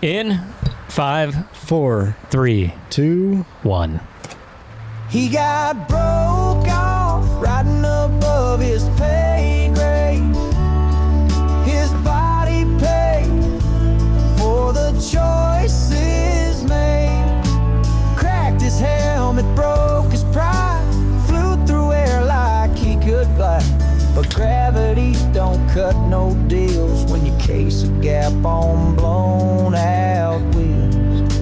In 5, 4, 3, 2, 1. He got broke off riding above his pay grade. His body paid for the choices made. Cracked his helmet, broke his pride. Flew through air like he could fly. But gravity don't cut no deals when you case a gap on blown out wheels.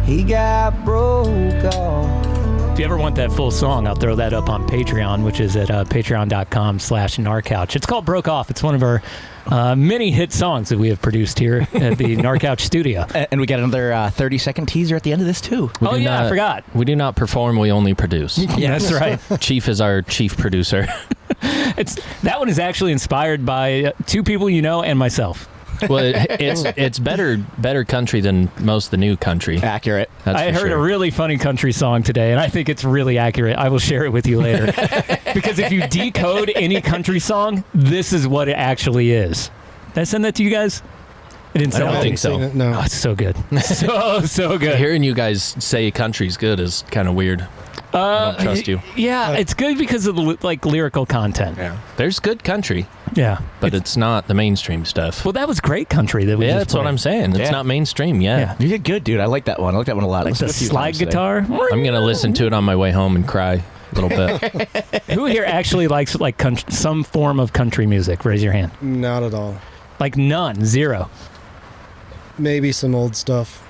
He got broke off. If you ever want that full song, I'll throw that up on Patreon, which is at patreon.com/Gnar Couch. It's called Broke Off. It's one of our many hit songs that we have produced here at the Gnar Couch studio. And we got another 30-second teaser at the end of this, too. I forgot. We do not perform, we only produce. Yeah, that's right. Chief is our chief producer. That one is actually inspired by two people you know and myself. Well, it's better country than most of the new country. Accurate. I heard a really funny country song today, and I think it's really accurate. I will share it with you later. Because if you decode any country song, this is what it actually is. Did I send that to you guys? I didn't say I don't think so. No. Oh, it's so good. So good. Hearing you guys say country's good is kind of weird. I don't trust you. Yeah, it's good because of the lyrical content. Yeah. There's good country. Yeah. But it's not the mainstream stuff. Well, that was great country that we just that's what played. I'm saying. It's not mainstream yet. Yeah. You did good, dude. I like that one. I like that one a lot. With the slide guitar. I'm going to listen to it on my way home and cry a little bit. Who here actually likes some form of country music? Raise your hand. Not at all. Like none, zero. Maybe some old stuff.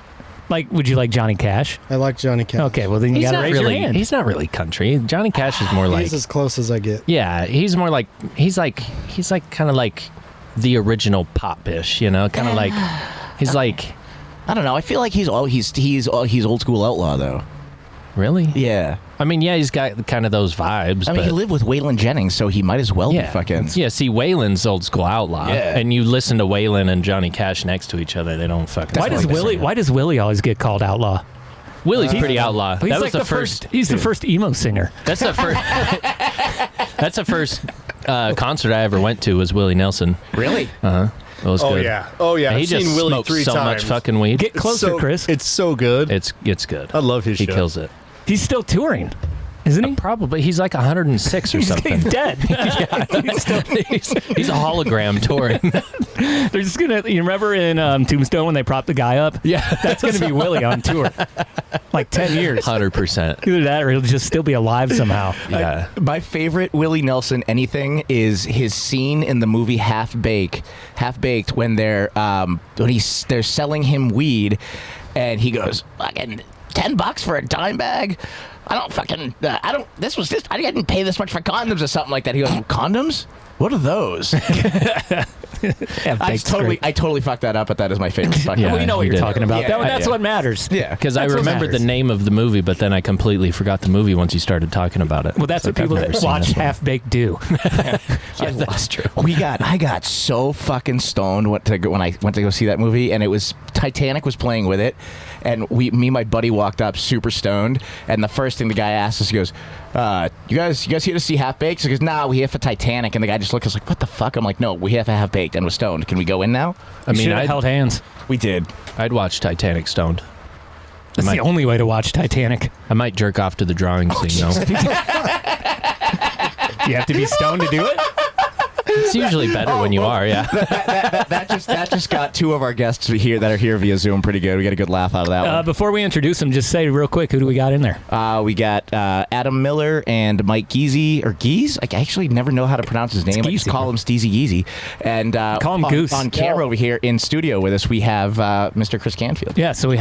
Like, would you like Johnny Cash? I like Johnny Cash. Okay, well then you gotta raise your hand. He's not really country. Johnny Cash is more like. He's as close as I get. Yeah, he's more like he's kind of like the original pop-ish, you know, kind of like he's like. I don't know. I feel like he's old school outlaw though. Really? Yeah. I mean, yeah, he's got kind of those vibes. I mean, he lived with Waylon Jennings, so he might as well be fucking. Yeah, see, Waylon's old school outlaw. Yeah. And you listen to Waylon and Johnny Cash next to each other, they don't fucking. Why does Willie always get called outlaw? Willie's pretty outlaw. He's That was like the first. He's the first emo singer. That's the first. That's the first concert I ever went to was Willie Nelson. Really? It was good. Oh yeah. And he I've just seen Willie smoked 3 so times. much fucking weed. Get closer, Chris. It's so good. It's good. I love his He show. kills it. He's still touring, isn't he? Probably. He's like 106 or something. He's dead. He's a hologram touring. They're just gonna. You remember in Tombstone when they propped the guy up? Yeah, that's gonna be Willie on tour, like 10 years. 100%. Either that, or he'll just still be alive somehow. Yeah. My favorite Willie Nelson anything is his scene in the movie Half Baked when they're selling him weed, and he goes, "Fucking $10 for a dime bag." I didn't pay this much for condoms or something like that. He goes, "Condoms? What are those?" I totally fucked that up, but that is my favorite fucking. Yeah, we know what you're talking about. Yeah, That's what matters. Yeah, because I remembered the name of the movie, but then I completely forgot the movie once you started talking about it. Well, that's what people that watch Half Baked do. Yeah, that's true. I got so fucking stoned when I went to go see that movie, and it was Titanic was playing with it, and me and my buddy walked up super stoned, and the first thing the guy asked us, he goes, you guys here to see Half Baked? So he goes, "Nah, we here for Titanic." And the guy just looked at us like, "What the fuck?" I'm like, "No, we have to Half Baked and we're stoned. Can we go in now?" I mean, I held hands. We did. I'd watch Titanic stoned. That's the only way to watch Titanic. I might jerk off to the drawing scene, though. You have to be stoned to do it? It's usually better when you are, yeah. That just got two of our guests here that are here via Zoom pretty good. We got a good laugh out of that one. Before we introduce them, just say real quick, who do we got in there? We got Adam Miller and Mike Giese, or Giese? I actually never know how to pronounce his name. I just call him Steezy Giese. And call him Goose. On camera over here in studio with us, we have Mr. Chris Canfield. Yeah, so we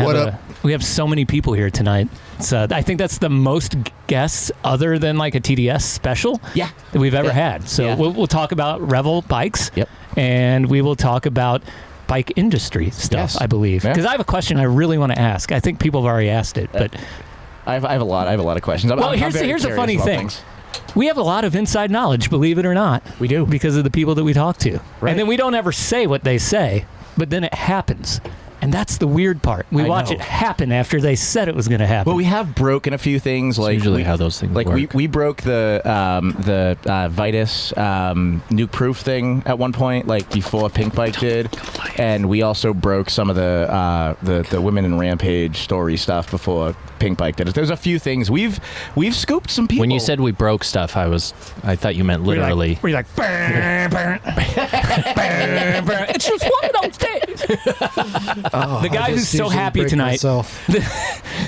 have so many people here tonight. So I think that's the most guests other than like a TDS special that we've ever had. So we'll talk about Revel Bikes. Yep. And we will talk about bike industry stuff, I believe. Because I have a question I really want to ask. I think people have already asked it, but I have a lot of questions. Well, here's a funny thing. We have a lot of inside knowledge, believe it or not. We do. Because of the people that we talk to. Right. And then we don't ever say what they say, but then it happens. And that's the weird part. We watch it happen after they said it was going to happen. Well, we have broken a few things. That's like usually how those things work. We broke the Vitus nuke proof thing at one point, like before Pink Bike did, and we also broke some of the Women in Rampage story stuff before Pink Bike did it. There's a few things we've scooped some people. When you said we broke stuff, I thought you meant literally. We're like, burn, burn, burn, burn. It's just one of those days. The guy who's so happy tonight. The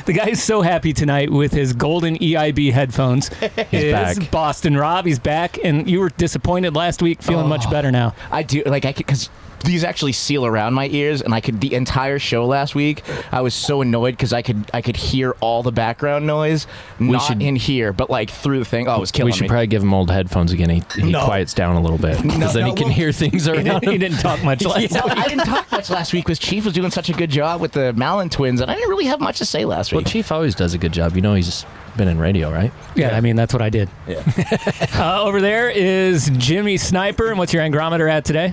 guy who's so happy tonight with his golden EIB headphones is back. Boston Rob. He's back, and you were disappointed last week. Feeling much better now. I do because these actually seal around my ears, and the entire show last week I was so annoyed because I could hear all the background noise, in here, but like through the thing. Oh, it was killing me. We should probably give him old headphones again. He quiets down a little bit because then he can hear things around him. He didn't talk much last week. I didn't talk much last week because Cheef was doing such a good job with the Malin twins, and I didn't really have much to say last week. Well, Cheef always does a good job. You know, he's been in radio, right? Yeah, I mean, that's what I did. Yeah. Over there is Jimmy Sniper, and what's your angrometer at today?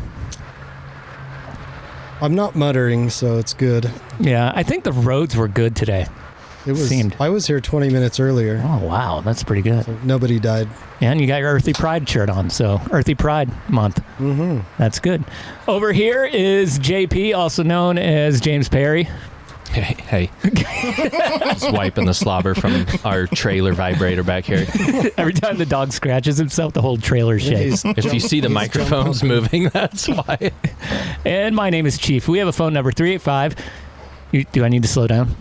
I'm not muttering, so it's good. Yeah, I think the roads were good today. It was. Seemed. I was here 20 minutes earlier. Oh, wow. That's pretty good. So nobody died. Yeah, and you got your Earthy Pride shirt on, so Earthy Pride Month. Mm-hmm. That's good. Over here is JP, also known as James Perry. Hey. Just wiping the slobber from our trailer vibrator back here. Every time the dog scratches himself, the whole trailer shakes. If you see the microphones moving, that's why. And my name is Cheef. We have a phone number, 385. Do I need to slow down?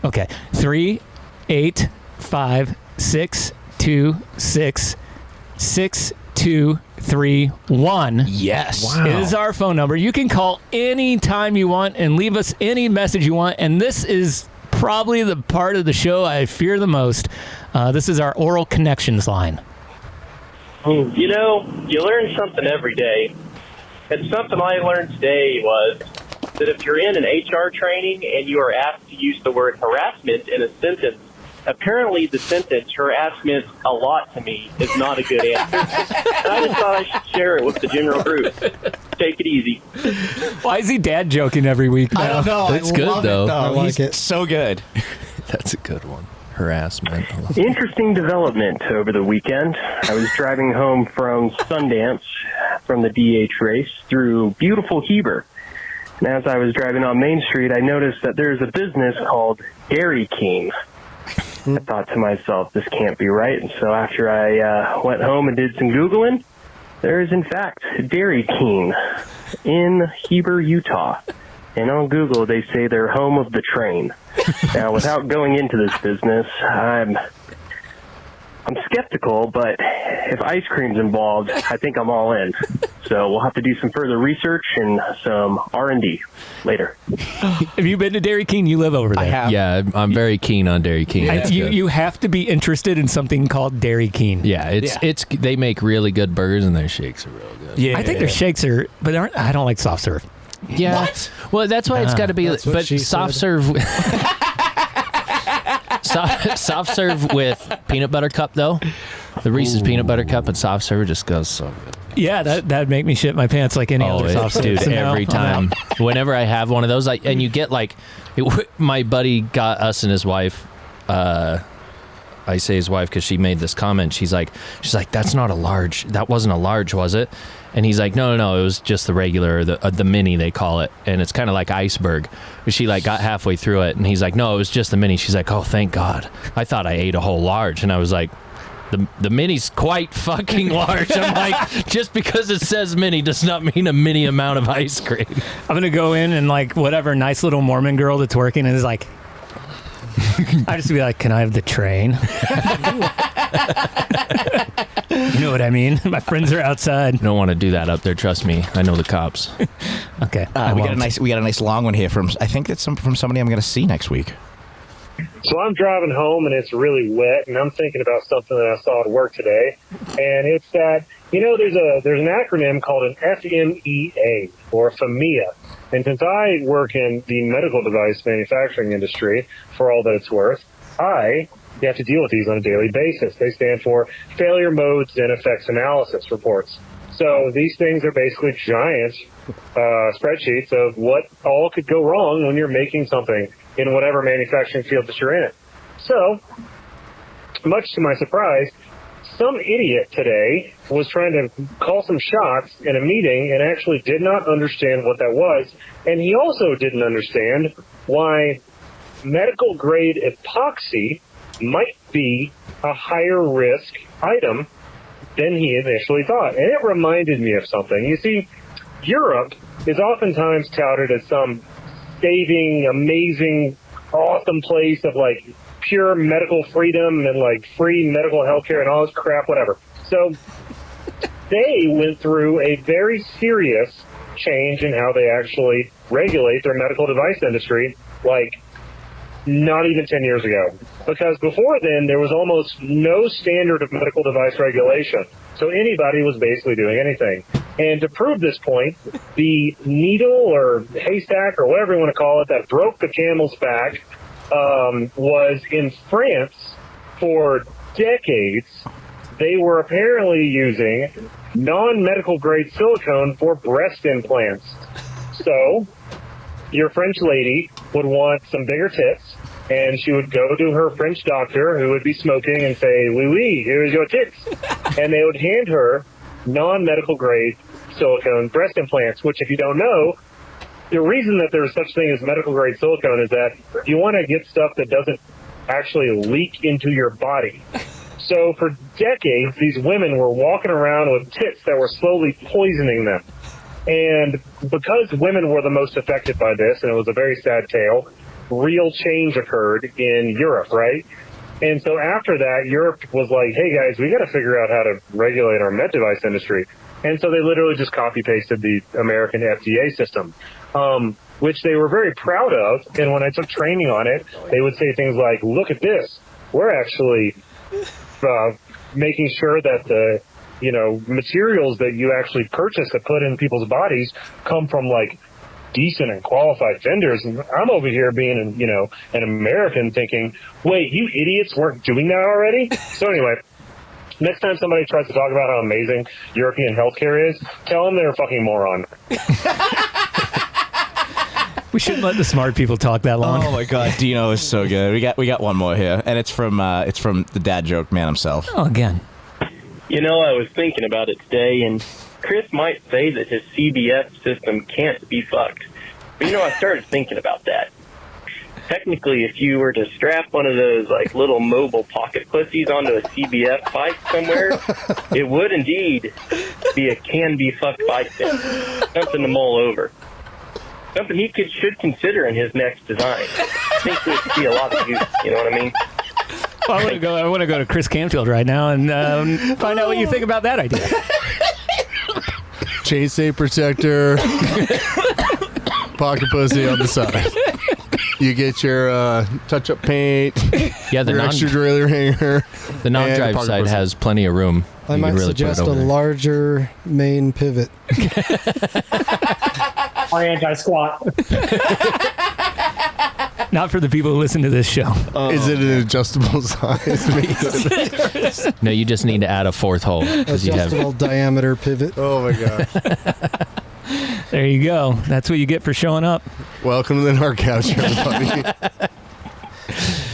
Okay. 385-626-6231. Yes. Wow. Is our phone number. You can call anytime you want and leave us any message you want. And this is probably the part of the show I fear the most. This is our oral connections line. You know, you learn something every day. And something I learned today was that if you're in an HR training and you are asked to use the word harassment in a sentence, apparently the sentence, harassment a lot to me, is not a good answer. And I just thought I should share it with the general group. Take it easy. Why is he dad joking every week now? I don't know. It's good, though. I like He's it. so good. That's a good one. Harassment. Interesting development over the weekend. I was driving home from Sundance from the DH race through beautiful Heber. And as I was driving on Main Street, I noticed that there's a business called Dairy King. I thought to myself, this can't be right. And so after I went home and did some Googling, there is in fact Dairy King in Heber, Utah. And on Google, they say they're home of the train. Now, without going into this business, I'm skeptical, but if ice cream's involved, I think I'm all in. So we'll have to do some further research and some R&D later. Have you been to Dairy King? You live over there. I have. Yeah, I'm very keen on Dairy King. And It's good. you have to be interested in something called Dairy King. Yeah, it's they make really good burgers and their shakes are real good. I think their shakes are, but I don't like soft serve. Yeah. What? Well, that's why it's got to be. That's what But she soft said. serve. Soft serve with peanut butter cup though. The Reese's peanut butter cup and soft serve just goes so good. Yeah, that'd make me shit my pants like any other soft serve. Dude, So now every I'm time. out. Whenever I have one of those, and you get like, my buddy got us and his wife. I say his wife because she made this comment. She's like, that's not a large. That wasn't a large, was it? And he's like, no, it was just the regular, the mini they call it, and it's kind of like iceberg. She like got halfway through it, and he's like, no, it was just the mini. She's like, oh, thank God. I thought I ate a whole large, and I was like, the mini's quite fucking large. I'm like, just because it says mini does not mean a mini amount of ice cream. I'm gonna go in and like whatever nice little Mormon girl that's working and is like, I just be like, can I have the train? You know what I mean? My friends are outside. Don't want to do that up there. Trust me, I know the cops. Okay, We got a nice long one here from. I think it's from somebody I'm going to see next week. So I'm driving home and it's really wet, and I'm thinking about something that I saw at work today, and it's that there's an acronym called an FMEA or FMEA, and since I work in the medical device manufacturing industry, for all that it's worth, you have to deal with these on a daily basis. They stand for Failure Modes and Effects Analysis Reports. So these things are basically giant spreadsheets of what all could go wrong when you're making something in whatever manufacturing field that you're in. So, much to my surprise, some idiot today was trying to call some shots in a meeting and actually did not understand what that was. And he also didn't understand why medical grade epoxy might be a higher risk item than he initially thought. And it reminded me of something. You see, Europe is oftentimes touted as some saving, amazing, awesome place of like pure medical freedom and like free medical healthcare and all this crap, whatever. So they went through a very serious change in how they actually regulate their medical device industry, like not even 10 years ago. Because before then, there was almost no standard of medical device regulation. So anybody was basically doing anything. And to prove this point, the needle or haystack or whatever you want to call it that broke the camel's back was in France for decades. They were apparently using non-medical grade silicone for breast implants. So your French lady would want some bigger tits, and she would go to her French doctor, who would be smoking, and say, "Oui, oui, here's your tits." And they would hand her non-medical grade silicone breast implants, which, if you don't know, the reason that there's such thing as medical grade silicone is that you want to get stuff that doesn't actually leak into your body. So for decades, these women were walking around with tits that were slowly poisoning them. And because women were the most affected by this, and it was a very sad tale, real change occurred in Europe, right? And so after that, Europe was like, hey guys, we got to figure out how to regulate our med device industry. And so they literally just copy-pasted the American FDA system, which they were very proud of. And when I took training on it, they would say things like, look at this. We're actually making sure that the materials that you actually purchase to put in people's bodies come from like decent and qualified vendors. And I'm over here being an American thinking, wait, you idiots weren't doing that already? So anyway, next time somebody tries to talk about how amazing European healthcare is, tell them they're a fucking moron. We shouldn't let the smart people talk that long. Oh my god, Deano is so good. We got one more here, and it's from the dad joke man himself. Oh, again. I was thinking about it today, and Chris might say that his CBS system can't be fucked. But I started thinking about that. Technically, if you were to strap one of those like little mobile pocket pussies onto a CBS bike somewhere, it would indeed be a can-be-fucked bike then. Something to mull over. Something he should consider in his next design. I think we'd see a lot of use, you know what I mean? Well, I want to go to Chris Canfield right now and find out what you think about that idea. Chainstay protector, pocket pussy on the side. You get your touch-up paint, Yeah, the your extra trailer hanger. The non-drive side has plenty of room. I You might can really put it suggest a over there. larger main pivot. Or anti-squat. Not for the people who listen to this show. Is it an adjustable size? No, you just need to add a fourth hole. 'Cause you have Adjustable diameter pivot. Oh my gosh. There you go. That's what you get for showing up. Welcome to the Gnar Couch, everybody.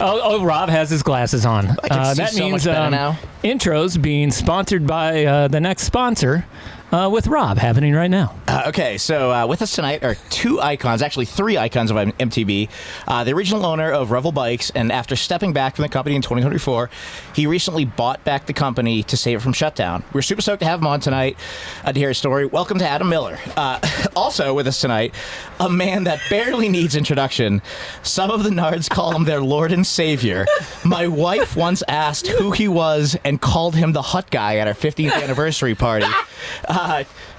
Oh, Rob has his glasses on. I can see That so means much better now. intros being sponsored by the next sponsor with Rob happening right now. Okay, so with us tonight are two icons, actually three icons of MTB. The original owner of Revel Bikes, and after stepping back from the company in 2024, he recently bought back the company to save it from shutdown. We're super stoked to have him on tonight to hear his story. Welcome to Adam Miller. Also with us tonight, a man that barely needs introduction. Some of the Nards call him their Lord and Savior. My wife once asked who he was and called him the Hut Guy at our 15th anniversary party.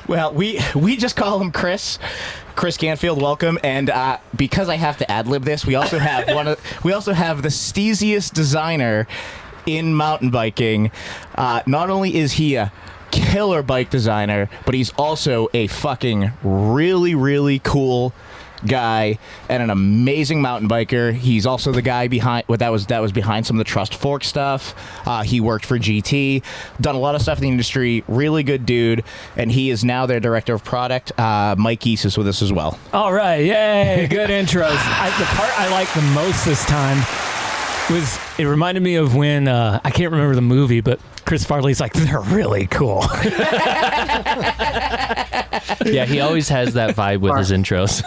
Well, we just call him Chris. Chris Canfield, welcome. And because I have to ad-lib this, we also have the steeziest designer in mountain biking. Not only is he a killer bike designer, but he's also a fucking really, really cool guy and an amazing mountain biker. He's also the guy behind that was behind some of the Trust Fork stuff. He worked for GT, done a lot of stuff in the industry. Really good dude, and he is now their director of product. Mike Giese is with us as well. All right, yay, good intros. The part I liked the most this time was, it reminded me of when, I can't remember the movie, but Chris Farley's like, they're really cool. Yeah, he always has that vibe with his intros.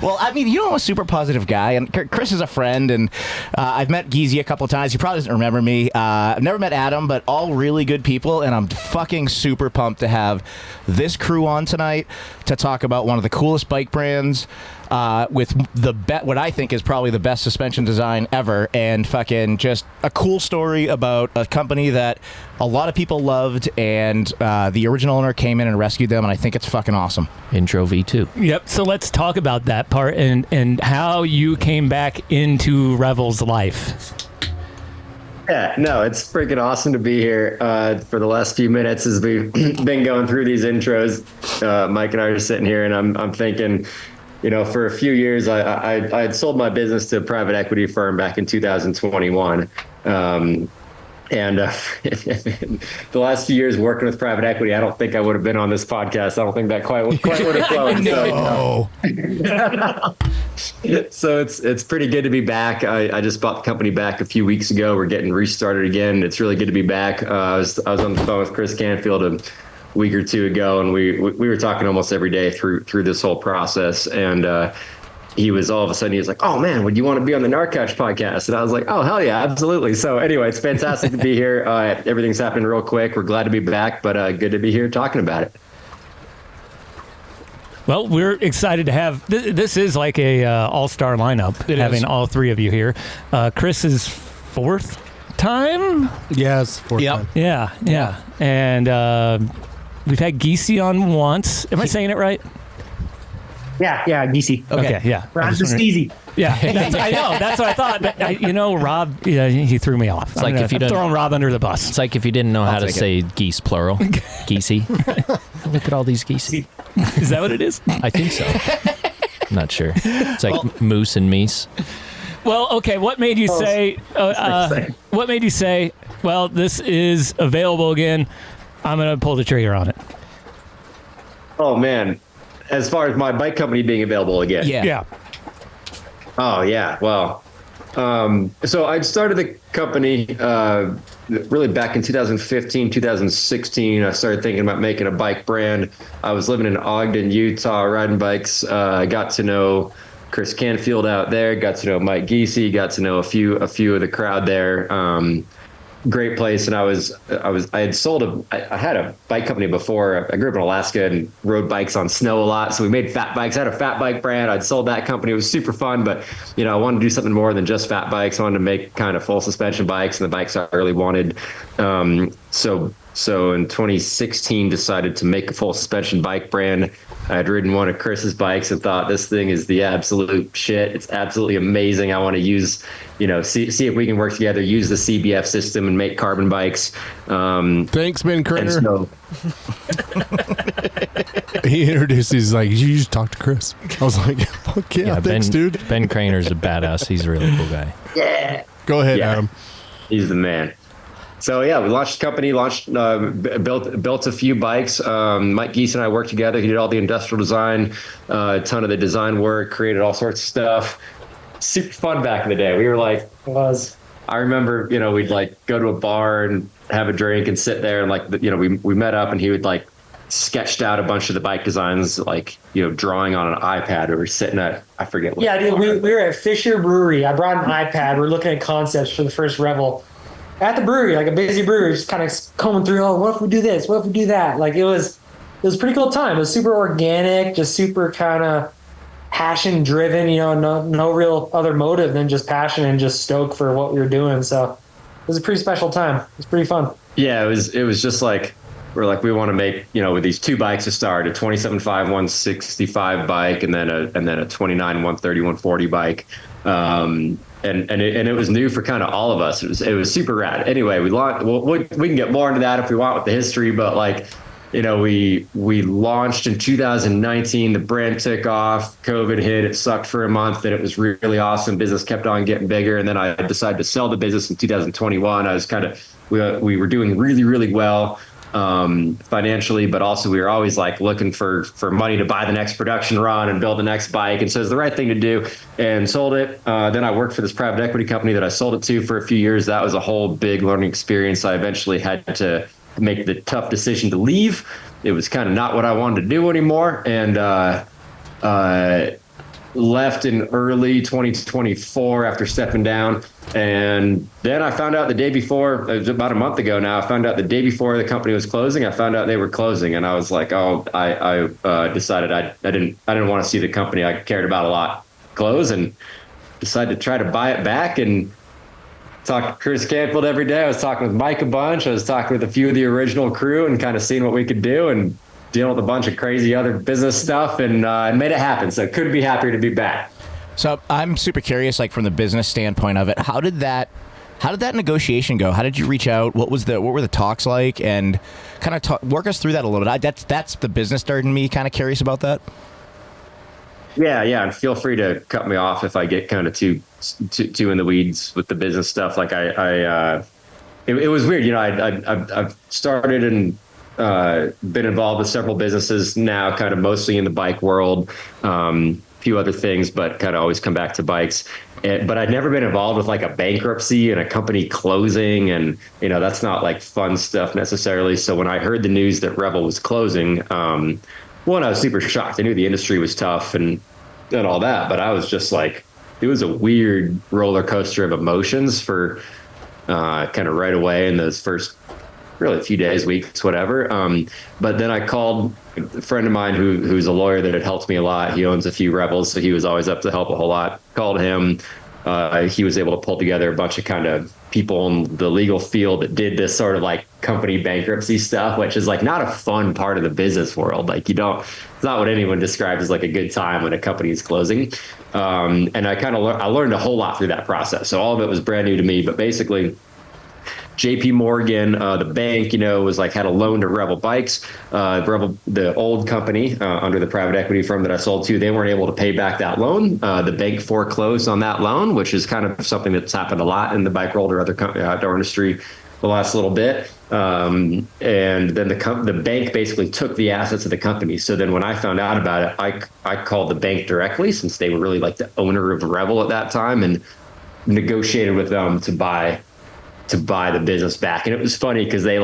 Well, I mean, I'm a super positive guy, and Chris is a friend, and I've met Giese a couple of times. He probably doesn't remember me. I've never met Adam, but all really good people, and I'm fucking super pumped to have this crew on tonight to talk about one of the coolest bike brands, with what I think is probably the best suspension design ever, and fucking just a cool story about a company that a lot of people loved, and the original owner came in and rescued them, and I think it's fucking awesome. Intro V2. Yep, so let's talk about that part and how you came back into Revel's life. Yeah, no, it's freaking awesome to be here for the last few minutes as we've been going through these intros. Mike and I are sitting here, and I'm thinking, for a few years, I had sold my business to a private equity firm back in 2021. And the last few years working with private equity, I don't think I would have been on this podcast. I don't think that quite would have flown. No. So it's pretty good to be back. I just bought the company back a few weeks ago. We're getting restarted again. It's really good to be back. I was on the phone with Chris Canfield a week or two ago, and we were talking almost every day through this whole process. And he was all of a sudden, he was like, "Oh man, would you want to be on the Gnar Couch podcast?" And I was like, "Oh hell yeah, absolutely." So anyway, it's fantastic to be here. Everything's happening real quick. We're glad to be back, but good to be here talking about it. Well, we're excited to have this is like a all-star lineup, having all three of you here. Chris's fourth time. Yes, fourth time. Yeah, and we've had Giese on once. Am I saying it right? Yeah, Giese. Okay, yeah. Rob's just easy. Yeah, I know. That's what I thought. But Rob, he threw me off. It's like if you didn't throwing Rob under the bus. It's like if you didn't know how to say geese plural. Giese. Look at all these geese. Is that what it is? I think so. I'm not sure. It's like moose and meese. Well, okay. What made you say? What made you say? Well, this is available again. I'm gonna pull the trigger on it. Oh man. As far as my bike company being available again. Yeah. Oh yeah. Well, so I started the company really back in 2015, 2016. I started thinking about making a bike brand. I was living in Ogden, Utah, riding bikes. I got to know Chris Canfield out there. Got to know Mike Giese. Got to know a few of the crowd there. Great place. And I had a bike company before. I grew up in Alaska and rode bikes on snow a lot. So we made fat bikes. I had a fat bike brand. I'd sold that company. It was super fun, but I wanted to do something more than just fat bikes. I wanted to make kind of full suspension bikes, and the bikes I really wanted. So in 2016, decided to make a full suspension bike brand. I had ridden one of Chris's bikes and thought, this thing is the absolute shit. It's absolutely amazing. I want to use, see if we can work together, use the CBF system and make carbon bikes. Thanks, Ben Craner. So, he introduced, he's like, you just talk to Chris. I was like, fuck yeah, thanks, dude. Ben Craner's a badass. He's a really cool guy. Yeah. Go ahead, Adam. He's the man. So yeah, we launched the company, built a few bikes. Mike Giese and I worked together. He did all the industrial design, a ton of the design work, created all sorts of stuff. Super fun back in the day. We were like, I remember, we'd like go to a bar and have a drink and sit there and we met up and he would like sketched out a bunch of the bike designs, like, drawing on an iPad. We were sitting at, I forget what. Yeah, dude, we were at Fisher Brewery. I brought an iPad. We were looking at concepts for the first Revel. At the brewery, like a busy brewery, just kind of combing through, what if we do this? What if we do that? Like it was a pretty cool time. It was super organic, just super kind of passion driven, no real other motive than just passion and just stoke for what we were doing. So it was a pretty special time. It was pretty fun. Yeah, it was just like, we want to make, with these two bikes to start, a 27.5 165 bike and then a 29 130 140 bike. And it was new for kind of all of us. It was super rad. Anyway, we can get more into that if we want with the history, but like we launched in 2019. The brand took off. COVID hit. It sucked for a month. Then it was really awesome. Business kept on getting bigger. And then I decided to sell the business in 2021. I was we were doing really, really well financially, but also we were always like looking for money to buy the next production run and build the next bike. And so it's the right thing to do, and sold it. Then I worked for this private equity company that I sold it to for a few years. That was a whole big learning experience. I eventually had to make the tough decision to leave. It was kind of not what I wanted to do anymore. And left in early 2024 after stepping down. And then I found out the day before, it was about a month ago now, I found out the day before the company was closing, I found out they were closing. And I was like, I decided I didn't want to see the company I cared about a lot close, and decided to try to buy it back. And talk to Chris Canfield every day. I was talking with Mike a bunch. I was talking with a few of the original crew and kind of seeing what we could do, and dealing with a bunch of crazy other business stuff, and made it happen. So couldn't be happier to be back. So I'm super curious, like from the business standpoint of it, how did that negotiation go? How did you reach out? What were the talks like? And kind of work us through that a little bit. That's the business nerd in me kind of curious about that. Yeah. And feel free to cut me off if I get kind of too in the weeds with the business stuff. Like it was weird. I've started and been involved with several businesses now, kind of mostly in the bike world, few other things, but kind of always come back to bikes. But I'd never been involved with like a bankruptcy and a company closing, and that's not like fun stuff necessarily. So when I heard the news that Revel was closing, one, I was super shocked. I knew the industry was tough and all that, but I was just like, it was a weird roller coaster of emotions for kind of right away in those first really a few days, weeks, whatever. But then I called a friend of mine who's a lawyer that had helped me a lot. He owns a few Revels, so he was always up to help a whole lot. Called him. He was able to pull together a bunch of kind of people in the legal field that did this sort of like company bankruptcy stuff, which is like not a fun part of the business world. Like it's not what anyone describes as like a good time when a company is closing. And I learned a whole lot through that process. So all of it was brand new to me, but basically JP Morgan, the bank, was like had a loan to Revel Bikes. Revel, the old company under the private equity firm that I sold to, they weren't able to pay back that loan. The bank foreclosed on that loan, which is kind of something that's happened a lot in the bike world or other outdoor industry the last little bit. And then the bank basically took the assets of the company. So then when I found out about it, I called the bank directly, since they were really like the owner of Revel at that time, and negotiated with them to buy the business back. And it was funny because they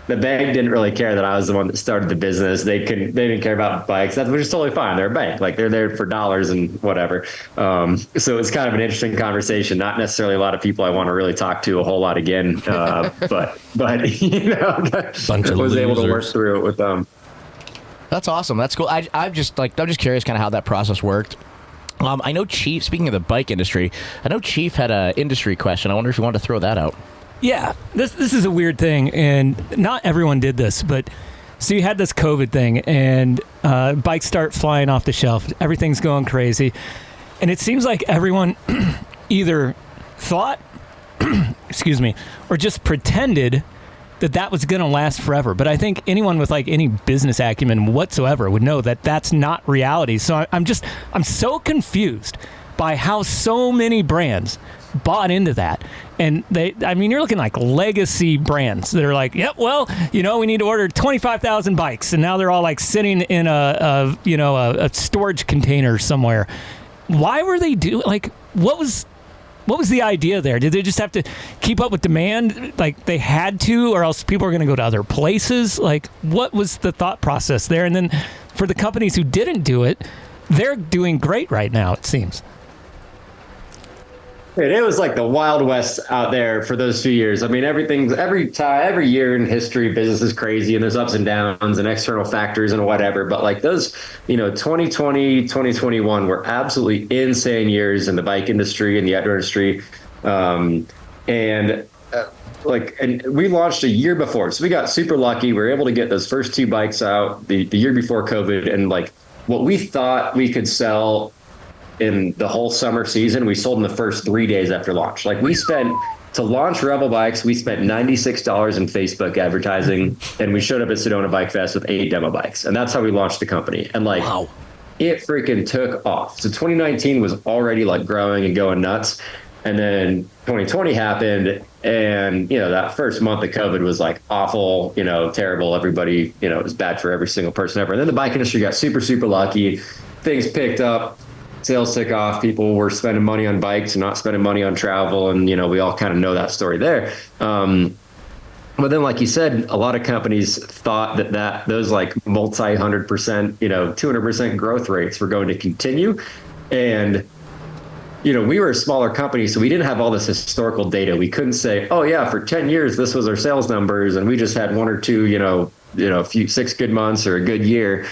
the bank didn't really care that I was the one that started the business. They didn't care about bikes, which is totally fine. They're a bank, like they're there for dollars and whatever. So it's kind of an interesting conversation. Not necessarily a lot of people I want to really talk to a whole lot again, but was able to work through it with them. That's awesome. That's cool. I'm just curious kind of how that process worked. I know Cheef, speaking of the bike industry, I know Cheef had an industry question. I wonder if you wanted to throw that out. Yeah, this is a weird thing, and not everyone did this, but so you had this COVID thing, and bikes start flying off the shelf. Everything's going crazy, and it seems like everyone either thought, excuse me, or just pretended that was going to last forever. But I think anyone with like any business acumen whatsoever would know that that's not reality. So I'm so confused by how so many brands bought into that. And you're looking like legacy brands that are like, yep, well, we need to order 25,000 bikes. And now they're all like sitting in a storage container somewhere. Why were they what was the idea there? Did they just have to keep up with demand? Like they had to, or else people are going to go to other places? Like what was the thought process there? And then for the companies who didn't do it, they're doing great right now, it seems. It was like the Wild West out there for those few years. I mean, every year in history, business is crazy and there's ups and downs and external factors and whatever. But like those, 2020, 2021 were absolutely insane years in the bike industry and the outdoor industry. And we launched a year before. So we got super lucky. We were able to get those first two bikes out the year before COVID. And like what we thought we could sell in the whole summer season, we sold in the first 3 days after launch. Like we spent to launch Revel Bikes, we spent $96 in Facebook advertising, and we showed up at Sedona Bike Fest with 8 demo bikes, and that's how we launched the company. And like, wow. It freaking took off. So 2019 was already like growing and going nuts, and then 2020 happened, and that first month of COVID was like awful, terrible. Everybody, it was bad for every single person ever. And then the bike industry got super, super lucky. Things picked up. Sales took off. People were spending money on bikes and not spending money on travel. And, we all kind of know that story there. But then, like you said, a lot of companies thought that those like multi-100%, 200% growth rates were going to continue. And, we were a smaller company, so we didn't have all this historical data. We couldn't say, oh, yeah, for 10 years, this was our sales numbers. And we just had 1 or 2, a few 6 good months or a good year.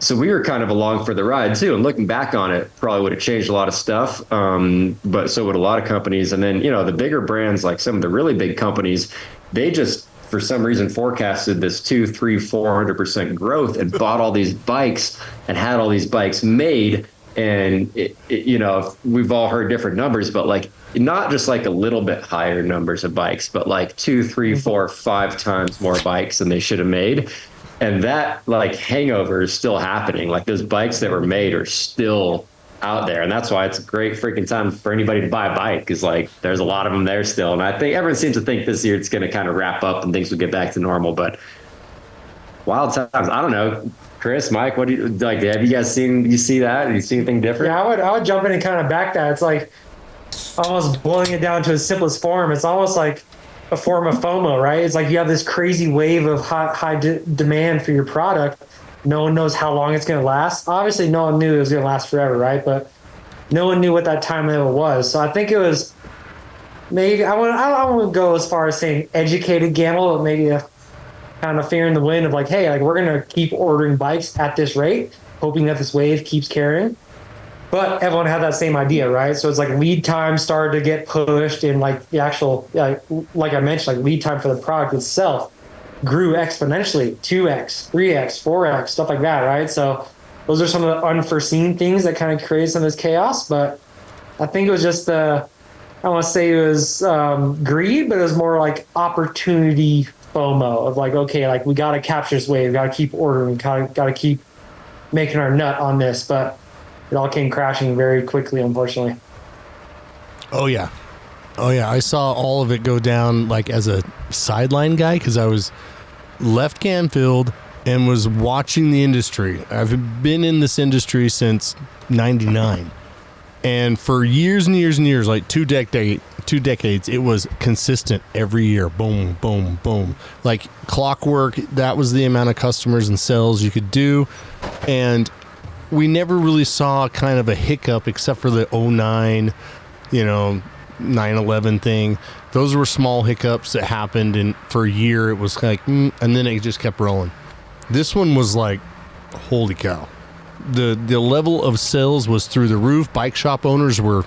So we were kind of along for the ride too. And looking back on it, probably would have changed a lot of stuff. But so would a lot of companies. And then, the bigger brands, like some of the really big companies, they just, for some reason, forecasted this 200, 300, 400% growth and bought all these bikes and had all these bikes made. And, we've all heard different numbers, but like not just like a little bit higher numbers of bikes, but like 2, 3, 4, 5 times more bikes than they should have made. And that like hangover is still happening. Like those bikes that were made are still out there. And that's why it's a great freaking time for anybody to buy a bike, because like there's a lot of them there still. And I think everyone seems to think this year it's going to kind of wrap up and things will get back to normal. But wild times. I don't know. Chris, Mike, what do you like? Have you guys see that? Have you seen anything different? Yeah, I would jump in and kind of back that. It's like almost boiling it down to its simplest form. It's almost like a form of FOMO, right? It's like you have this crazy wave of high demand for your product. No one knows how long it's going to last. Obviously, no one knew it was going to last forever, right? But no one knew what that time limit was. So I think it was maybe, I don't want to go as far as saying educated gamble, but maybe a kind of fear in the wind of like, hey, like we're going to keep ordering bikes at this rate, hoping that this wave keeps carrying. But everyone had that same idea, right? So it's like lead time started to get pushed, and like the actual, like I mentioned, like lead time for the product itself grew exponentially, 2x, 3x, 4x, stuff like that, right? So those are some of the unforeseen things that kind of created some of this chaos. But I think it was just I don't want to say it was greed, but it was more like opportunity FOMO of like, okay, like we got to capture this wave, got to keep ordering, got to keep making our nut on this. But it all came crashing very quickly, unfortunately. Oh, yeah. I saw all of it go down like as a sideline guy because I was left Canfield and was watching the industry. I've been in this industry since 99. And for years and years and years, like two decades, it was consistent every year. Boom, boom, boom. Like clockwork, that was the amount of customers and sales you could do. And we never really saw kind of a hiccup except for the 09, 9/11 thing. Those were small hiccups that happened, and for a year it was like, and then it just kept rolling. This one was like, holy cow. The level of sales was through the roof. Bike shop owners were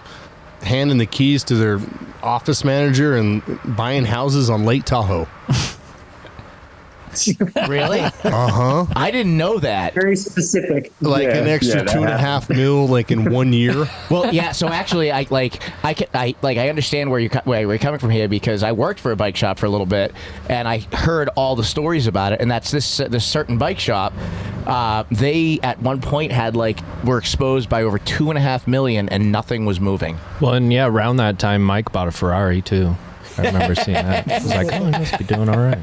handing the keys to their office manager and buying houses on Lake Tahoe. Really? Uh-huh. I didn't know that. Very specific. Like an extra $2.5 million, like in 1 year. Well, yeah. So actually, I understand where you're coming from here, because I worked for a bike shop for a little bit, and I heard all the stories about it. And that's this certain bike shop. They at one point were exposed by over $2.5 million, and nothing was moving. Well, and yeah, around that time, Mike bought a Ferrari too. I remember seeing that. I was like, oh, he must be doing all right.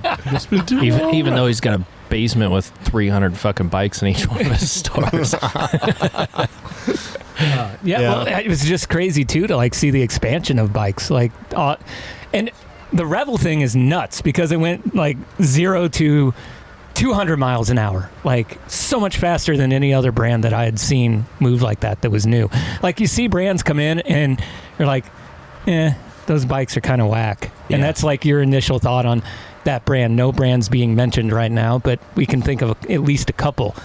Even though he's got a basement with 300 fucking bikes in each one of his stores. Well, it was just crazy too to like see the expansion of bikes. Like, and the Revel thing is nuts because it went like 0 to 200 miles an hour, like so much faster than any other brand that I had seen move like that was new. Like you see brands come in and you're like, those bikes are kind of whack. Yeah. And that's like your initial thought on that brand. No brands being mentioned right now, but we can think of at least a couple.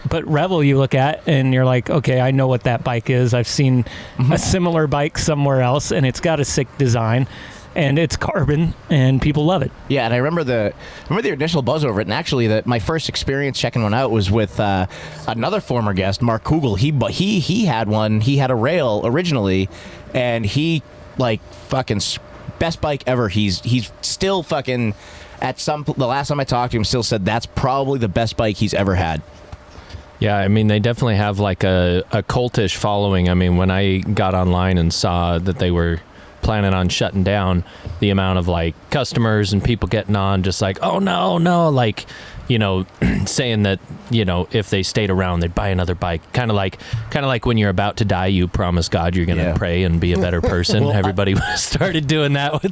But Revel you look at and you're like, okay, I know what that bike is. I've seen a similar bike somewhere else, and it's got a sick design. And it's carbon, and people love it. Yeah, and I remember the initial buzz over it. And actually, my first experience checking one out was with another former guest, Mark Kugel. He had one. He had a rail originally, and he like fucking best bike ever. He's still fucking the last time I talked to him still said that's probably the best bike he's ever had. Yeah, I mean, they definitely have like a cultish following. I mean, when I got online and saw that they were planning on shutting down, the amount of like customers and people getting on just like, oh no, like, you know, saying that, you know, if they stayed around, they'd buy another bike. Kind of like when you're about to die, you promise God you're going to pray and be a better person. Well, everybody started doing that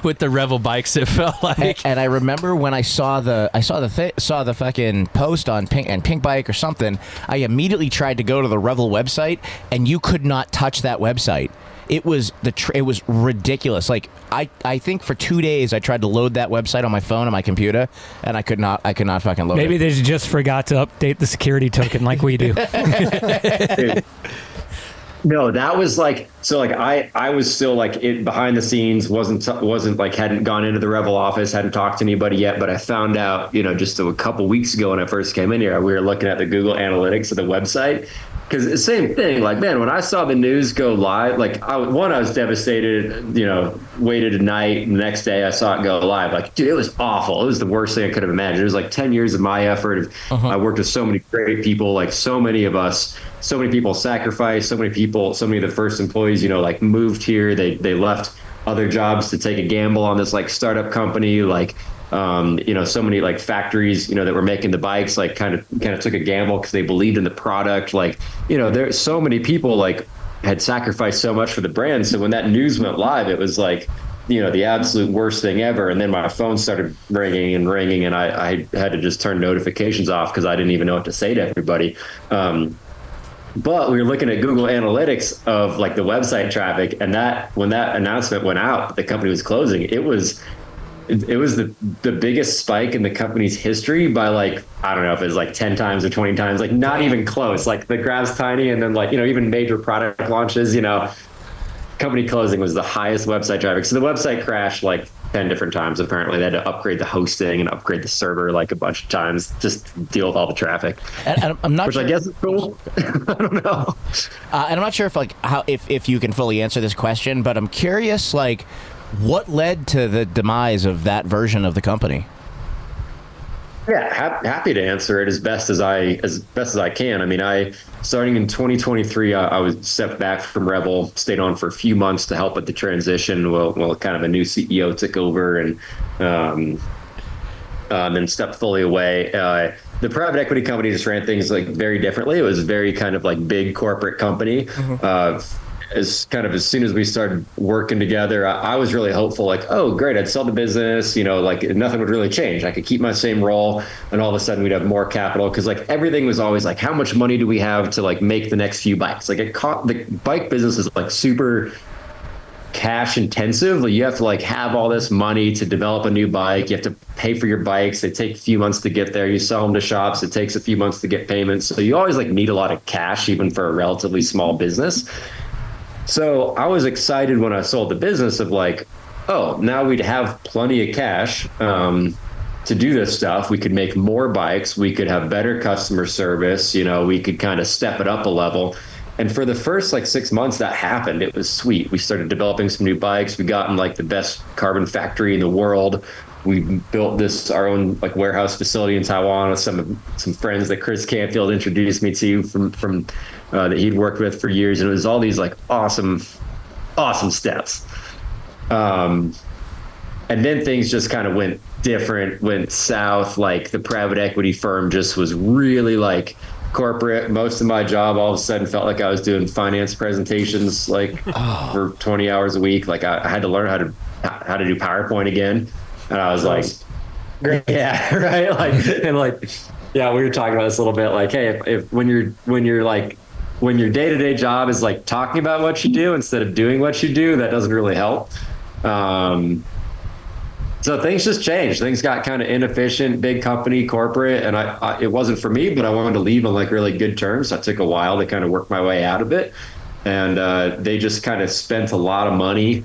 with the Revel Bikes. It felt like. And I remember when I saw the fucking post on Pink Bike or something, I immediately tried to go to the Revel website, and you could not touch that website. It was it was ridiculous. Like I think for 2 days I tried to load that website on my phone and my computer, and I could not fucking load it. Maybe they just forgot to update the security token like we do. No, that was like, so like I was still like it behind the scenes, wasn't like, hadn't gone into the Revel office, hadn't talked to anybody yet, but I found out, you know, just a couple weeks ago when I first came in here, we were looking at the Google Analytics of the website. Because the same thing, like, man, when I saw the news go live, like, I was devastated, you know, waited a night, and the next day I saw it go live. Like, dude, it was awful. It was the worst thing I could have imagined. It was like 10 years of my effort. I worked with so many great people, like so many of us, so many people sacrificed, so many of the first employees, you know, like moved here. They left other jobs to take a gamble on this like startup company, like, you know, so many like factories, you know, that were making the bikes, like kind of took a gamble because they believed in the product. Like, you know, there's so many people like had sacrificed so much for the brand. So when that news went live, it was like, you know, the absolute worst thing ever. And then my phone started ringing, and I had to just turn notifications off because I didn't even know what to say to everybody. But we were looking at Google Analytics of like the website traffic, and that when that announcement went out, the company was closing. It was the biggest spike in the company's history by like, I don't know if it was like 10 times or 20 times, like not even close. Like the graph's tiny. And then like, you know, even major product launches, you know, company closing was the highest website traffic. So the website crashed like 10 different times. Apparently they had to upgrade the hosting and upgrade the server like a bunch of times just to deal with all the traffic. And I'm not which sure. I guess is cool. I don't know. And I'm not sure if you can fully answer this question, but I'm curious, like, what led to the demise of that version of the company? Yeah, happy to answer it as best as I can. I mean, starting in 2023, I was stepped back from Revel, stayed on for a few months to help with the transition. Well, kind of a new CEO took over, and then stepped fully away. The private equity company just ran things like very differently. It was very kind of like big corporate company. As soon as we started working together, I was really hopeful, like, oh, great, I'd sell the business, you know, like nothing would really change. I could keep my same role, and all of a sudden we'd have more capital, because like everything was always like, how much money do we have to like make the next few bikes? Like the bike business is like super cash intensive. Like, you have to like have all this money to develop a new bike. You have to pay for your bikes. They take a few months to get there. You sell them to shops. It takes a few months to get payments. So you always like need a lot of cash, even for a relatively small business. So I was excited when I sold the business of like, oh, now we'd have plenty of cash to do this stuff. We could make more bikes. We could have better customer service. You know, we could kind of step it up a level. And for the first like 6 months that happened, it was sweet. We started developing some new bikes. We got in like the best carbon factory in the world. We built our own like warehouse facility in Taiwan with some friends that Chris Canfield introduced me to from that he'd worked with for years. And it was all these like awesome steps. And then things just kind of went south. Like the private equity firm just was really like corporate. Most of my job all of a sudden felt like I was doing finance presentations like for 20 hours a week. Like I had to learn how to do PowerPoint again. And I was like, yeah, right. Like, and like, yeah, we were talking about this a little bit. Like, hey, if when your day-to-day job is like talking about what you do instead of doing what you do, that doesn't really help. So things just changed. Things got kind of inefficient, big company, corporate, and it wasn't for me, but I wanted to leave on like really good terms. So it took a while to kind of work my way out of it. And they just kind of spent a lot of money.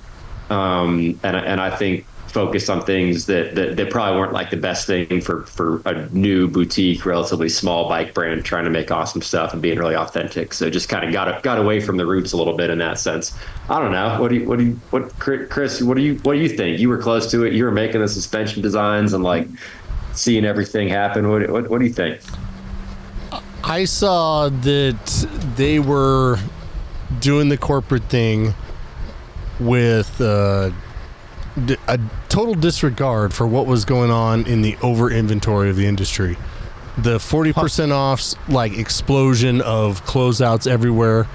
And I think focused on things that probably weren't like the best thing for a new boutique, relatively small bike brand trying to make awesome stuff and being really authentic. So just kind of got away from the roots a little bit in that sense. I don't know. Chris, what do you think? You were close to it. You were making the suspension designs and like seeing everything happen. What do you think? I saw that they were doing the corporate thing with a total disregard for what was going on in the over inventory of the industry. The 40% offs, like explosion of closeouts everywhere,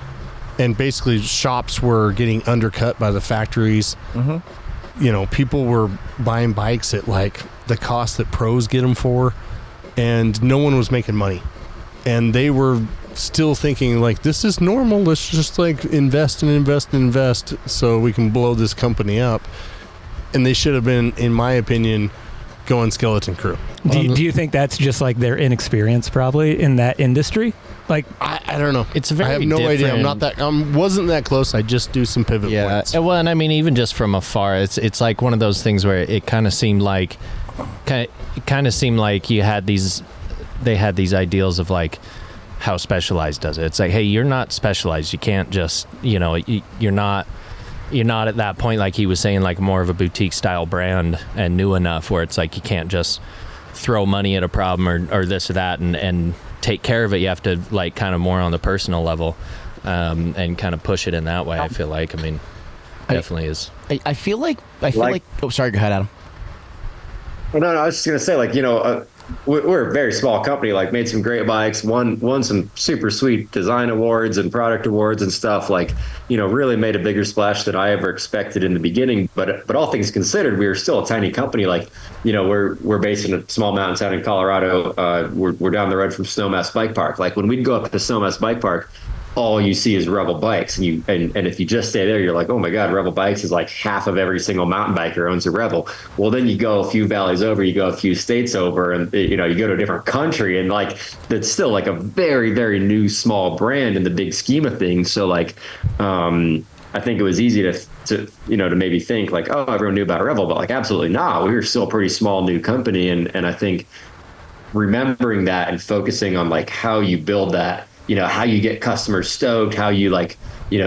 and basically shops were getting undercut by the factories. Mm-hmm. You know, people were buying bikes at like the cost that pros get them for, and no one was making money. And they were still thinking like, this is normal. Let's just like invest so we can blow this company up. And they should have been, in my opinion, going skeleton crew. Do you think that's just like their inexperience probably in that industry? Like, I don't know. It's very I have no idea. I'm not that. Wasn't that close. I just do some pivot points. Well, and I mean, even just from afar, it's like one of those things where it kind of seemed like you had these. They had these ideals of like how specialized does it. It's like, hey, you're not specialized. You can't just, you're not at that point, like he was saying, like more of a boutique style brand and new enough where it's like you can't just throw money at a problem or this or that and take care of it. You have to like kind of more on the personal level and kind of push it in that way. I feel like, I mean, definitely is. I feel like oh, sorry, go ahead, Adam. Well, no, I was just gonna say, like, we're a very small company, like made some great bikes, won some super sweet design awards and product awards and stuff, like, really made a bigger splash than I ever expected in the beginning. But all things considered, we were still a tiny company. Like, we're based in a small mountain town in Colorado. We're down the road from Snowmass Bike Park. Like when we'd go up to Snowmass Bike Park, all you see is Revel Bikes, and if you just stay there, you're like, oh my God, Revel Bikes is like half of every single mountain biker owns a Revel. Well, then you go a few valleys over, you go a few states over, and you go to a different country, and like that's still like a very, very new small brand in the big scheme of things. So like, I think it was easy to maybe think like, oh, everyone knew about Revel, but like absolutely not. We were still a pretty small new company, and I think remembering that and focusing on like how you build that. How you get customers stoked, how you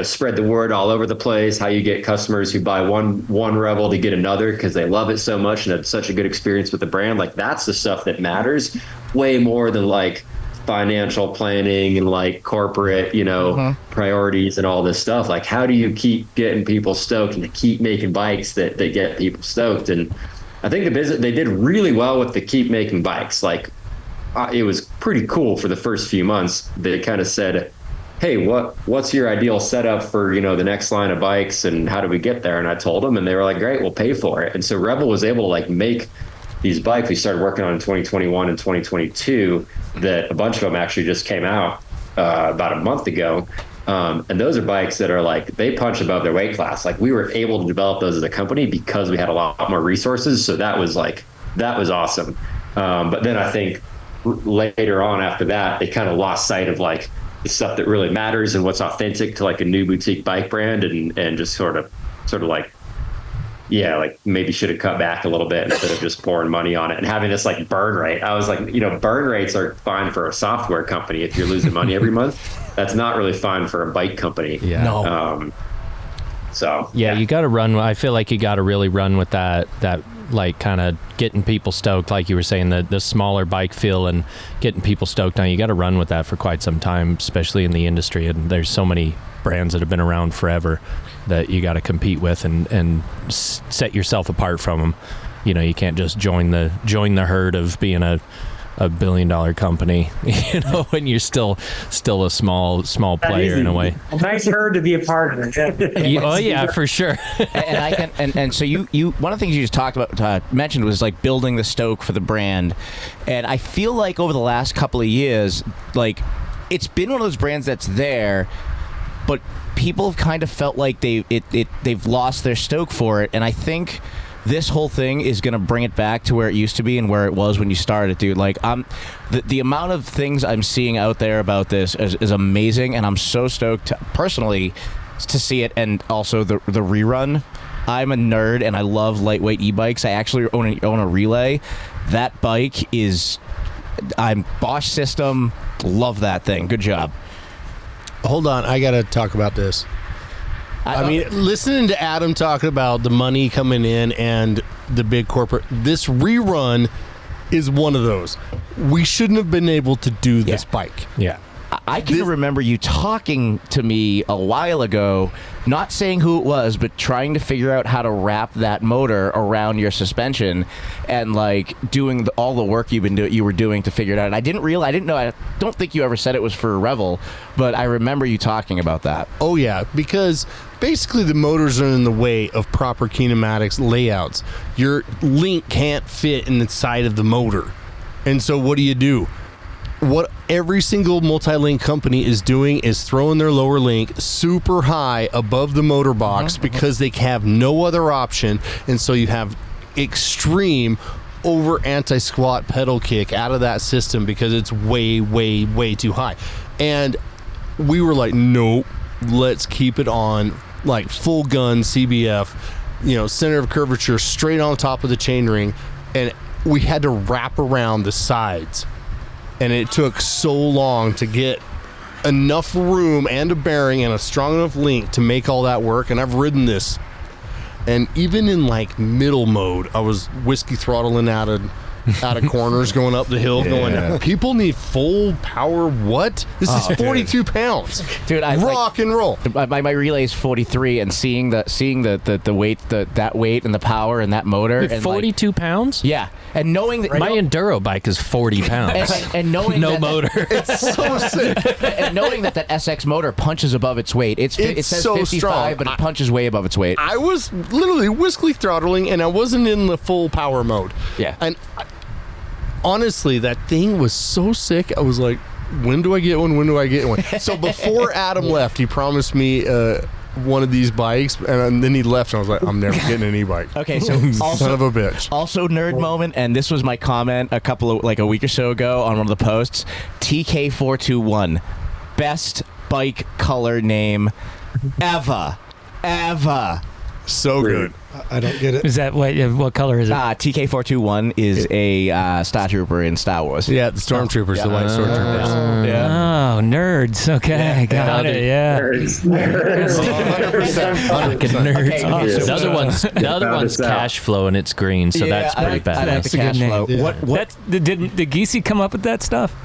spread the word all over the place, how you get customers who buy one Revel to get another because they love it so much and had such a good experience with the brand. Like that's the stuff that matters way more than like financial planning and like corporate, priorities and all this stuff. Like how do you keep getting people stoked and keep making bikes that get people stoked? And I think the business, they did really well with the keep making bikes. Like, it was pretty cool for the first few months. They kind of said, hey, what's your ideal setup for, the next line of bikes and how do we get there? And I told them and they were like, great, we'll pay for it. And so Revel was able to like make these bikes we started working on in 2021 and 2022 that a bunch of them actually just came out about a month ago. And those are bikes that are like, they punch above their weight class. Like we were able to develop those as a company because we had a lot more resources. So that was awesome. But then I think, later on after that, they kind of lost sight of like the stuff that really matters and what's authentic to like a new boutique bike brand and just sort of like, yeah, like maybe should have cut back a little bit instead of just pouring money on it and having this like burn rate. I was like, burn rates are fine for a software company. If you're losing money every month, that's not really fine for a bike company. Yeah. No. So yeah, you got to run. I feel like you got to really run with that like kind of getting people stoked, like you were saying, the smaller bike feel and getting people stoked on. You got to run with that for quite some time, especially in the industry. And there's so many brands that have been around forever that you got to compete with and set yourself apart from them. You can't just join the herd of being a $1 billion company, when you're still a small player in a way. A nice herd to be a part of. Oh yeah, for sure. and so you one of the things you just talked about mentioned was like building the stoke for the brand, and I feel like over the last couple of years, like it's been one of those brands that's there, but people have kind of felt like they've lost their stoke for it, and I think this whole thing is going to bring it back to where it used to be and where it was when you started, dude. Like, the amount of things I'm seeing out there about this is amazing, and I'm so stoked personally to see it, and also the rerun I'm a nerd and I love lightweight e-bikes. I actually own a Relay. That bike is, I'm Bosch system. Love that thing. Good job. Hold on, I gotta talk about this. I mean, listening to Adam talk about the money coming in and the big corporate, this rerun is one of those. We shouldn't have been able to do this bike. Yeah. I can remember you talking to me a while ago, not saying who it was, but trying to figure out how to wrap that motor around your suspension, and like doing all the work you were doing to figure it out. And I didn't know. I don't think you ever said it was for Revel, but I remember you talking about that. Oh yeah, because basically the motors are in the way of proper kinematics layouts. Your link can't fit in the side of the motor, and so what do? What every single multi-link company is doing is throwing their lower link super high above the motor box because they have no other option, and so you have extreme over anti-squat pedal kick out of that system because it's way, way, way too high. And we were like, nope, let's keep it on like full gun CBF, center of curvature straight on top of the chainring, and we had to wrap around the sides. And it took so long to get enough room and a bearing and a strong enough link to make all that work. And I've ridden this, and even in like middle mode, I was whiskey throttling out of corners going up the hill, going, people need full power. What? This is 42 pounds, dude. Rock and roll. My Relay is 43, and seeing the weight, that weight and the power and that motor, Wait, and 42 pounds. Yeah, and knowing that my enduro bike is 40 pounds, and knowing no motor, it's so sick. And knowing that SX motor punches above its weight. It says so 55, strong, but it punches way above its weight. I was literally whiskey throttling, and I wasn't in the full power mode. Yeah, and. Honestly, that thing was so sick. I was like, when do I get one? When do I get one? So before Adam left, he promised me one of these bikes, and then he left, and I was like, I'm never getting an e-bike. Okay, so son of a bitch. Also, nerd moment, and this was my comment a week or so ago on one of the posts. TK421, best bike color name ever. So good. I don't get it. Is that what color is it? TK421 is a Star Trooper in Star Wars. Yeah, the Stormtroopers, the white Stormtroopers. Yeah. Oh, nerds. Okay, got it. Yeah. Nerds. 100%. Nerds. Awesome. The other one's cash flow, and it's green, so that's pretty badass. I like the cash flow. Yeah. What? Did Giese come up with that stuff?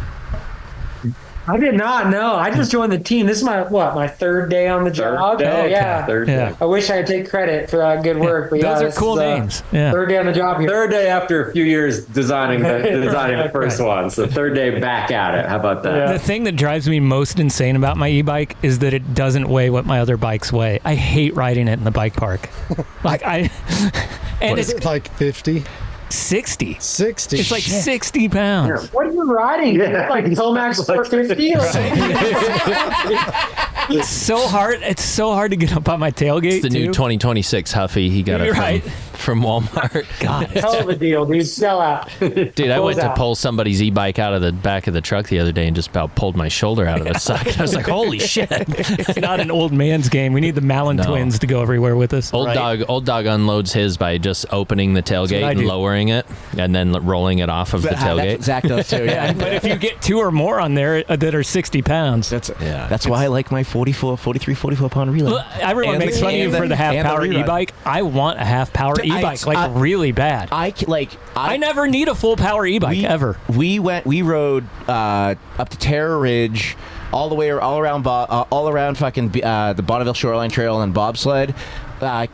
I did not know. I just joined the team. This is my third day on the job. Third day. I wish I could take credit for that good work. But Those are cool names. Yeah. Third day on the job here. Third day after a few years designing the first one. So third day back at it. How about that? Yeah. The thing that drives me most insane about my e-bike is that it doesn't weigh what my other bikes weigh. I hate riding it in the bike park. And it's like 50, 60. 60. It's like 60 pounds. What are you riding? Yeah. Like Tomax 450? It's so hard. It's so hard to get up on my tailgate. It's the new 2026 Huffy. He got it from Walmart. God, Hell of a deal, dude. Sell out. dude, I went to pull somebody's e-bike out of the back of the truck the other day and just about pulled my shoulder out of the socket. I was like, holy shit. It's not an old man's game. We need the Malin twins to go everywhere with us. Old dog unloads his by just opening the tailgate and lowering it and then rolling it off of the tailgate. Zach does too. Yeah. But if you get two or more on there that are 60 pounds. That's why I like my 44 pound Relay. Well, everyone makes fun of you for the half power e-bike. I want a half power e-bike, really bad. I never need a full power e-bike ever. We rode up to Terror Ridge, all around fucking the Bonneville Shoreline Trail and bobsled.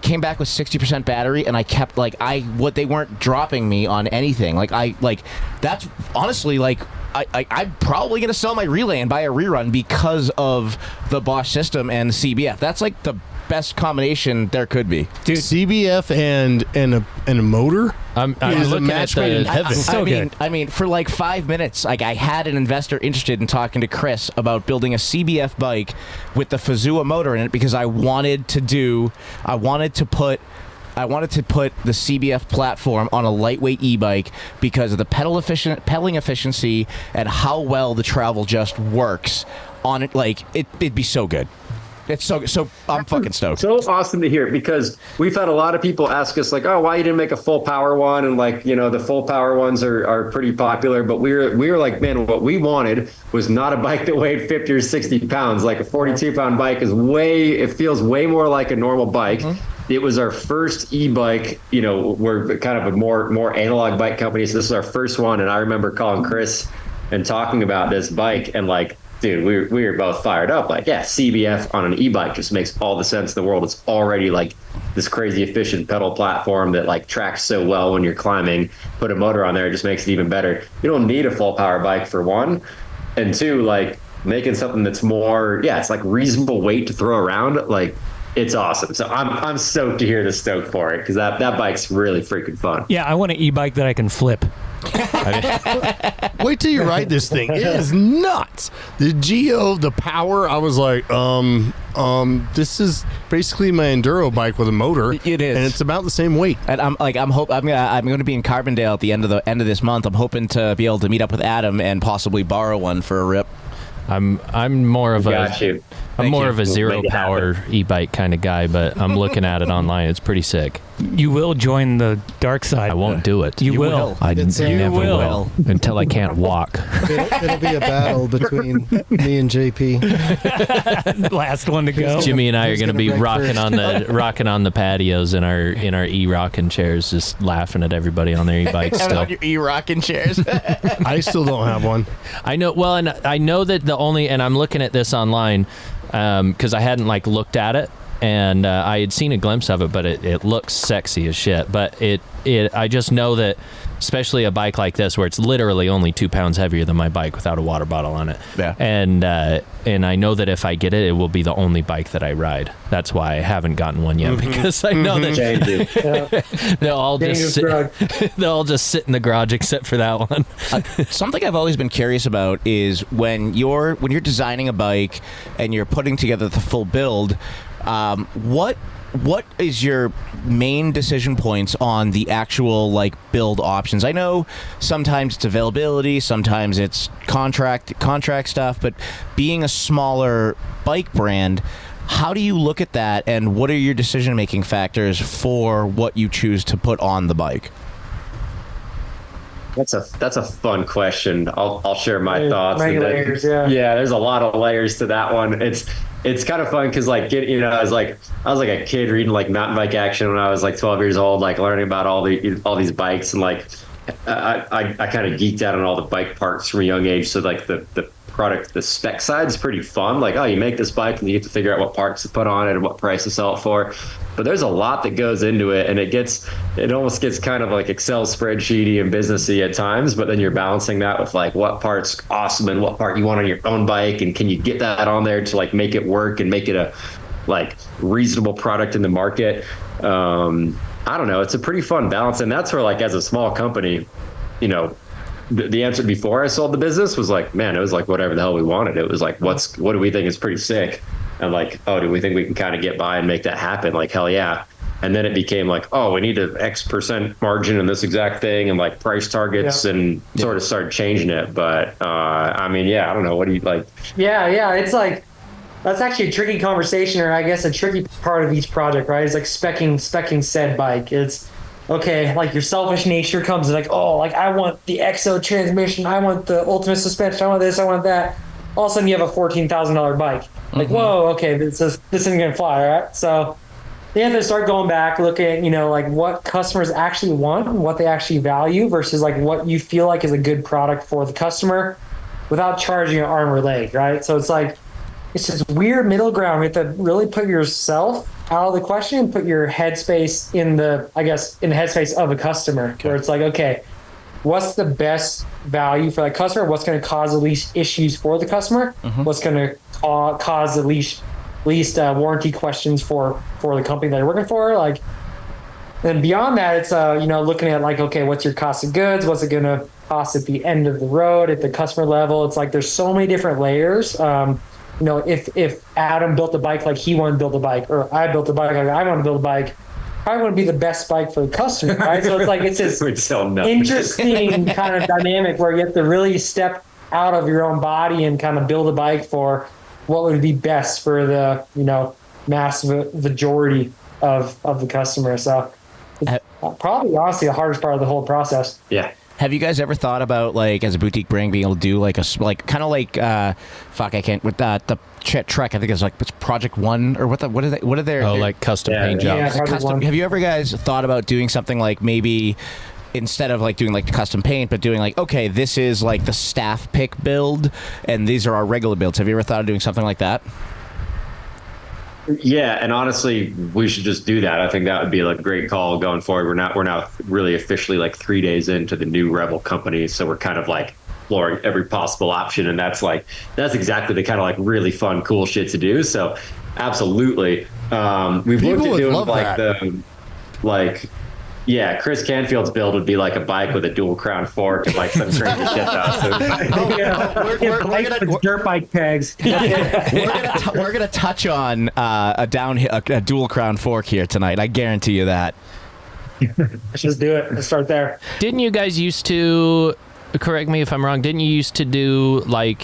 Came back with 60% battery, and I kept they weren't dropping me on anything. That's honestly I'm probably gonna sell my Relay and buy a rerun because of the Bosch system and the CBF. That's like the best combination there could be. Dude, CBF and a motor is a match made in heaven. I mean, for like 5 minutes, I had an investor interested in talking to Chris about building a CBF bike with the Fazua motor in it because I wanted to put the CBF platform on a lightweight e-bike because of the pedaling efficiency and how well the travel just works on it. It'd be so good. It's so I'm fucking stoked. So awesome to hear, because we've had a lot of people ask us like, oh, why you didn't make a full power one? And like, you know, the full power ones are pretty popular, but we were like, man, what we wanted was not a bike that weighed 50 or 60 pounds. Like a 42-pound bike it feels way more like a normal bike. It was our first e-bike. You know, we're kind of a more analog bike company, so this is our first one. And I remember calling Chris and talking about this bike, and like, dude, we were both fired up. Like, yeah, CBF on an e-bike just makes all the sense in the world. It's already like this crazy efficient pedal platform that like tracks so well when you're climbing. Put a motor on there, it just makes it even better. You don't need a full power bike for one, and two, like making something that's more, it's like reasonable weight to throw around. Like, it's awesome. So I'm stoked to hear the stoke for it, because that bike's really freaking fun. Yeah, I want an e-bike that I can flip. Wait till you ride this thing. It is nuts. The Geo, the power, I was like, this is basically my enduro bike with a motor. It is. And it's about the same weight. And I'm going to be in Carbondale at the end of this month. I'm hoping to be able to meet up with Adam and possibly borrow one for a rip. I'm more of a zero power e-bike kind of guy, but I'm looking at it online. It's pretty sick. You will join the dark side. I won't do it. You will. I never will until I can't walk. It'll be a battle between me and JP. Last one to go. Jimmy and I are going to be rocking on the patios in our e-rocking chairs, just laughing at everybody on their e-bikes. Still, on your e-rocking chairs. I still don't have one. I know. Well, and I know that and I'm looking at this online because I hadn't like looked at it. And I had seen a glimpse of it, but it looks sexy as shit. But I just know that, especially a bike like this, where it's literally only 2 pounds heavier than my bike without a water bottle on it. Yeah. And I know that if I get it, it will be the only bike that I ride. That's why I haven't gotten one yet, because I know that they'll all just sit in the garage except for that one. Something I've always been curious about is when you're designing a bike and you're putting together the full build. What is your main decision points on the actual like build options? I know sometimes it's availability, sometimes it's contract stuff, but being a smaller bike brand, how do you look at that, and what are your decision making factors for what you choose to put on the bike? That's a fun question. I'll share my thoughts. Many layers, yeah, there's a lot of layers to that one. It's kind of fun because like I was like a kid reading like Mountain Bike Action when I was like 12 years old, like learning about all these bikes, and like I kind of geeked out on all the bike parts from a young age. So like the product, the spec side is pretty fun. Like, oh, you make this bike and you get to figure out what parts to put on it and what price to sell it for. But there's a lot that goes into it, and it almost gets kind of like Excel spreadsheety and businessy at times. But then you're balancing that with like what part's awesome and what part you want on your own bike, and can you get that on there to like make it work and make it a like reasonable product in the market. I don't know. It's a pretty fun balance, and that's where like as a small company, you know, the answer before I sold the business was like, man, it was like whatever the hell we wanted. It was like, what do we think is pretty sick? And like, oh, do we think we can kind of get by and make that happen? Like, hell yeah. And then it became like, oh, we need an X% margin in this exact thing, and like price targets, and sort of started changing it. But I mean, I don't know. What do you like? Yeah. It's like, that's actually a tricky conversation, or I guess a tricky part of each project, right? It's like specking said bike. It's okay, like your selfish nature comes like, oh, like I want the XO transmission, I want the ultimate suspension, I want this, I want that. All of a sudden you have a $14,000 bike. Like, whoa, okay, this isn't gonna fly, right? So they have to start going back, looking at, you know, like what customers actually want and what they actually value versus like what you feel like is a good product for the customer without charging an arm or leg, right? So it's like, it's this weird middle ground. We have to really put yourself out of the question and put your headspace in the headspace of a customer, where it's like, okay, what's the best value for that customer? What's going to cause the least issues for the customer? What's going to cause the least warranty questions for the company that you're working for? Like, and beyond that, it's looking at like, okay, what's your cost of goods? What's it going to cost at the end of the road at the customer level? It's like there's so many different layers. You know, if Adam built a bike like he wanted to build a bike, or I built a bike like I want to build a bike, I want to be the best bike for the customer, right? So it's like it's this interesting kind of dynamic where you have to really step out of your own body and kind of build a bike for what would be best for the, massive majority of the customer. So it's probably honestly the hardest part of the whole process. Yeah. Have you guys ever thought about, like, as a boutique brand, being able to do like the Trek? I think it's like it's Project One or what are they? Like custom paint jobs. Have you ever guys thought about doing something like maybe instead of like doing like the custom paint, but doing like, okay, this is like the staff pick build, and these are our regular builds? Have you ever thought of doing something like that? Yeah, and honestly, we should just do that. I think that would be like a great call going forward. We're now really officially like 3 days into the new Revel company, so we're kind of like exploring every possible option, and that's exactly the kind of like really fun, cool shit to do. So, absolutely, we've looked at doing like yeah, Chris Canfield's build would be like a bike with a dual crown fork and like some crazy shit though. We're dirt bike pegs. We're gonna touch on a dual crown fork here tonight. I guarantee you that. Let's just do it. Let's start there. Didn't you guys used to, correct me if I'm wrong, didn't you used to do like,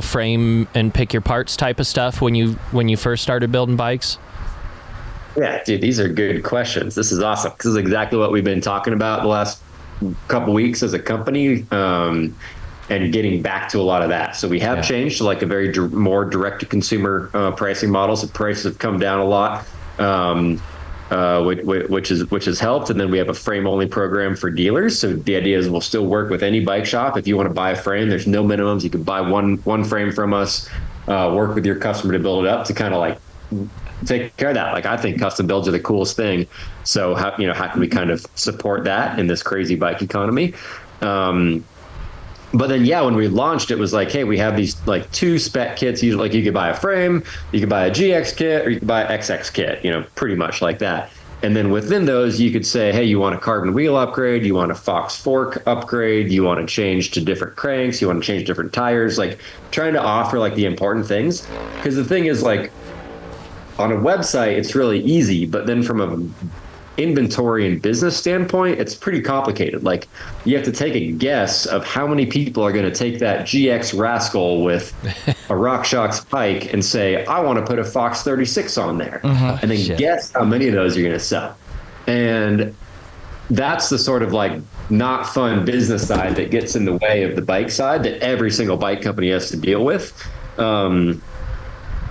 frame and pick your parts type of stuff when you first started building bikes? Yeah, dude, these are good questions. This is awesome. This is exactly what we've been talking about the last couple weeks as a company, and getting back to a lot of that. So we have changed to like a very more direct-to-consumer pricing model. So prices have come down a lot, which has helped. And then we have a frame-only program for dealers. So the idea is we'll still work with any bike shop. If you want to buy a frame, there's no minimums. You can buy one frame from us, work with your customer to build it up to kind of like take care of that. Like, I think custom builds are the coolest thing. So how can we kind of support that in this crazy bike economy? But then, when we launched, it was like, hey, we have these like 2 spec kits. You could buy a frame, you could buy a GX kit, or you could buy an XX kit, pretty much like that. And then within those, you could say, hey, you want a carbon wheel upgrade, you want a Fox fork upgrade, you want to change to different cranks, you want to change different tires, like trying to offer like the important things. Because the thing is, like, on a website, it's really easy, but then from an inventory and business standpoint, it's pretty complicated. Like, you have to take a guess of how many people are going to take that GX Rascal with a RockShox bike and say, I want to put a Fox 36 on there, and then guess how many of those you're going to sell. And that's the sort of like not fun business side that gets in the way of the bike side that every single bike company has to deal with.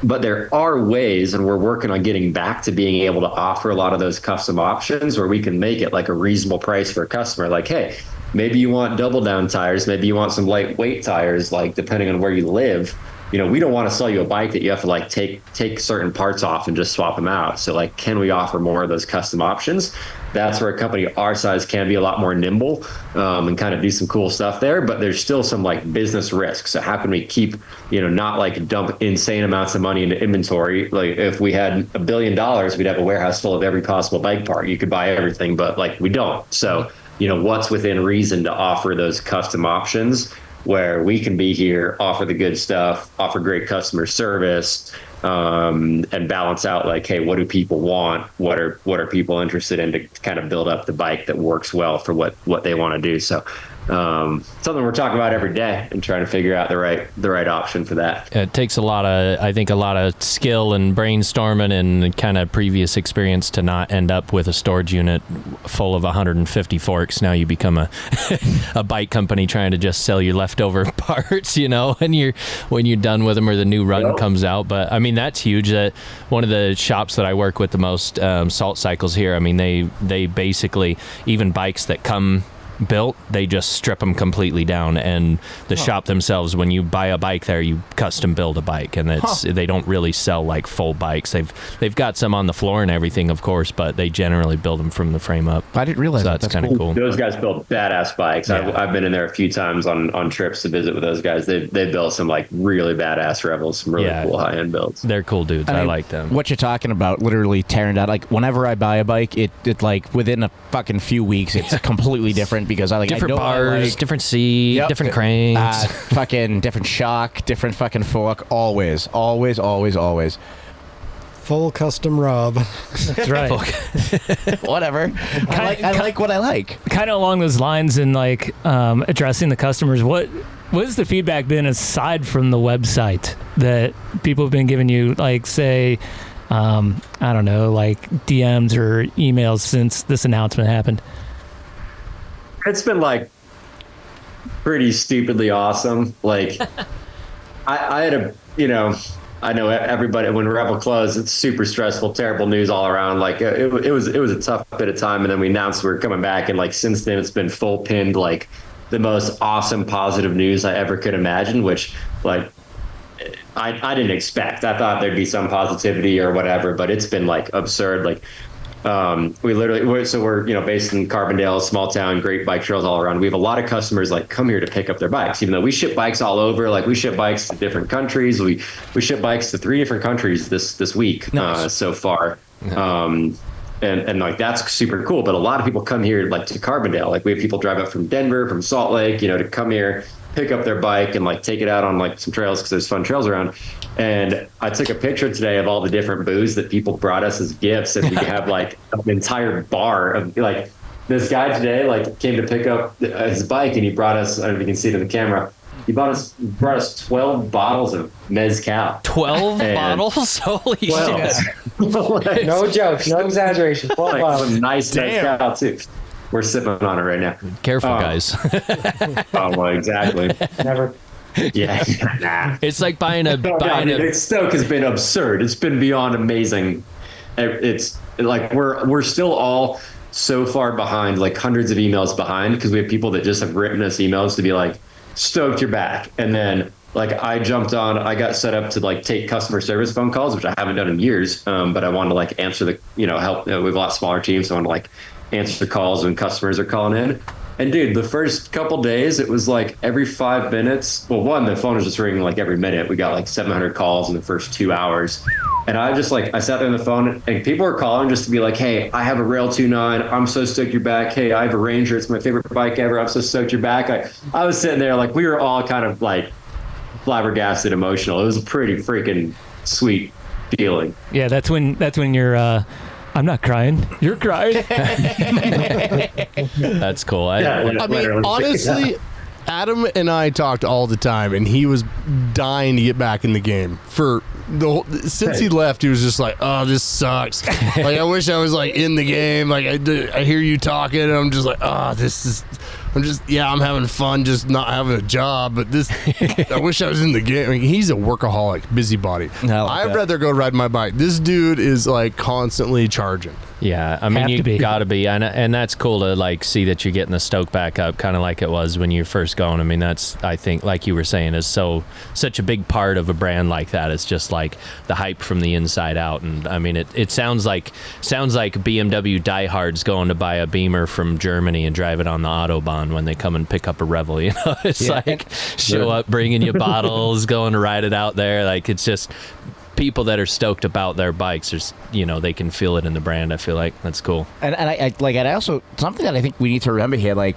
But there are ways, and we're working on getting back to being able to offer a lot of those custom options where we can make it like a reasonable price for a customer. Like, hey, maybe you want double down tires, maybe you want some lightweight tires, like depending on where you live. We don't want to sell you a bike that you have to like take certain parts off and just swap them out. So like, can we offer more of those custom options? That's where a company our size can be a lot more nimble, and kind of do some cool stuff there. But there's still some like business risk. So how can we keep, not like dump insane amounts of money into inventory? Like, if we had $1 billion, we'd have a warehouse full of every possible bike part. You could buy everything, but like, we don't. So, what's within reason to offer those custom options where we can be here, offer the good stuff, offer great customer service, and balance out like, hey, what do people want? What are people interested in to kind of build up the bike that works well for what they want to do? So something we're talking about every day and trying to figure out the right option for that. It takes a lot of skill and brainstorming and kind of previous experience to not end up with a storage unit full of 150 forks. Now you become a bike company trying to just sell your leftover parts, when you're done with them or the new run comes out. But I mean, that's huge. One of the shops that I work with the most, Salt Cycles here, I mean, they basically, even bikes that come built, they just strip them completely down, and the shop themselves, when you buy a bike there, you custom build a bike, and they don't really sell like full bikes. They've got some on the floor and everything, of course, but they generally build them from the frame up. I didn't realize that's kind of cool. Those guys build badass bikes. Yeah. I've been in there a few times on trips to visit with those guys. They built some like really badass Revels, some really cool high end builds. They're cool dudes. I like them. What you're talking about, literally tearing down. Like, whenever I buy a bike, it like within a fucking few weeks, it's completely different because different bars, different seat, different cranks, fucking different shock, different fucking fork. Always. Full custom Rob. That's right. Whatever. I like what I like. Kind of along those lines, and like addressing the customers. What what has the feedback been aside from the website that people have been giving you, like, say, I don't know, like DMs or emails since this announcement happened? It's been like pretty stupidly awesome. Like I had a, I know everybody, when Revel closed, it's super stressful, terrible news all around. Like it was a tough bit of time. And then we announced we were coming back. And like, since then it's been full pinned, like the most awesome, positive news I ever could imagine, which like, I didn't expect. I thought there'd be some positivity or whatever, but it's been like absurd. Like, we're based in Carbondale, small town, great bike trails all around. We have a lot of customers like come here to pick up their bikes, even though we ship bikes all over. Like we ship bikes to different countries. We ship bikes to 3 different countries this week. Nice. So far. And like that's super cool. But a lot of people come here like to Carbondale. Like we have people drive up from Denver, from Salt Lake, to come here, pick up their bike and like take it out on like some trails because there's fun trails around. And I took a picture today of all the different booze that people brought us as gifts, and we have like an entire bar of like this guy today like came to pick up his bike, and he brought us, I don't know if you can see it in the camera, he brought us 12 bottles of mezcal. 12 bottles? Holy shit. No jokes, no exaggeration. 12 like bottles. some nice mezcal too. We're sipping on it right now. Careful, guys. Oh, well, exactly. Never. Yeah, nah. It's like buying a Stoke has been absurd. It's been beyond amazing. It's like we're still all so far behind, like hundreds of emails behind, because we have people that just have written us emails to be like, stoked you're back. And then like I got set up to like take customer service phone calls, which I haven't done in years. But I wanted to like answer the, help. We have a lot smaller team, so I want to like answer the calls when customers are calling in. And dude, the first couple days, it was like every 5 minutes. Well, the phone was just ringing like every minute. We got like 700 calls in the first 2 hours. And I just like, I sat there on the phone and people were calling just to be like, hey, I have a Rail 29. I'm so stoked you're back. Hey, I have a Ranger. It's my favorite bike ever. I'm so stoked you're back. I was sitting there like, we were all kind of like flabbergasted, emotional. It was a pretty freaking sweet feeling. Yeah, that's when you're I'm not crying. You're crying. That's cool. I mean, honestly, Adam and I talked all the time, and he was dying to get back in the game. Since he left, he was just like, "Oh, this sucks. Like, I wish I was like in the game. Like, I hear you talking, and I'm just like, oh, this is." I'm having fun, just not having a job. But I wish I was in the game. I mean, he's a workaholic, busybody. I'd rather go ride my bike. This dude is like constantly charging. Yeah, I mean, you gotta be, and that's cool to like see that you're getting the stoke back up, kind of like it was when you first going. I mean, that's, I think, like you were saying, is such a big part of a brand like that. It's just like the hype from the inside out, and I mean, it sounds like BMW diehards going to buy a Beamer from Germany and drive it on the Autobahn when they come and pick up a Revel. It's like show up, bringing you bottles, going to ride it out there. Like, it's just people that are stoked about their bikes. There's, they can feel it in the brand. I feel like that's cool. And I also, something that I think we need to remember here, like,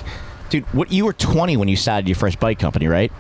dude, you were 20 when you started your first bike company, right?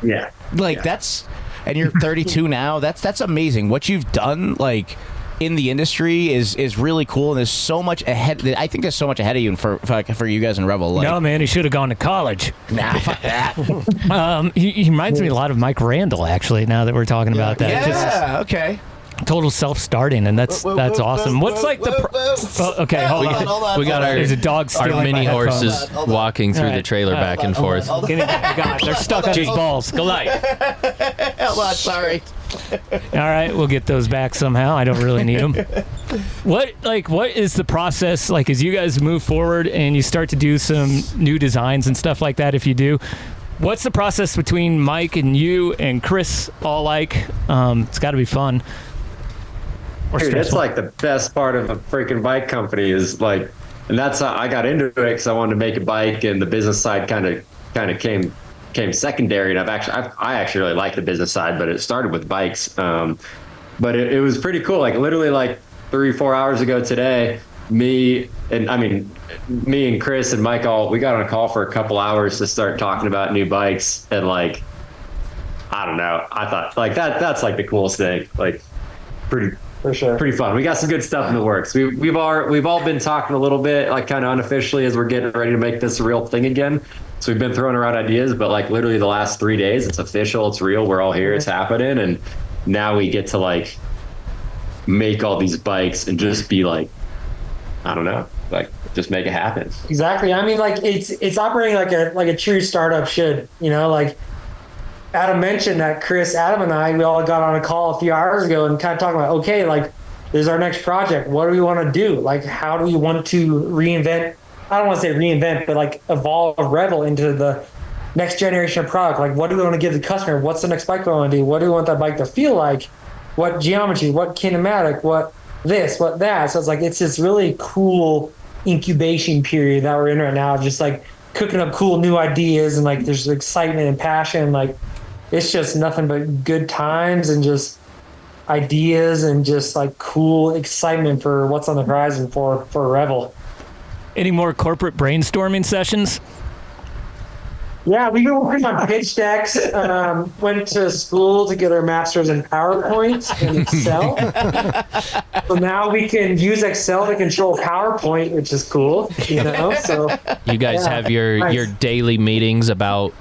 Yeah. Like, that's, and you're 32 now. That's amazing. What you've done, like, in the industry is really cool, and there's so much ahead. I think there's so much ahead of you for you guys in Revel. Like, no, man, he should have gone to college. Nah, fuck that. He reminds me a lot of Mike Randall, actually, now that we're talking about that. Yeah, okay. Total self-starting, and that's awesome. What's like the okay, hold on. We got there's a dog our stealing mini my horses walking through the trailer back and forth. God, they're stuck on his balls. Go light. Hold on, sorry. All right, we'll get those back somehow. I don't really need them. What is the process like as you guys move forward and you start to do some new designs and stuff like that? If you do, what's the process between Mike and you and Chris all like? It's got to be fun. Dude, it's like the best part of a freaking bike company is like, and that's how I got into it, because I wanted to make a bike, and the business side kind of came secondary. And I actually really like the business side, but it started with bikes. But it was pretty cool. Like literally like 3-4 hours ago today, me and Chris and Mike we got on a call for a couple hours to start talking about new bikes. And like, I don't know, I thought like that's like the coolest thing. Like For sure. Pretty fun. We got some good stuff in the works. We've all been talking a little bit, like kind of unofficially, as we're getting ready to make this a real thing again. So we've been throwing around ideas, but like literally the last 3 days, it's official, it's real, we're all here, it's happening. And now we get to like make all these bikes and just be like, I don't know, like just make it happen. Exactly. I mean, like it's operating like a true startup should, you know, like Adam mentioned that Chris, Adam and I, we all got on a call a few hours ago and kind of talking about, okay, like this is our next project. What do we want to do? Like, how do we want to reinvent? I don't want to say reinvent, but like evolve Revel into the next generation of product. Like, what do we want to give the customer? What's the next bike we want to do? What do we want that bike to feel like? What geometry? What kinematic? What this? What that? So it's this really cool incubation period that we're in right now. Just like cooking up cool new ideas, and like there's excitement and passion. Like, it's just nothing but good times and just ideas and just like cool excitement for what's on the horizon for Revel. Any more corporate brainstorming sessions? Yeah, we've been working on pitch decks. Went to school to get our master's in PowerPoint and Excel. So now we can use Excel to control PowerPoint, which is cool. You know, so you guys have your daily meetings about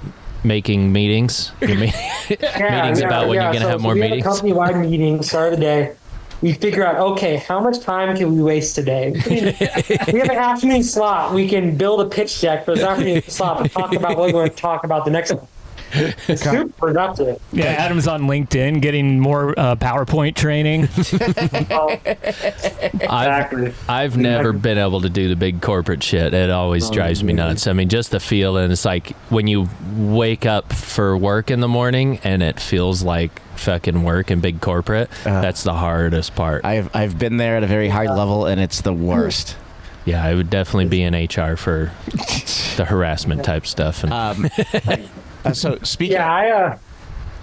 making meetings. Your meetings about when you're going to have more we meetings. Have a company-wide meeting, start of the day. We figure out, okay, how much time can we waste today? We have an afternoon slot. We can build a pitch deck for the afternoon slot and talk about what we're going to talk about the next one. It's super productive. Yeah, Adam's on LinkedIn getting more PowerPoint training. I've never been able to do the big corporate shit. It always drives me nuts. I mean, just the feeling. It's like when you wake up for work in the morning and it feels like fucking work in big corporate. That's the hardest part. I've been there at a very high level, and it's the worst. Yeah, I would definitely be in HR for the harassment type stuff. And so speaking. Yeah,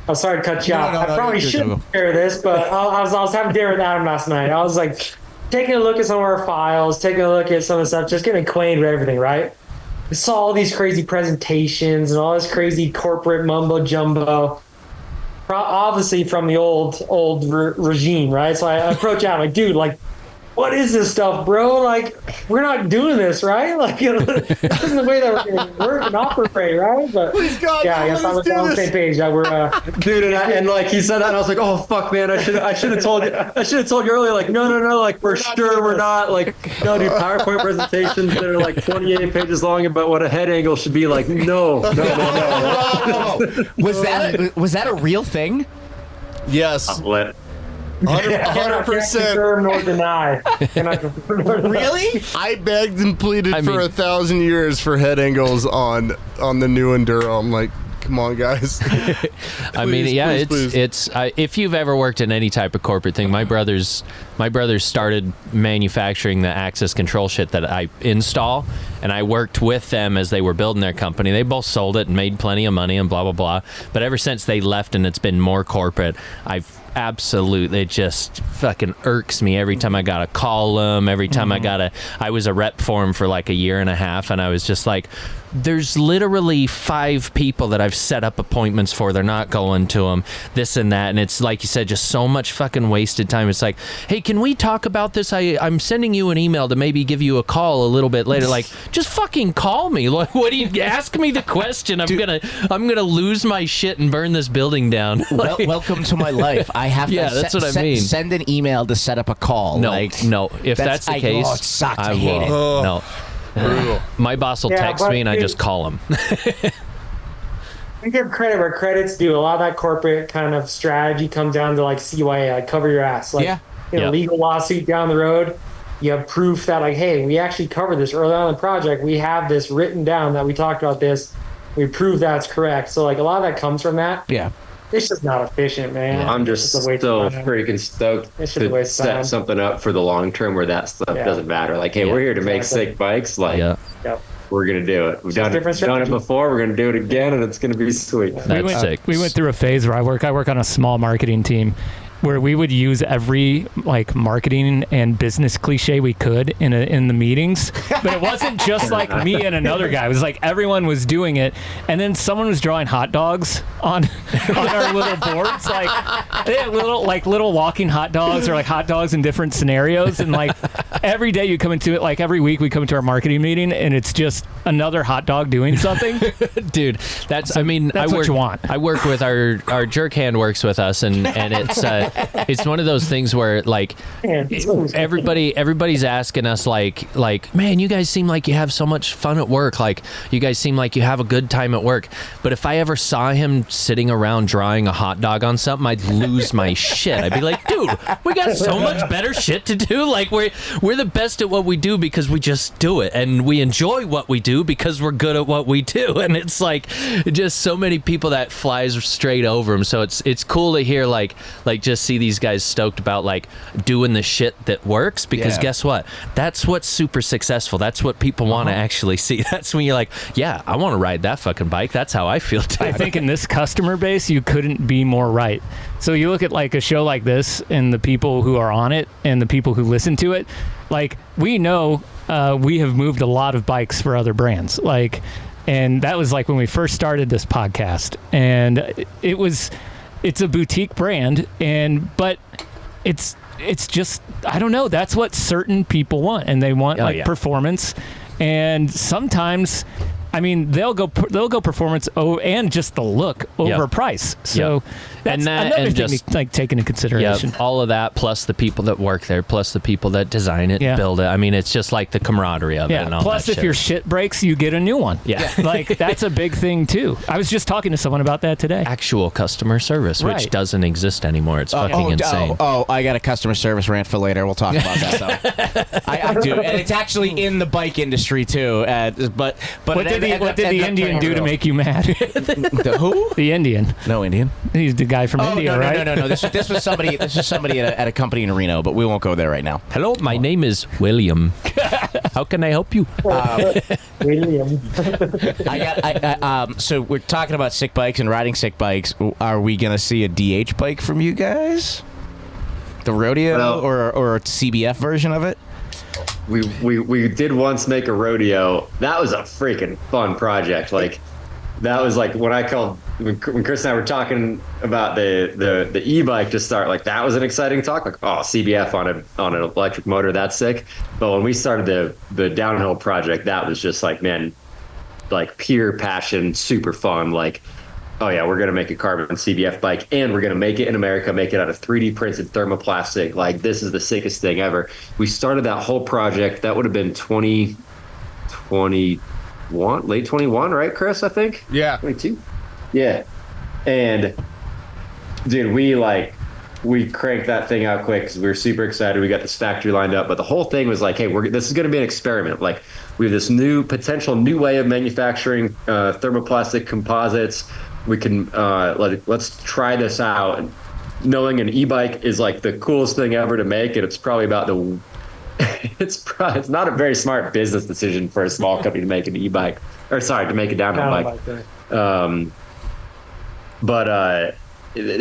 I'm sorry to cut you off. I probably shouldn't share this, but I was having dinner with Adam last night. I was like taking a look at some of our files, taking a look at some of the stuff, just getting acquainted with everything, right? We saw all these crazy presentations and all this crazy corporate mumbo jumbo, obviously from the old regime, right? So I approach Adam like, dude, like, what is this stuff, bro? Like, we're not doing this, right? Like, you know, this isn't the way that we're going to work and operate, right? But please God, yeah, I guess I'm on the same page. That we're dude, and like he said that, and I was like, oh fuck, man, I should have told you earlier. Like, no, like for sure we're not. Like, no, dude, PowerPoint presentations that are like 28 pages long about what a head angle should be. Like, no. Was that a real thing? Yes. 100%. Confirm nor deny. Really? I begged and pleaded for 1,000 years for head angles on the new Enduro. I'm like, come on, guys. I mean, yeah, it's if you've ever worked in any type of corporate thing, my brothers started manufacturing the access control shit that I install, and I worked with them as they were building their company. They both sold it and made plenty of money and blah blah blah. But ever since they left and it's been more corporate, it just fucking irks me every time I gotta call them, every time I was a rep for him for like a year and a half, and I was just like, there's literally 5 people that I've set up appointments for, they're not going to them, this and that, and it's like you said, just so much fucking wasted time. It's like, hey, can we talk about this? I'm sending you an email to maybe give you a call a little bit later. Like, just fucking call me. Like, what do you ask me the question? I'm gonna lose my shit and burn this building down. Like, welcome to my life. I have to that's what I mean. Send an email to set up a call. No. If that's the case, it sucks. I hate it. No. My boss will text me and I just call him. We give credit where credit's due. A lot of that corporate kind of strategy comes down to like CYA, like cover your ass. Like, legal lawsuit down the road, you have proof that like, hey, we actually covered this early on in the project. We have this written down that we talked about this. We prove that's correct. So like a lot of that comes from that. Yeah. It's just not efficient, man. I'm just so freaking stoked to set something up for the long term where that stuff doesn't matter. Like, hey, we're here to make sick bikes. Like, we're going to do it. We've done it before. We're going to do it again, and it's going to be sweet. That's sick. We went through a phase where I work on a small marketing team. where we would use every like marketing and business cliche we could in the meetings, but it wasn't just like me and another guy. It was like everyone was doing it, and then someone was drawing hot dogs on our little boards, like they had little walking hot dogs, or like hot dogs in different scenarios, and like every day you come into it, like every week we come into our marketing meeting, and it's just another hot dog doing something. Dude, that's what you want. I work with our jerk hand works with us, and it's one of those things where like everybody's asking us like man, you guys seem like you have so much fun at work, like you guys seem like you have a good time at work. But if I ever saw him sitting around drawing a hot dog on something, I'd lose my shit. I'd be like, dude, we got so much better shit to do. Like we're the best at what we do because we just do it, and we enjoy what we do because we're good at what we do. And it's like just so many people that flies straight over them. So it's cool to hear like just see these guys stoked about like doing the shit that works, because guess what? That's what's super successful. That's what people want to actually see. That's when you're like, yeah, I want to ride that fucking bike. That's how I feel too. I think in this customer base, you couldn't be more right. So you look at like a show like this and the people who are on it and the people who listen to it, like we know we have moved a lot of bikes for other brands. Like, and that was like when we first started this podcast, and it's a boutique brand, but it's just, I don't know, that's what certain people want, and they want performance, and sometimes, I mean, they'll go performance and just the look over price. So that's another thing to like take into consideration. Yeah, all of that, plus the people that work there, plus the people that design it, build it. I mean, it's just like the camaraderie of it. And all plus, that if your shit breaks, you get a new one. Yeah, like that's a big thing too. I was just talking to someone about that today. Actual customer service, which doesn't exist anymore. It's fucking insane. I got a customer service rant for later. We'll talk about that though. I do, and it's actually in the bike industry too. But what did the Indian do to make you mad? The who? The Indian. No Indian. He's the guy from India, right? No. This was somebody. This was somebody at a company in Reno, but we won't go there right now. Hello, my name is William. How can I help you? William. So we're talking about sick bikes and riding sick bikes. Are we gonna see a DH bike from you guys? The rodeo or a CBF version of it? We did once make a rodeo. That was a freaking fun project. Like that was like when Chris and I were talking about the e-bike to start, like that was an exciting talk. Like, oh, CBF on an electric motor, that's sick. But when we started the downhill project, that was just like, man, like pure passion, super fun. Like, oh yeah, we're gonna make a carbon CBF bike, and we're gonna make it in America, make it out of 3D printed thermoplastic. Like this is the sickest thing ever. We started that whole project. That would have been 2021, late 21, right, Chris? I think. Yeah. 22. Yeah. And dude, we cranked that thing out quick because we were super excited. We got this factory lined up, but the whole thing was like, hey, this is going to be an experiment. Like we have this potential new way of manufacturing thermoplastic composites. We can let's try this out. Knowing an e-bike is like the coolest thing ever to make, and it's probably about it's not a very smart business decision for a small company to make an e-bike, to make a downhill bike.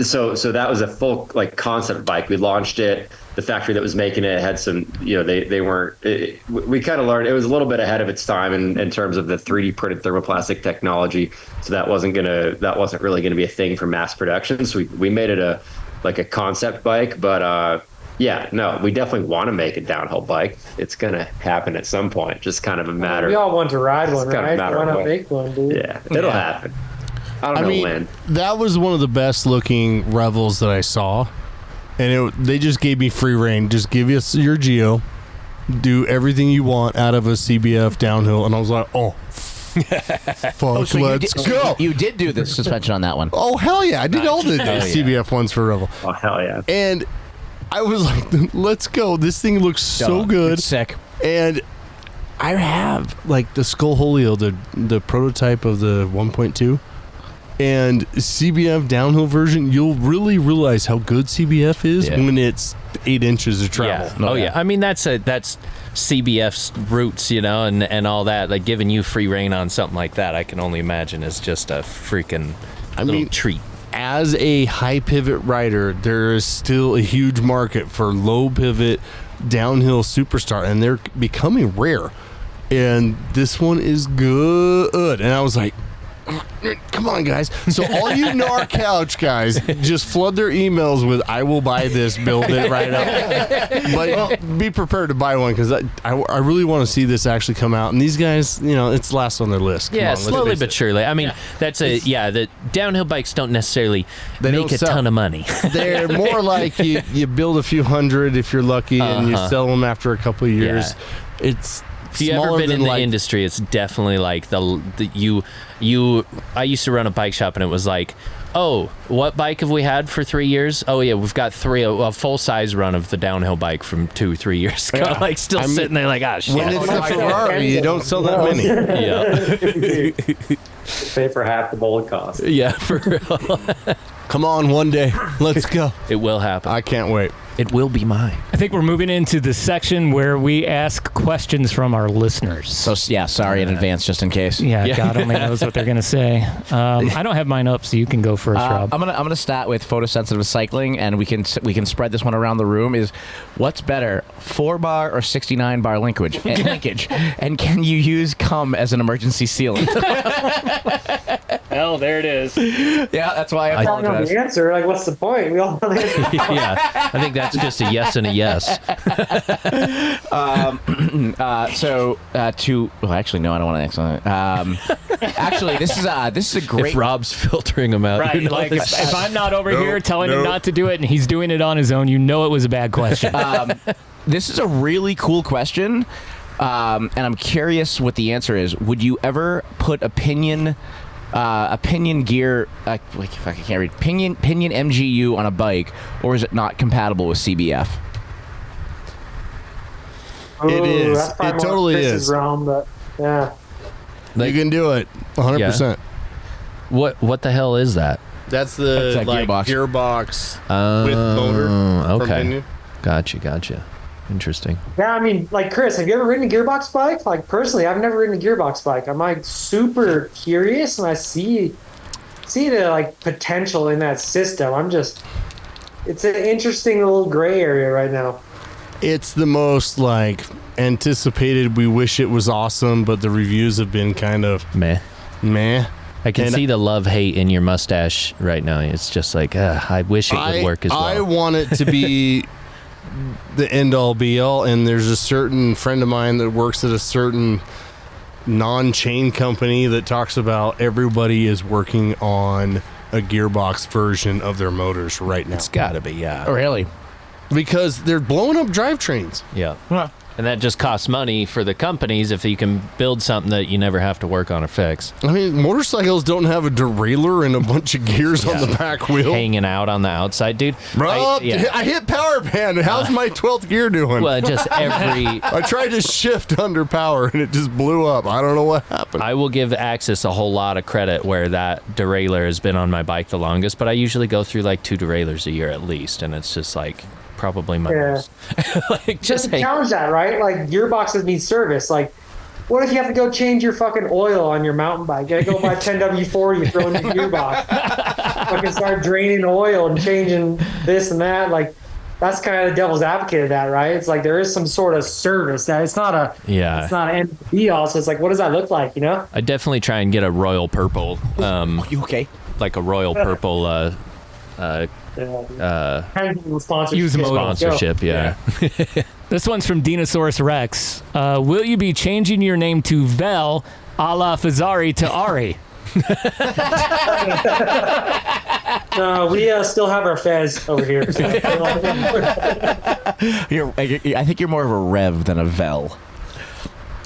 So that was a full like concept bike. We launched it. The factory that was making it had some, they weren't. We kind of learned it was a little bit ahead of its time in terms of the 3D printed thermoplastic technology. So that wasn't really gonna be a thing for mass production. So we made it a concept bike, but we definitely want to make a downhill bike. It's gonna happen at some point. Just kind of a matter. We all want to ride one, right? Why not when. make one, dude? Yeah, it'll happen. I don't know when. That was one of the best looking Revels that I saw, and they just gave me free reign. Just give us your Geo, do everything you want out of a CBF downhill, and I was like, fuck, so let's go. You did do the suspension on that one. Oh hell yeah, I did all the CBF ones for Revel. Oh hell yeah. And I was like, let's go. This thing looks so good. It's sick. And I have like the Skullholio, the prototype of the 1.2. And CBF downhill version, you'll really realize how good CBF is when it's 8 inches of travel. Yeah. I mean, that's CBF's roots, and all that. Like giving you free reign on something like that, I can only imagine is just a freaking little treat. as a high pivot rider, there is still a huge market for low pivot downhill superstar, and they're becoming rare. And this one is good. And I was like, come on, guys. So all you Gnar Couch guys, just flood their emails with, I will buy this, build it right up. But be prepared to buy one, because I really want to see this actually come out. And these guys, it's last on their list. Come on, slowly but surely. I mean, the downhill bikes don't necessarily make a ton of money. They're more like you build a few hundred if you're lucky, and you sell them after a couple of years. Yeah. It's if you ever been in the industry, it's definitely like I used to run a bike shop, and it was like, oh, what bike have we had for 3 years? Oh yeah, we've got a full size run of the downhill bike from 2-3 years ago. Yeah. Like sitting there like, ah, shit. When it's the Ferrari, you don't sell that many. Yeah. Pay for half the bullet cost. Yeah, for real. Come on, one day. Let's go. It will happen. I can't wait. It will be mine. I think we're moving into the section where we ask questions from our listeners. So, sorry in advance, just in case. Yeah, God only knows what they're going to say. I don't have mine up, so you can go first, Rob. I'm gonna start with photosensitive cycling, and we can spread this one around the room. Is what's better, 4-bar or 69-bar linkage? And can you use cum as an emergency sealant? Hell, there it is. Yeah, that's why I don't know the answer. Like, what's the point? We all know the answer. Yeah, I think that's just a yes and a yes. Actually, no, I don't want to answer. Actually, this is a great. If Rob's filtering them out, right? Like if I'm not over here telling him not to do it, and he's doing it on his own, it was a bad question. This is a really cool question, and I'm curious what the answer is. Would you ever put pinion gear, if I can't read, pinion MGU on a bike, or is it not compatible with CBF? It is. It totally is. Realm, but yeah. You can do it, 100%. What the hell is that? That's the gearbox with motor. Okay. Gotcha. Interesting. Yeah, I mean, like, Chris, have you ever ridden a gearbox bike? Like, personally, I've never ridden a gearbox bike. I'm like super curious, and I see the like potential in that system. It's an interesting little gray area right now. It's the most like anticipated. We wish it was awesome, but the reviews have been kind of meh. I can see the love-hate in your mustache right now. It's just like, I wish it would work as well. I want it to be the end-all, be-all, and there's a certain friend of mine that works at a certain non-chain company that talks about everybody is working on a gearbox version of their motors right now. It's got to be, yeah. Oh, really? Because they're blowing up drivetrains. Yeah. Huh. And that just costs money for the companies if you can build something that you never have to work on or fix. I mean, motorcycles don't have a derailleur and a bunch of gears on the back wheel. Hanging out on the outside, dude. Bro, I hit power band. How's my 12th gear doing? Well, just every... I tried to shift under power and it just blew up. I don't know what happened. I will give Axis a whole lot of credit where that derailleur has been on my bike the longest, but I usually go through like 2 derailleurs a year at least, and it's just like... probably my most. Like, just challenge that, right? Like, gearboxes need service. Like, what if you have to go change your fucking oil on your mountain bike? You gotta go buy 10W40, throw in your gearbox. Fucking start draining oil and changing this and that. Like, that's kind of the devil's advocate of that, right? It's like there is some sort of service that it's not an end be all. So it's like, what does that look like, you know? I definitely try and get a royal purple. You okay? Like a royal purple sponsorship, yeah. This one's from Dinosaurus Rex. Will you be changing your name to Vel a la Fazari to Ari? No, we still have our Fez over here. So. I think you're more of a Rev than a Vel.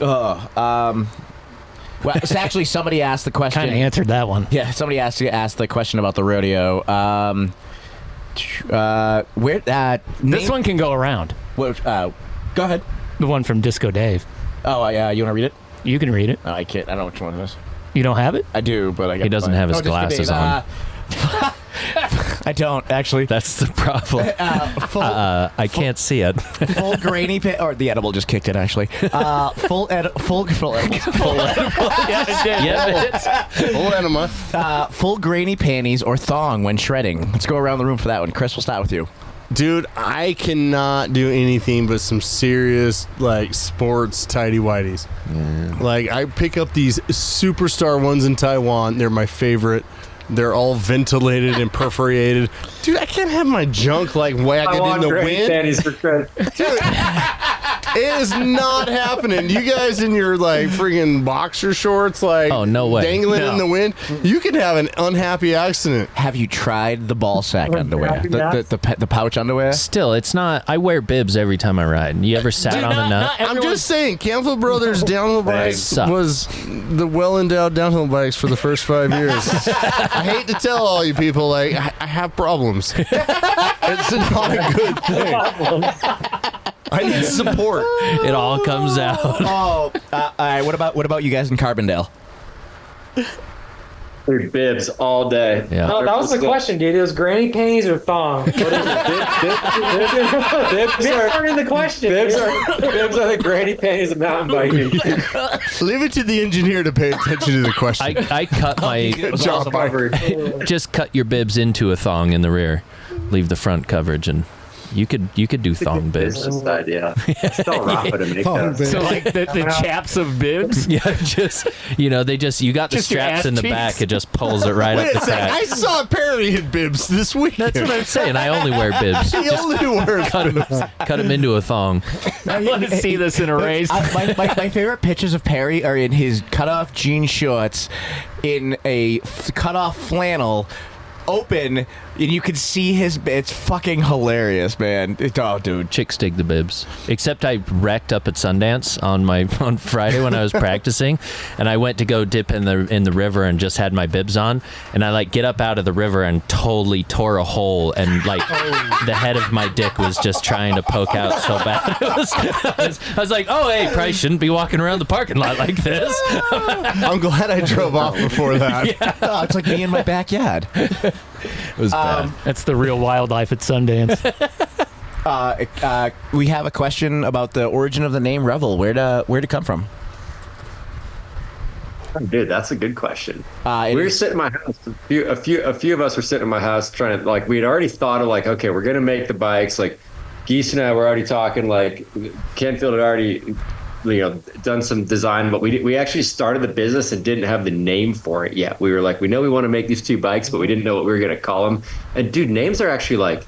Well, it's actually somebody asked the question. Kind of answered that one. Yeah, somebody asked the question about the rodeo. This one can go around. Go ahead. The one from Disco Dave. Oh, yeah. You want to read it? You can read it. I can't. I don't know which one it is. You don't have it? I do, but he doesn't have his glasses on. I don't actually. That's the problem. I can't see it. Full grainy or the edible just kicked it actually. Full edible. Full enema. Full grainy panties or thong when shredding. Let's go around the room for that one. Chris, we'll start with you. Dude, I cannot do anything but some serious, like, sports tighty-whities. Like, I pick up these superstar ones in Taiwan. They're my favorite. They're all ventilated and perforated. Dude, I can't have my junk, like, wagging in the wind. Panties for Chris. Dude, it is not happening. You guys in your, like, freaking boxer shorts, like, oh, no way. dangling in the wind, you could have an unhappy accident. Have you tried the ball sack underwear? The pouch underwear? Still, it's not. I wear bibs every time I ride. You ever sat on a nut? I'm just saying, Canfield Brothers Downhill Bikes was the well-endowed downhill bikes for the first 5 years. I hate to tell all you people, like, I have problems. It's not a good thing. I need support. It all comes out. All right. What about you guys in Carbondale? Dude, bibs all day. Yeah. No, that was the question, dude. It was granny panties or thong. What is it? Bibs aren't in the question. Bibs are the granny panties of mountain biking. Leave it to the engineer to pay attention to the question. I cut my Good job, Mike. just cut your bibs into a thong in the rear, leave the front coverage, and you could do thong bibs. Business idea. Still rough to make that. So like the chaps of bibs. Yeah, just you got the Just your straps ass in the cheeks. back. It just pulls it right Wait up a the second. I crack. saw Perry in bibs this weekend. That's what I'm saying. I only wear bibs. He only wears Cut him into a thong. I want to see this in a race. My favorite pictures of Perry are in his cut-off jean shorts, in a cut-off flannel, open, and you can see his. It's fucking hilarious, man. Oh, dude. Chicks dig the bibs. Except I wrecked up at Sundance on Friday when I was practicing, and I went to go dip in the river and just had my bibs on, and I like get up out of the river and totally tore a hole, and like the head of my dick was just trying to poke out so bad. I was like, oh hey, probably shouldn't be walking around the parking lot like this. I'm glad I drove off before that. Yeah. Oh, it's like me in my backyard. It was bad. That's the real wildlife at Sundance. We have a question about the origin of the name Revel. Where'd it come from? Dude, that's a good question. We were sitting in my house. A few of us were sitting in my house trying to, like, we had already thought of, like, okay, we're gonna make the bikes. Like, Giese and I were already talking. Like, Canfield had already, done some design, but we actually started the business and didn't have the name for it yet. We were like, we know we want to make these two bikes, but we didn't know what we were gonna call them. And dude, names are actually like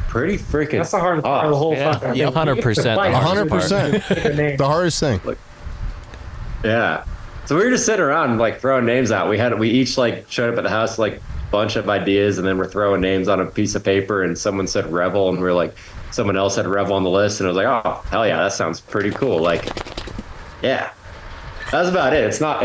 pretty freaking. That's the hardest part of the whole fucking thing. 100%. 100%. The hardest thing. Yeah. So we were just sitting around and like throwing names out. We each like showed up at the house like a bunch of ideas, and then we're throwing names on a piece of paper, and someone said Revel, and we were like, someone else had Revel on the list, and I was like, oh hell yeah, that sounds pretty cool. Like, yeah. That's about it. It's not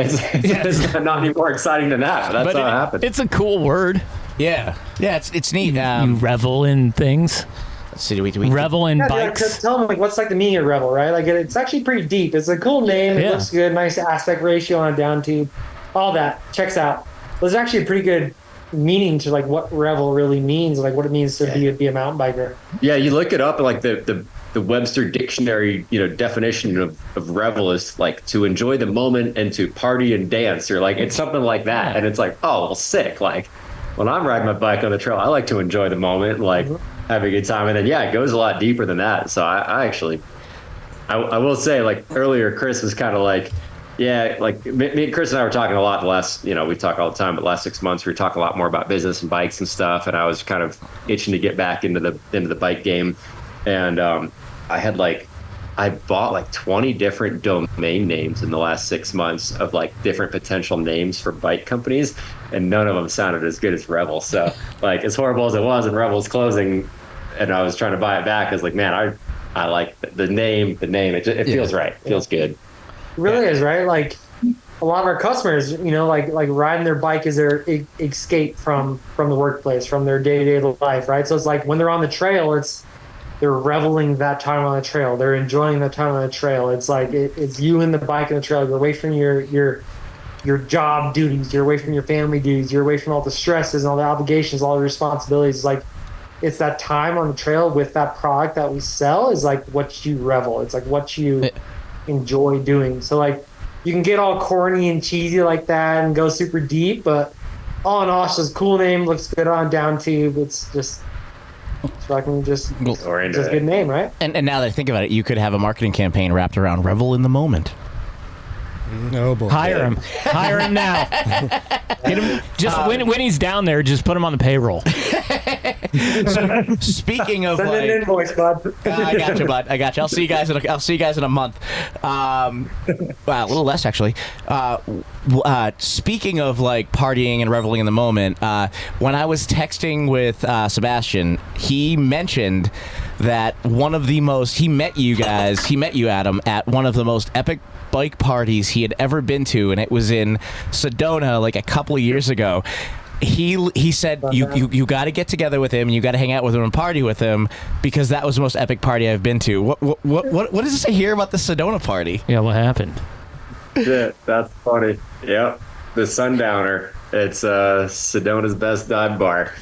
not any more exciting than that. But that's how it happened. It's a cool word. Yeah, it's neat. You revel in things. Let's see, do we Revel in Yeah, bikes. tell them like what's like the meaning of Revel, right? Like it's actually pretty deep. It's a cool name. It looks good. Nice aspect ratio on a down tube. All that checks out. There's actually a pretty good meaning to like what Revel really means, like what it means to be a mountain biker. Yeah, you look it up, and like the Webster dictionary, definition of revel is like to enjoy the moment and to party and dance, or like it's something like that. And it's like, oh well, sick. Like when I'm riding my bike on the trail, I like to enjoy the moment, like have a good time. And then it goes a lot deeper than that. So I actually will say, like earlier, Chris was kind of like, yeah, like me and Chris and I were talking a lot the last, we talk all the time, but the last 6 months we were talking a lot more about business and bikes and stuff. And I was kind of itching to get back into the bike game. And I bought like 20 different domain names in the last 6 months of like different potential names for bike companies, and none of them sounded as good as Revel. So like as horrible as it was, and Revel's closing, and I was trying to buy it back, I was like, man, I like the name. It feels right. It feels good. It really is, right? Like a lot of our customers, like riding their bike is their escape from the workplace, from their day-to-day life, right? So it's like when they're on the trail, they're reveling that time on the trail. They're enjoying that time on the trail. It's like it's you and the bike and the trail. You're away from your your job duties, you're away from your family duties, you're away from all the stresses and all the obligations, all the responsibilities. Like, it's that time on the trail with that product that we sell is like what you revel. It's like what you enjoy doing. So like, you can get all corny and cheesy like that and go super deep, but all in all, it's just a cool name, looks good on down tube. It's just fucking just a good name, right? And now that I think about it, you could have a marketing campaign wrapped around Revel in the Moment. No boy. Hire him. Hire him now. Get him. Just when he's down there, just put him on the payroll. Speaking of, Send an invoice, bud. I got you, bud. I got you. I'll see you guys in a month. Well, a little less actually. Speaking of like partying and reveling in the moment, when I was texting with Sebastian, he mentioned that he met you, Adam, at one of the most epic bike parties he had ever been to, and it was in Sedona like a couple of years ago. He said you got to get together with him, and you got to hang out with him and party with him, because that was the most epic party I've been to. What does it say here about the Sedona party? Yeah, what happened? Shit, that's funny. Yep, the Sundowner. It's Sedona's best dive bar.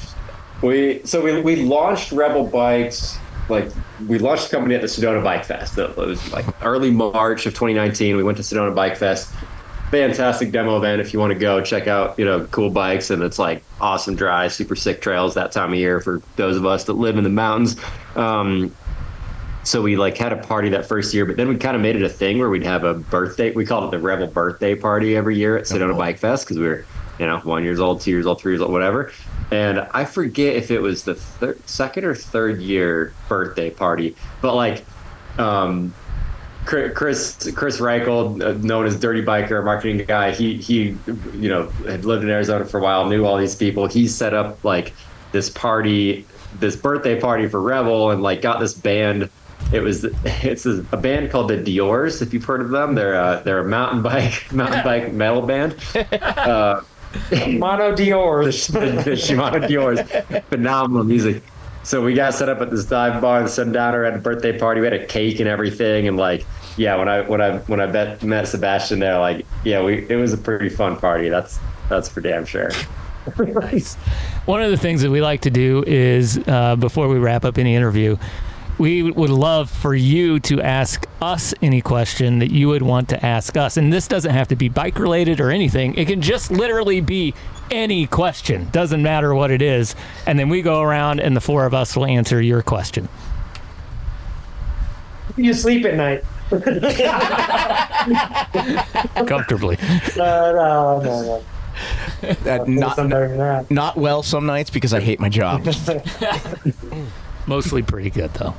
We launched Revel Bikes. Like, we launched the company at the Sedona Bike Fest. It was like early March of 2019. We went to Sedona Bike Fest. Fantastic demo event. If you want to go check out, cool bikes, and it's like awesome dry, super sick trails that time of year for those of us that live in the mountains. So we like had a party that first year, but then we kind of made it a thing where we'd have a birthday. We called it the Revel birthday party every year at Sedona Bike Fest, because we were, 1 year old, 2 years old, 3 years old, whatever. And I forget if it was the second or third year birthday party, but like Chris Reichel, known as Dirty Biker, a marketing guy, he had lived in Arizona for a while, knew all these people. He set up like this birthday party for Revel, and like got this band. It's a band called the Diors, if you've heard of them. They're a mountain bike metal band. Shimano Diors. The Shimano Diors. Phenomenal music. So we got set up at this dive bar in Sundowner at a birthday party. We had a cake and everything, and like, yeah, when I met Sebastian there, like, yeah, it was a pretty fun party. That's for damn sure. Nice. One of the things that we like to do is, before we wrap up any interview, we would love for you to ask us any question that you would want to ask us. And this doesn't have to be bike related or anything. It can just literally be any question. Doesn't matter what it is. And then we go around and the four of us will answer your question. You sleep at night. Comfortably. No. Not well some nights, because I hate my job. Mostly pretty good though.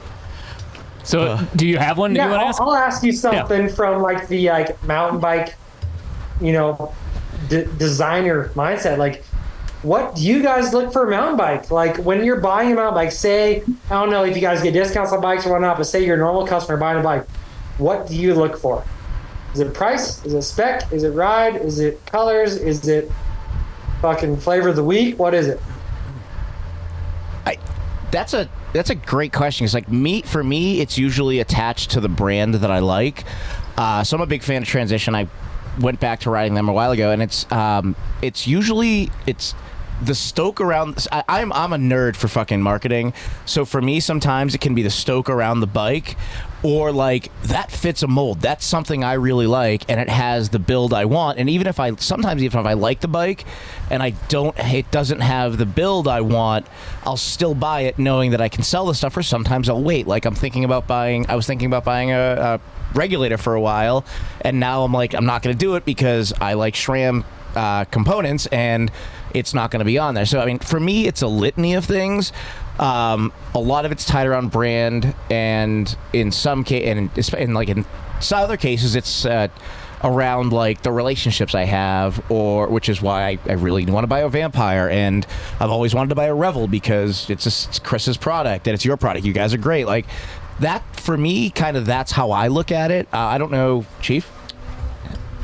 So do you have one that you want to ask? I'll ask you something from like the mountain bike, designer mindset. Like, what do you guys look for a mountain bike? Like, when you're buying a mountain bike, say, I don't know if you guys get discounts on bikes or whatnot, but say you're a normal customer buying a bike, what do you look for? Is it price? Is it spec? Is it ride? Is it colors? Is it fucking flavor of the week? What is it? That's a great question. It's like for me, it's usually attached to the brand that I like. So I'm a big fan of Transition. I went back to riding them a while ago, and it's usually the stoke around. I'm a nerd for fucking marketing. So for me, sometimes it can be the stoke around the bike, or like that fits a mold. That's something I really like, and it has the build I want. And even if I like the bike, and it doesn't have the build I want, I'll still buy it knowing that I can sell the stuff. Or sometimes I'll wait. Like I was thinking about buying a regulator for a while, and now I'm like, I'm not going to do it because I like SRAM components, and it's not going to be on there. So I mean, for me, it's a litany of things. A lot of it's tied around brand, and in some in other cases, it's around like the relationships I have, which is why I really want to buy a Vampire, and I've always wanted to buy a Revel because it's Chris's product and it's your product. You guys are great. Like that for me, kind of that's how I look at it. I don't know, Cheef.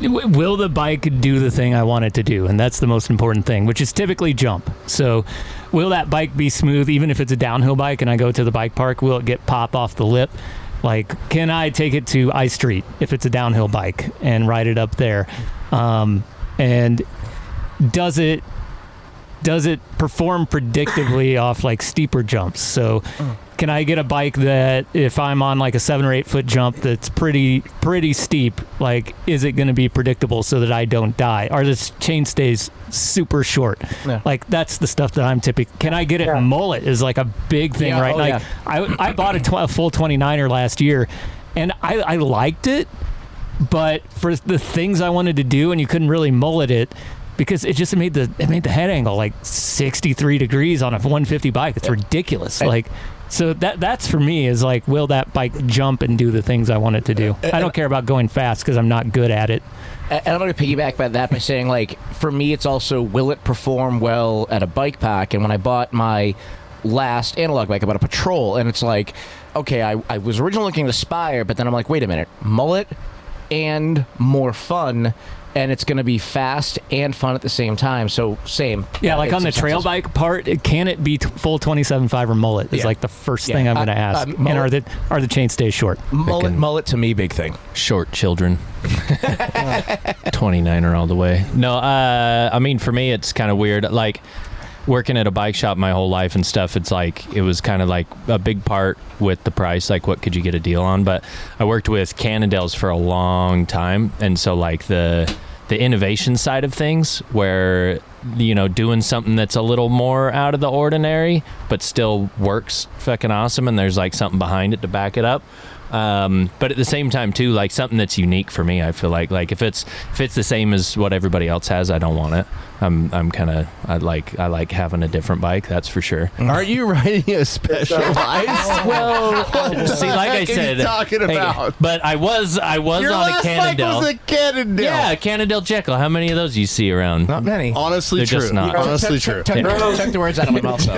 Will the bike do the thing I want it to do? And that's the most important thing, which is typically jump. So will that bike be smooth, even if it's a downhill bike and I go to the bike park? Will it get pop off the lip? Like, can I take it to I Street if it's a downhill bike and ride it up there? And does it perform predictably off like steeper jumps? So can I get a bike that if I'm on like a 7 or 8 foot jump that's pretty steep, like is it going to be predictable so that I don't die? Are the chain stays super short? Yeah. Like that's the stuff that I'm typically. Can I get it mullet is like a big thing, right? Like I bought a full 29er last year, and I liked it, but for the things I wanted to do, and you couldn't really mullet it. Because it just made the head angle like 63 degrees on a 150 bike. It's ridiculous. Like, so that's for me is like, will that bike jump and do the things I want it to do? I don't care about going fast because I'm not good at it. And I'm going to piggyback by that by saying, like, for me, it's also, will it perform well at a bike pack? And when I bought my last analog bike, I bought a Patrol, and it's like, okay, I was originally looking at Aspire, but then I'm like, wait a minute, mullet and more fun. And it's going to be fast and fun at the same time. So same. Yeah, like on the trail bike part, can it be full 27.5 or mullet? Is like the first thing I'm going to ask. And are the chainstays short? Mullet to me, big thing. Short children. 29er all the way. No, I mean, for me, it's kind of weird. Like, working at a bike shop my whole life and stuff, it's like it was kind of like a big part with the price, like what could you get a deal on. But I worked with Cannondales for a long time, and so like the innovation side of things, where doing something that's a little more out of the ordinary but still works fucking awesome, and there's like something behind it to back it up. But at the same time too, like something that's unique for me, I feel like if it's the same as what everybody else has, I don't want it. I'm kind of I like having a different bike, that's for sure. Are you riding a Specialized? Well, see, like I said, talking about? But I was Your on a last Cannondale. bike was a Cannondale. Yeah, Cannondale Jekyll. How many of those do you see around? Not many. Honestly, They're true. just not. Honestly, true. Check the words out of my mouth, though.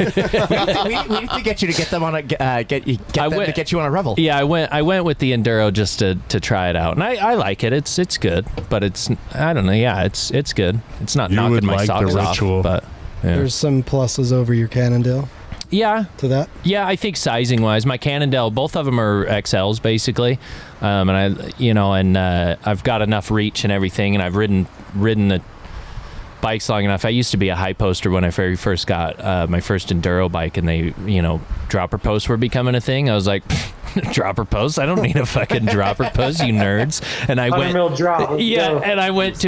we need to get you to get them on a get you on a Revel. Yeah, I went with the Enduro just to try it out, and I like it. It's good, but it's I don't know. Yeah, it's good. It's not knocking my socks off, but yeah. There's some pluses over your Cannondale. Yeah, to that. Yeah, I think sizing wise, my Cannondale, both of them are XLs basically, and I've got enough reach and everything, and I've ridden the bikes long enough. I used to be a high poster when I very first got my first enduro bike, and they, dropper posts were becoming a thing. I was like, dropper posts? I don't need a fucking dropper post, you nerds. And I went, and I went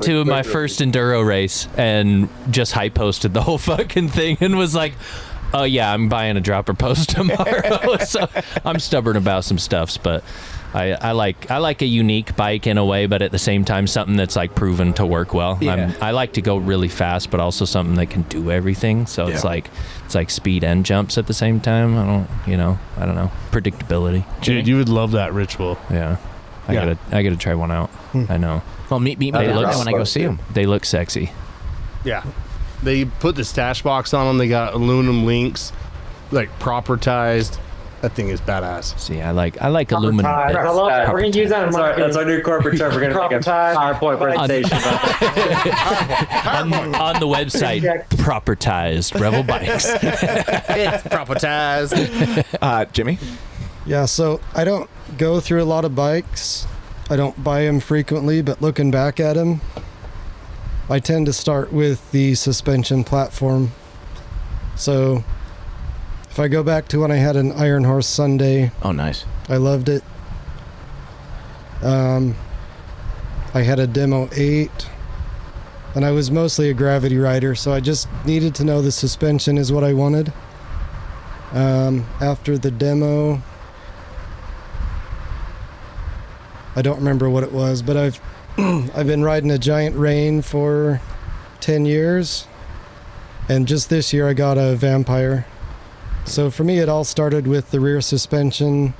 to my first enduro race and just high posted the whole fucking thing and was like, oh yeah, I'm buying a dropper post tomorrow. So I'm stubborn about some stuffs, but I like a unique bike in a way, but at the same time something that's like proven to work well. Yeah. I like to go really fast, but also something that can do everything. So it's like speed and jumps at the same time. I don't know. Predictability. Dude, you would love that ritual. Yeah. I gotta try one out. I know. Well, meet me when I go see them. They look sexy. Yeah. They put the stash box on them. They got aluminum links, like propertized. That thing is badass. See, I like aluminum. We're gonna use that. That's our new corporate term. We're gonna make a PowerPoint presentation about that. on the website, propertized Revel Bikes. It's propertized. Jimmy? Yeah, so I don't go through a lot of bikes. I don't buy them frequently, but looking back at them, I tend to start with the suspension platform. So if I go back to when I had an Iron Horse Sunday. Oh, nice. I loved it. I had a Demo 8, and I was mostly a gravity rider, so I just needed to know the suspension is what I wanted. After the Demo, I don't remember what it was, but I've been riding a Giant Rain for 10 years, and just this year I got a Vampire. So for me, it all started with the rear suspension,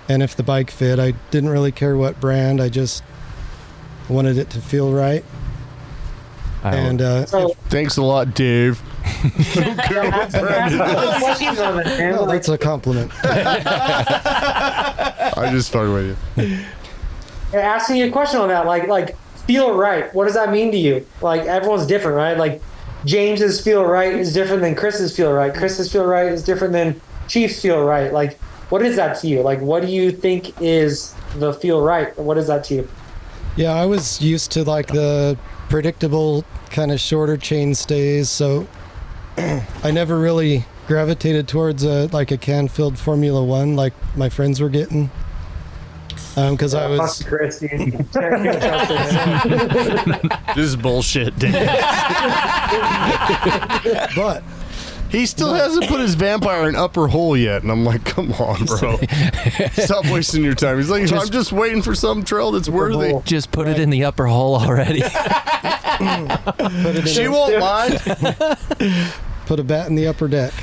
and if the bike fit. I didn't really care what brand. I just wanted it to feel right. Thanks a lot, Dave. That's a compliment. I just started with you. Asking you a question on that, like feel right. What does that mean to you? Like, everyone's different, right? Like, James's feel right is different than Chris's feel right. Chris's feel right is different than Cheef's feel right. Like, what is that to you? Like, what do you think is the feel right? What is that to you? Yeah, I was used to like the predictable, kind of shorter chain stays. So I never really gravitated towards a Canfield Formula One like my friends were getting. Because I was. This is bullshit, Dan. But he still hasn't put his vampire in upper hole yet, and I'm like, come on, bro. Stop wasting your time. He's like, I'm just waiting for some trail that's worthy. Just put it in the upper hole already. She won't mind. Put a bat in the upper deck.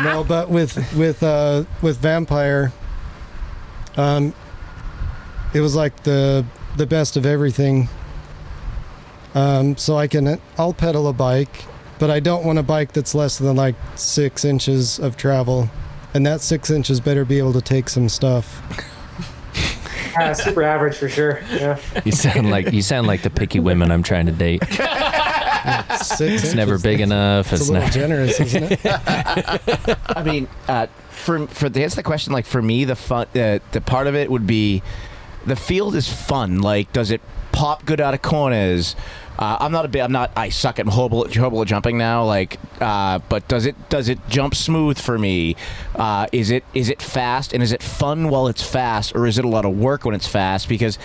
No, but with vampire, it was like the best of everything. So I'll pedal a bike, but I don't want a bike that's less than like 6 inches of travel, and that 6 inches better be able to take some stuff. Super average for sure. Yeah. You sound like the picky women I'm trying to date. It's never big enough. It's a little generous, isn't it? I mean, for to answer the question, like for me, the fun, the part of it would be the field is fun. Like, does it pop good out of corners? I suck at horrible at jumping now. Like, but does it jump smooth for me? Is it fast, and is it fun while it's fast, or is it a lot of work when it's fast? Because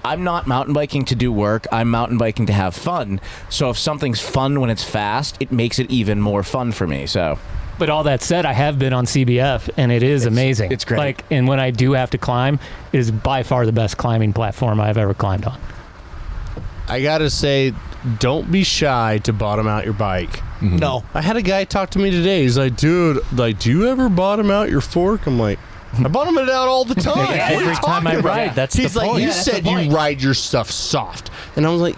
I'm not mountain biking to do work. I'm mountain biking to have fun. So if something's fun when it's fast, it makes it even more fun for me. So. But all that said, I have been on CBF, and it's amazing. It's great. Like, and when I do have to climb, it is by far the best climbing platform I've ever climbed on. I gotta say, don't be shy to bottom out your bike. Mm-hmm. No. I had a guy talk to me today. He's like, dude, like, do you ever bottom out your fork? I'm like, I bottom it out all the time. Every time I ride, that's He's the like, point. you said you ride your stuff soft. And I was like,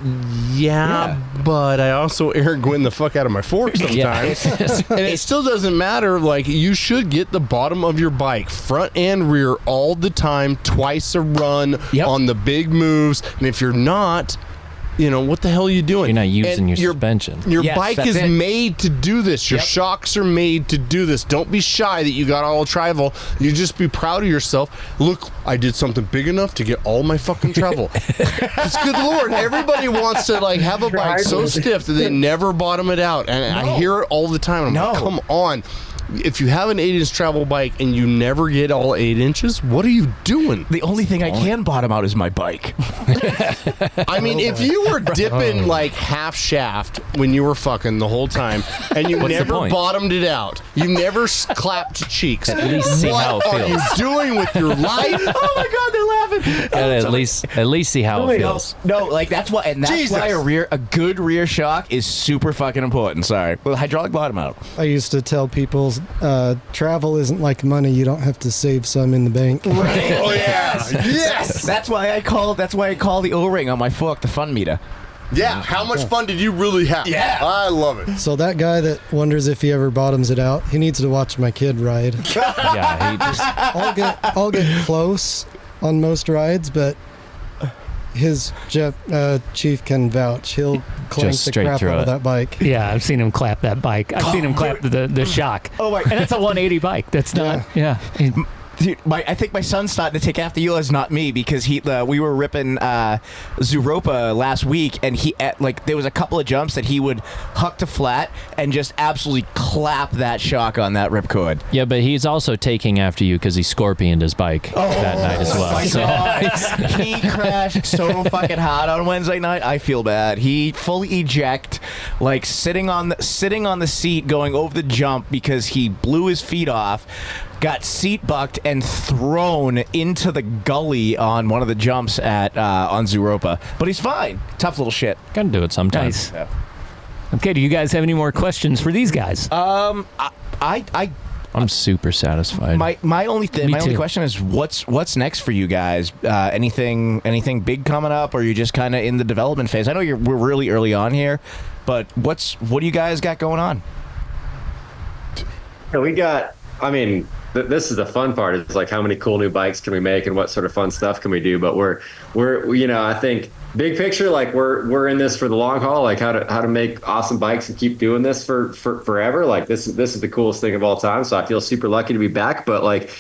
yeah, but I also air Gwyn the fuck out of my fork sometimes. And it still doesn't matter. Like, you should get the bottom of your bike, front and rear, all the time, twice a run on the big moves. And if you're not, you know, what the hell are you doing? You're not using your suspension. Your bike is made to do this. Your shocks are made to do this. Don't be shy that you got all travel. You just be proud of yourself. Look, I did something big enough to get all my fucking travel. Because good Lord, everybody wants to like have a bike so stiff that they never bottom it out. And I hear it all the time. I'm like, come on. If you have an 8-inch travel bike and you never get all 8 inches, what are you doing? The only thing I can bottom out is my bike. I mean, if you were dipping like half shaft when you were fucking the whole time and you never bottomed it out, you never clapped cheeks, at least see how it feels. What are you doing with your life? Oh my God, they're laughing. At least see how it feels. No, like that's why, and that's why a good rear shock is super fucking important. Sorry, well, hydraulic bottom out. I used to tell people travel isn't like money. You don't have to save some in the bank. Right. Oh yeah. Yes. That's why I call the O-ring on my fork the fun meter. Yeah. How much fun did you really have? Yeah. I love it. So that guy that wonders if he ever bottoms it out, he needs to watch my kid ride. Yeah. He just. I'll get close on most rides, but his Cheef can vouch. He'll clank Just the straight crap through out of it. that bike. Yeah, I've seen him clap that bike. I've seen him clap the shock. Oh my! And that's a 180 bike. That's not. Yeah. Dude, I think my son's starting to take after you, as not me, because we were ripping Zooropa last week, and there was a couple of jumps that he would huck to flat and just absolutely clap that shock on that ripcord. Yeah, but he's also taking after you because he scorpioned his bike that night as well. My God. He crashed so fucking hard on Wednesday night. I feel bad. He fully eject, like sitting on the seat going over the jump because he blew his feet off. Got seat bucked and thrown into the gully on one of the jumps on Zooropa. But he's fine. Tough little shit. Gotta do it sometimes. Nice. Yeah. Okay, do you guys have any more questions for these guys? I'm super satisfied. My only question is what's next for you guys? Anything big coming up, or are you just kind of in the development phase? I know we're really early on here, but what do you guys got going on? We got. I mean, this is the fun part. It's like how many cool new bikes can we make and what sort of fun stuff can we do? But we're I think big picture, like we're in this for the long haul, like how to make awesome bikes and keep doing this for forever. Like this is the coolest thing of all time. So I feel super lucky to be back. But like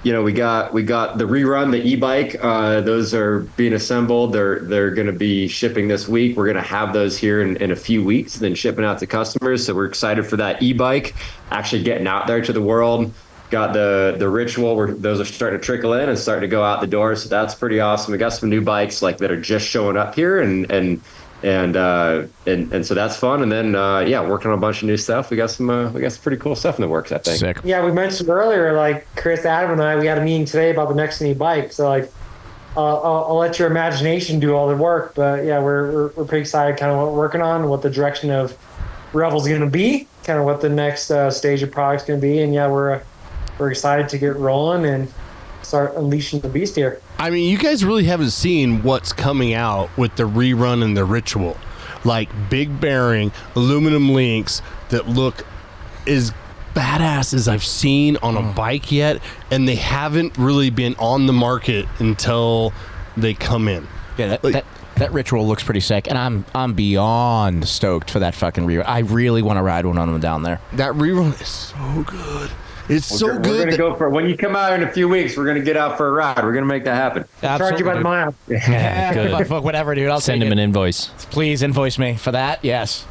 we got the rerun, the e-bike. Those are being assembled. They're going to be shipping this week. We're going to have those here in a few weeks, then shipping out to customers. So we're excited for that e-bike actually getting out there to the world. Got the ritual where those are starting to trickle in and starting to go out the door. So that's pretty awesome. We got some new bikes that are just showing up here and so that's fun. And then working on a bunch of new stuff. We got some pretty cool stuff in the works, I think. Sick. Yeah, we mentioned earlier, Chris, Adam, and I, we had a meeting today about the next new bike. So I'll let your imagination do all the work. But yeah, we're pretty excited, kind of what we're working on, what the direction of Revel's going to be, kind of what the next stage of product's going to be. And yeah, we're excited to get rolling and start unleashing the beast here. I mean, you guys really haven't seen what's coming out with the rerun and the ritual. Like big bearing, aluminum links that look as badass as I've seen on a bike yet, and they haven't really been on the market until they come in. Yeah, that ritual looks pretty sick, and I'm beyond stoked for that fucking rerun. I really want to ride one on them down there. That rerun is so good. It's so good. We're gonna go for when you come out in a few weeks. We're gonna get out for a ride. We're gonna make that happen. Charge you by the mile. Yeah, good. Fuck, whatever, dude. I'll send him an invoice. Please invoice me for that. Yes.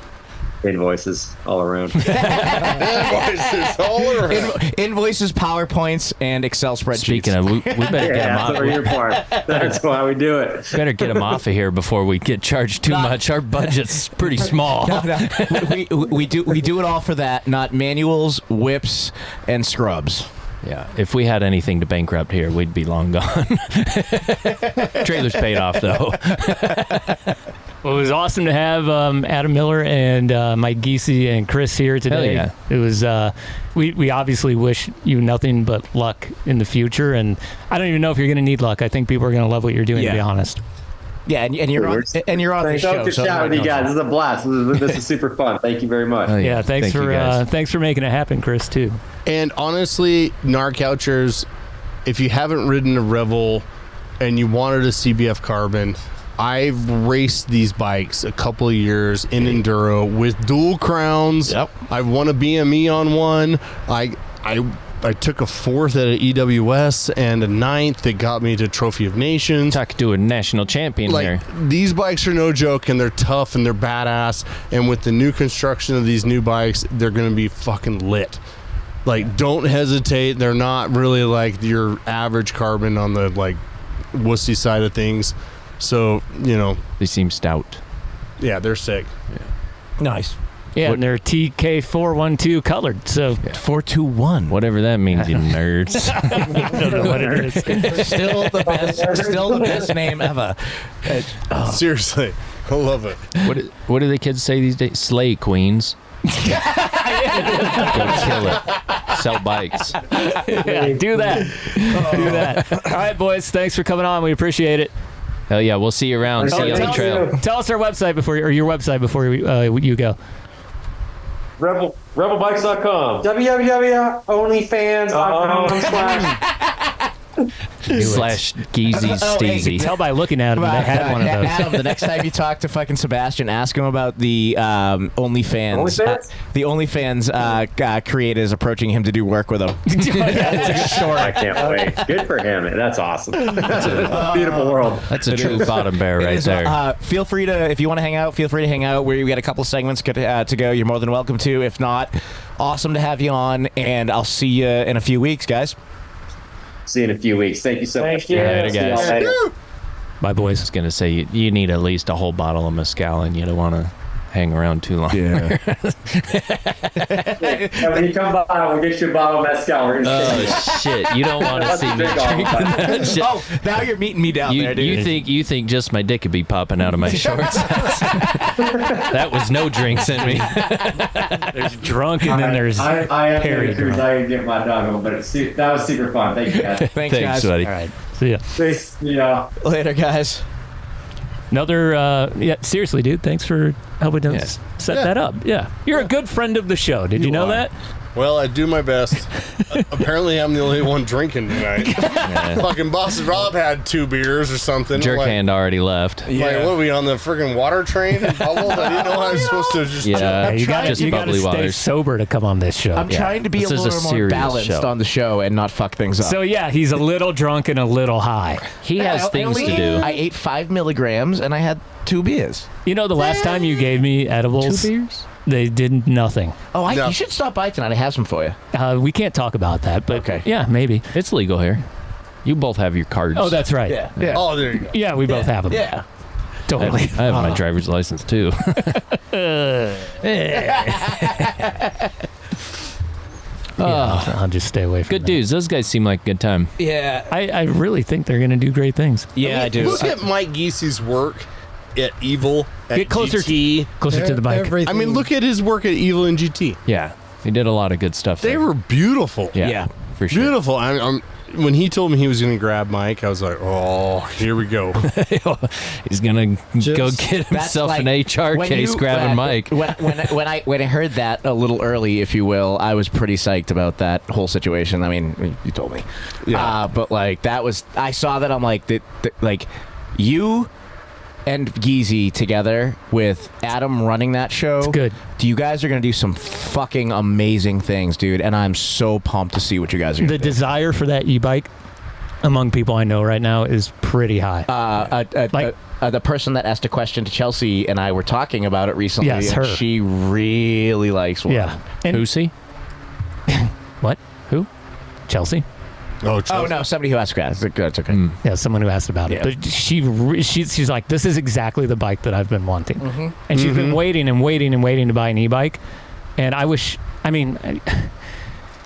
Invoices all around. Invoices all around. Invoices, PowerPoints, and Excel spreadsheets. Speaking of, we better get him off. That's your part. That's why we do it. Better get him off of here before we get charged too much. Our budget's pretty small. We do it all for that, not manuals, whips, and scrubs. Yeah, if we had anything to bankrupt here, we'd be long gone. Trailer's paid off, though. Well, it was awesome to have Adam Miller and Mike Giese and Chris here today. Hell yeah. It was. We obviously wish you nothing but luck in the future, and I don't even know if you're going to need luck. I think people are going to love what you're doing. To be honest. Yeah, and you're on the show. So chat with you guys. This is a blast. This is super fun. Thank you very much. Yeah, thanks for making it happen, Chris, too. And honestly, Gnar Couchers, if you haven't ridden a Revel and you wanted a CBF Carbon, I've raced these bikes a couple of years in enduro with dual crowns. Yep. I won a BME on one. I took a 4th at an EWS and a 9th that got me to Trophy of Nations. Talk to a national champion there. These bikes are no joke, and they're tough and they're badass. And with the new construction of these new bikes, they're going to be fucking lit. Don't hesitate. They're not really like your average carbon on the wussy side of things. So, they seem stout. Yeah, they're sick. Yeah. Nice. Yeah, and they're TK412 colored, so 421, whatever that means, you nerds. I don't know what it is. Still the best name ever. Seriously, I love it. What do the kids say these days? Slay queens. Go kill it. Sell bikes. Yeah, do that. Do that. All right, boys. Thanks for coming on. We appreciate it. Hell yeah, we'll see you around. See you on the trail. Tell us our website your website before you go. Revelbikes.com. www.onlyfans.com/Giese Steezy. Tell by looking at him, they had one of those. Adam, the next time you talk to fucking Sebastian, ask him about the OnlyFans. The OnlyFans creators approaching him to do work with him. That's a good story. I can't wait. Good for him. That's awesome. That's a beautiful world. That's a true bottom bear right there. Feel free to, if you want to hang out, feel free to hang out. We got a couple segments to go. You're more than welcome to. If not, awesome to have you on, and I'll see you in a few weeks, guys. See you in a few weeks. Thank you so much. Later, guys. See y'all later. My boys is going to say you need at least a whole bottle of mezcal, and you don't want to hang around too long. Yeah. When you come by, we'll get you a bottle of mezcal. Shit! You don't want to see me drinking that shit. Oh, now you're meeting me down there, dude. You think just my dick could be popping out of my shorts? That was no drinks in me. There's drunk and then there's I am Perry cruise. I get my dog on, but that was super fun. Thank you, guys. Thanks, guys. buddy. All right. See ya. Thanks. Yeah. Later, guys. Another, seriously, dude. Thanks for helping us set that up. Yeah. You're a good friend of the show. Did you know that? Well, I do my best. Apparently, I'm the only one drinking tonight. Fucking Boston Rob had 2 beers or something. Jerk like, hand already left. Like, what are we on the friggin' water train? In Bubbles? I didn't know I was supposed to just. Yeah, you gotta stay waters. sober to come on this show. I'm trying to be a This is a little more serious balanced show. on the show and not fuck things up. So yeah, he's a little drunk and a little high. He has things to do. I ate 5 milligrams and I had 2 beers. You know, the last time you gave me edibles, 2 beers? they did nothing. Oh, No. you should stop by tonight. I have some for you. We can't talk about that, but Okay. yeah, maybe. It's legal here. You both have your cards. Oh, that's right. Yeah. Oh, there you go. Yeah, we both have them. Yeah. Totally. I have my driver's license too. I'll just stay away from Good that. dudes. Those guys seem like a good time. Yeah. I really think they're going to do great things. Yeah, I do. Look at Mike Giese's work at Evil, at Get closer GT. Closer to the mic. Everything. I mean, look at his work at Evil and GT. Yeah, he did a lot of good stuff. They there. were beautiful. yeah, for sure. Beautiful. When he told me he was going to grab Mike, I was like, oh, here we go. He's gonna Just- go get himself like an HR when case, you- grabbing Mike. When I heard that a little early, if you will, I was pretty psyched about that whole situation. I mean, you told me, Yeah. but like that was, I saw that. I'm like, like you and Giese together with Adam running that show. It's good. You guys are gonna do some fucking amazing things, dude, and I'm so pumped to see what you guys are The gonna do. desire for that e-bike among people I know right now is pretty high. The person that asked a question to Chelsea and I were talking about it recently. Yes, and her. She really likes one. yeah. And Who's he? what? Who? Chelsea? Oh no, somebody who asked that. It's okay. Yeah, someone who asked about Yeah. it. But she's like, this is exactly the bike that I've been wanting. Mm-hmm. And she's been waiting and waiting and waiting to buy an e-bike. And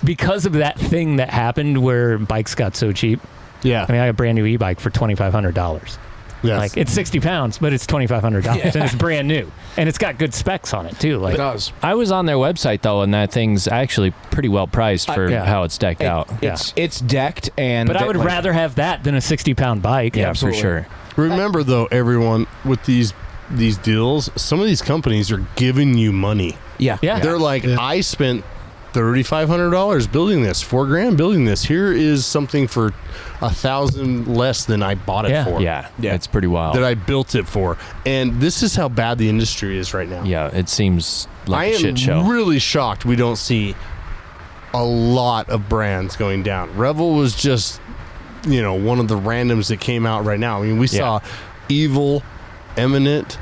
because of that thing that happened where bikes got so cheap, Yeah. I got a brand new e-bike for $2,500. Yes. Like, it's 60 pounds, but it's $2,500 and it's brand new. And it's got good specs on it too. Like, It does. I was on their website though, and that thing's actually pretty well priced for yeah. how it's decked out. It's decked and. but I would rather have that than a 60-pound bike. Yeah, absolutely. for sure. Remember, though, everyone, with these deals, some of these companies are giving you money. Yeah. Yeah. They're like, I spent $3,500 building this, $4,000 building this. Here is something for $1,000 less than I bought it Yeah. for. Yeah, it's pretty wild. That I built it for. And this is how bad the industry is right now. Yeah, it seems like I a shit show. am really shocked we don't see a lot of brands going down. Revel was just, one of the randoms that came out right now. I mean, we saw Evil, Eminent,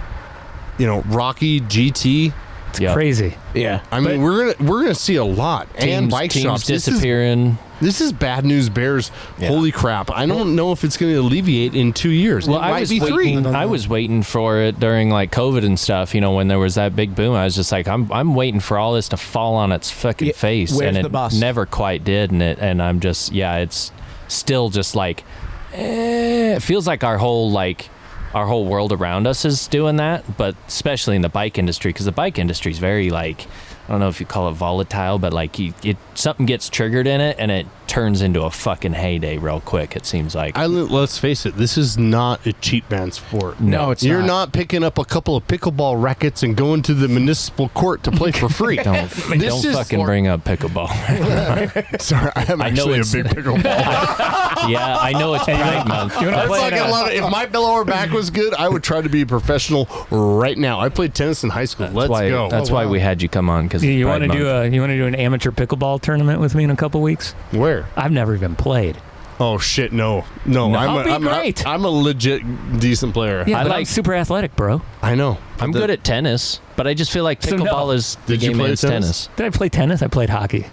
Rocky, GT. It's crazy. Yeah. I mean, we're gonna see a lot. And bike teams shops disappearing. This is bad news bears. Holy crap. I don't know if it's going to alleviate in 2 years. Well, it might be 3. I was waiting for it during like COVID and stuff. When there was that big boom, I was just like, I'm waiting for all this to fall on its fucking face, where's and the it bus? never quite did. And I'm just, it's still just like, it feels like our whole world around us is doing that, but especially in the bike industry, because the bike industry is very like, I don't know if you call it volatile, but like something gets triggered in it and it turns into a fucking heyday real quick. It seems like. Let's face it, this is not a cheap man's sport. No, it's You're not. not picking up a couple of pickleball rackets and going to the municipal court to play for free. don't fucking bring up pickleball. Sorry, I am I know actually a it's- big pickleball. Yeah, I know it's Pride Month. I fucking love it. If my lower back was good, I would try to be a professional right now. I played tennis in high school. Let's go. That's why we had you come on, because You want to do an amateur pickleball tournament with me in a couple weeks? Where? I've never even played. Oh shit, no. I'll be great. I'm a legit decent player. Yeah, I but I'm like- super athletic, bro. I know. I'm good at tennis, but I just feel like So pickleball no. is the Did you game play man's tennis? Did I play tennis? I played hockey.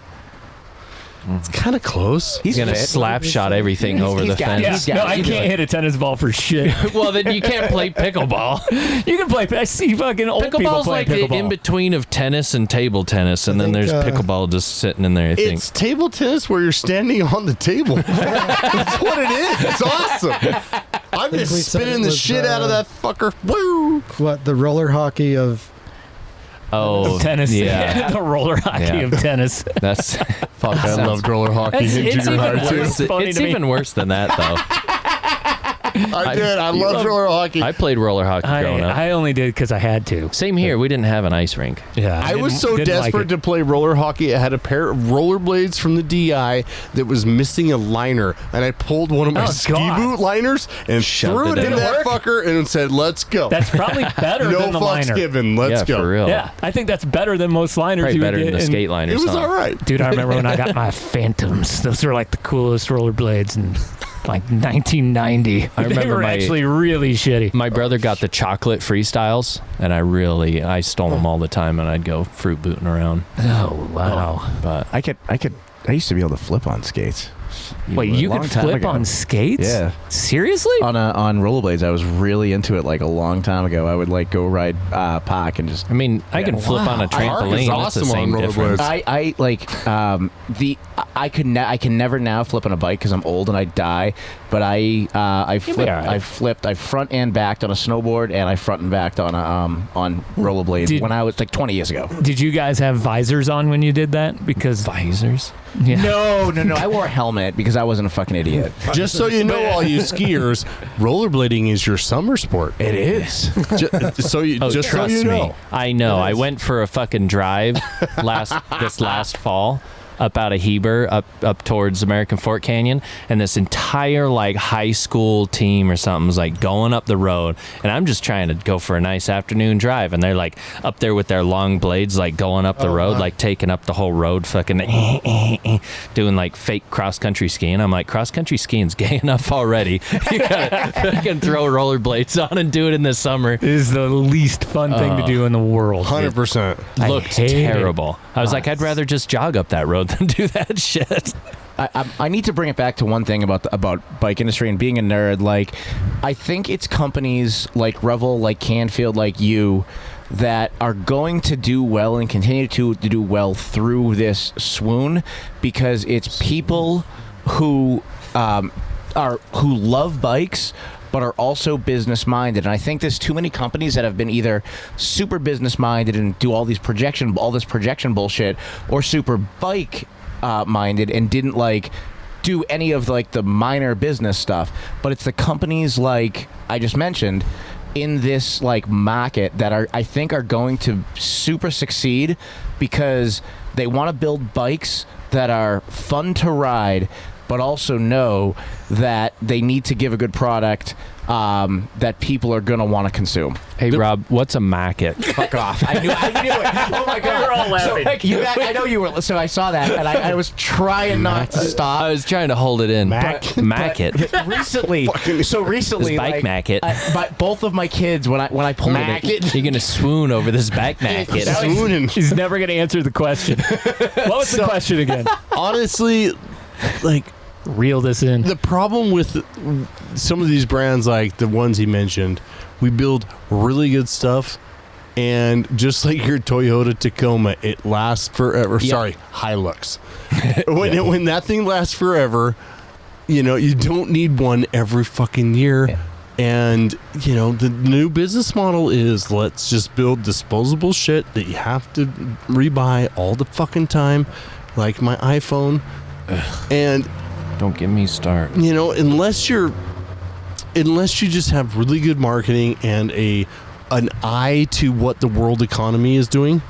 It's kind of close. He's gonna fit. slap shot everything over the got it. fence. No, I can't hit a tennis ball for shit. Well, then you can't play pickleball. You can play. I see fucking old people Pickleball's play like the pickleball. in between of tennis and table tennis, and then think, there's pickleball just sitting in there. I think. It's table tennis where you're standing on the table. That's what it is. It's awesome. I'm we just said spinning it the was, shit out of that fucker. Woo! What, the roller hockey of of tennis. Yeah, The roller hockey Yeah. of tennis. that's Fuck, I loved roller hockey in it's junior high even too. worse. Funny It's to me. even worse than that, though. I did. I loved roller hockey. I played roller hockey growing up. I only did because I had to. Same here. We didn't have an ice rink. Yeah, I was so desperate to play roller hockey. I had a pair of rollerblades from the DI that was missing a liner, and I pulled one of my ski boot liners and threw it in that fucker and said, "Let's go." That's probably better than the liner. No fucks given. Let's go. For real. Yeah, I think that's better than most liners. Probably you better would than get the skate liners. It was all right, dude. I remember when I got my Phantoms. Those were like the coolest rollerblades in like 1990. I remember they were actually really shitty. My brother got the chocolate freestyles, and I stole them all the time, and I'd go fruit booting around. Oh wow! But I used to be able to flip on skates. Wait, you could flip on skates? Yeah. Seriously? On rollerblades, I was really into it like a long time ago. I would like go ride park and just. I mean, I can flip on a trampoline. That's the same difference. I can never now flip on a bike because I'm old and I die. But I flipped. I front and backed on a snowboard, and I front and backed on rollerblades when I was like 20 years ago. Did you guys have visors on when you did that? Because visors? Yeah. No. I wore a helmet because I wasn't a fucking idiot. Just so you know, all you skiers, rollerblading is your summer sport. It is. So you know. I know. I went for a fucking drive this last fall. Up out of Heber, up towards American Fort Canyon, and this entire like high school team or something was like going up the road, and I'm just trying to go for a nice afternoon drive, and they're like up there with their long blades, like going up the road, like taking up the whole road, fucking doing like fake cross country skiing. I'm like, cross country skiing's gay enough already. You gotta fucking throw rollerblades on and do it in the summer. It is the least fun thing to do in the world. 100%. Looked terrible. I was like, I'd rather just jog up that road than do that shit. I need to bring it back to one thing about bike industry and being a nerd. Like, I think it's companies like Revel, like Canfield, like you, that are going to do well and continue to do well through this swoon, because it's people who love bikes but are also business minded. And I think there's too many companies that have been either super business minded and do all this projection bullshit, or super bike minded and didn't like do any of like the minor business stuff. But it's the companies like I just mentioned in this like market that I think are going to super succeed, because they want to build bikes that are fun to ride, but also know that they need to give a good product that people are going to want to consume. Hey, Rob, what's a market? Fuck off. I knew it. Oh, my God. We were all laughing. So, I know you were. So I saw that, and I was trying not to stop. I was trying to hold it in. Market. Recently, bike market. But both of my kids, when I pulled it, you're going to swoon over this bike market. Swooning. He's never going to answer the question. What was the question again? Honestly, like, reel this in. The problem with some of these brands, like the ones he mentioned, we build really good stuff, and just like your Toyota Tacoma, it lasts forever. Yeah. Sorry, Hilux. When that thing lasts forever, you know, you don't need one every fucking year. Yeah. And, you know, the new business model is, let's just build disposable shit that you have to rebuy all the fucking time, like my iPhone. And don't get me started. You know, unless you just have really good marketing and an eye to what the world economy is doing.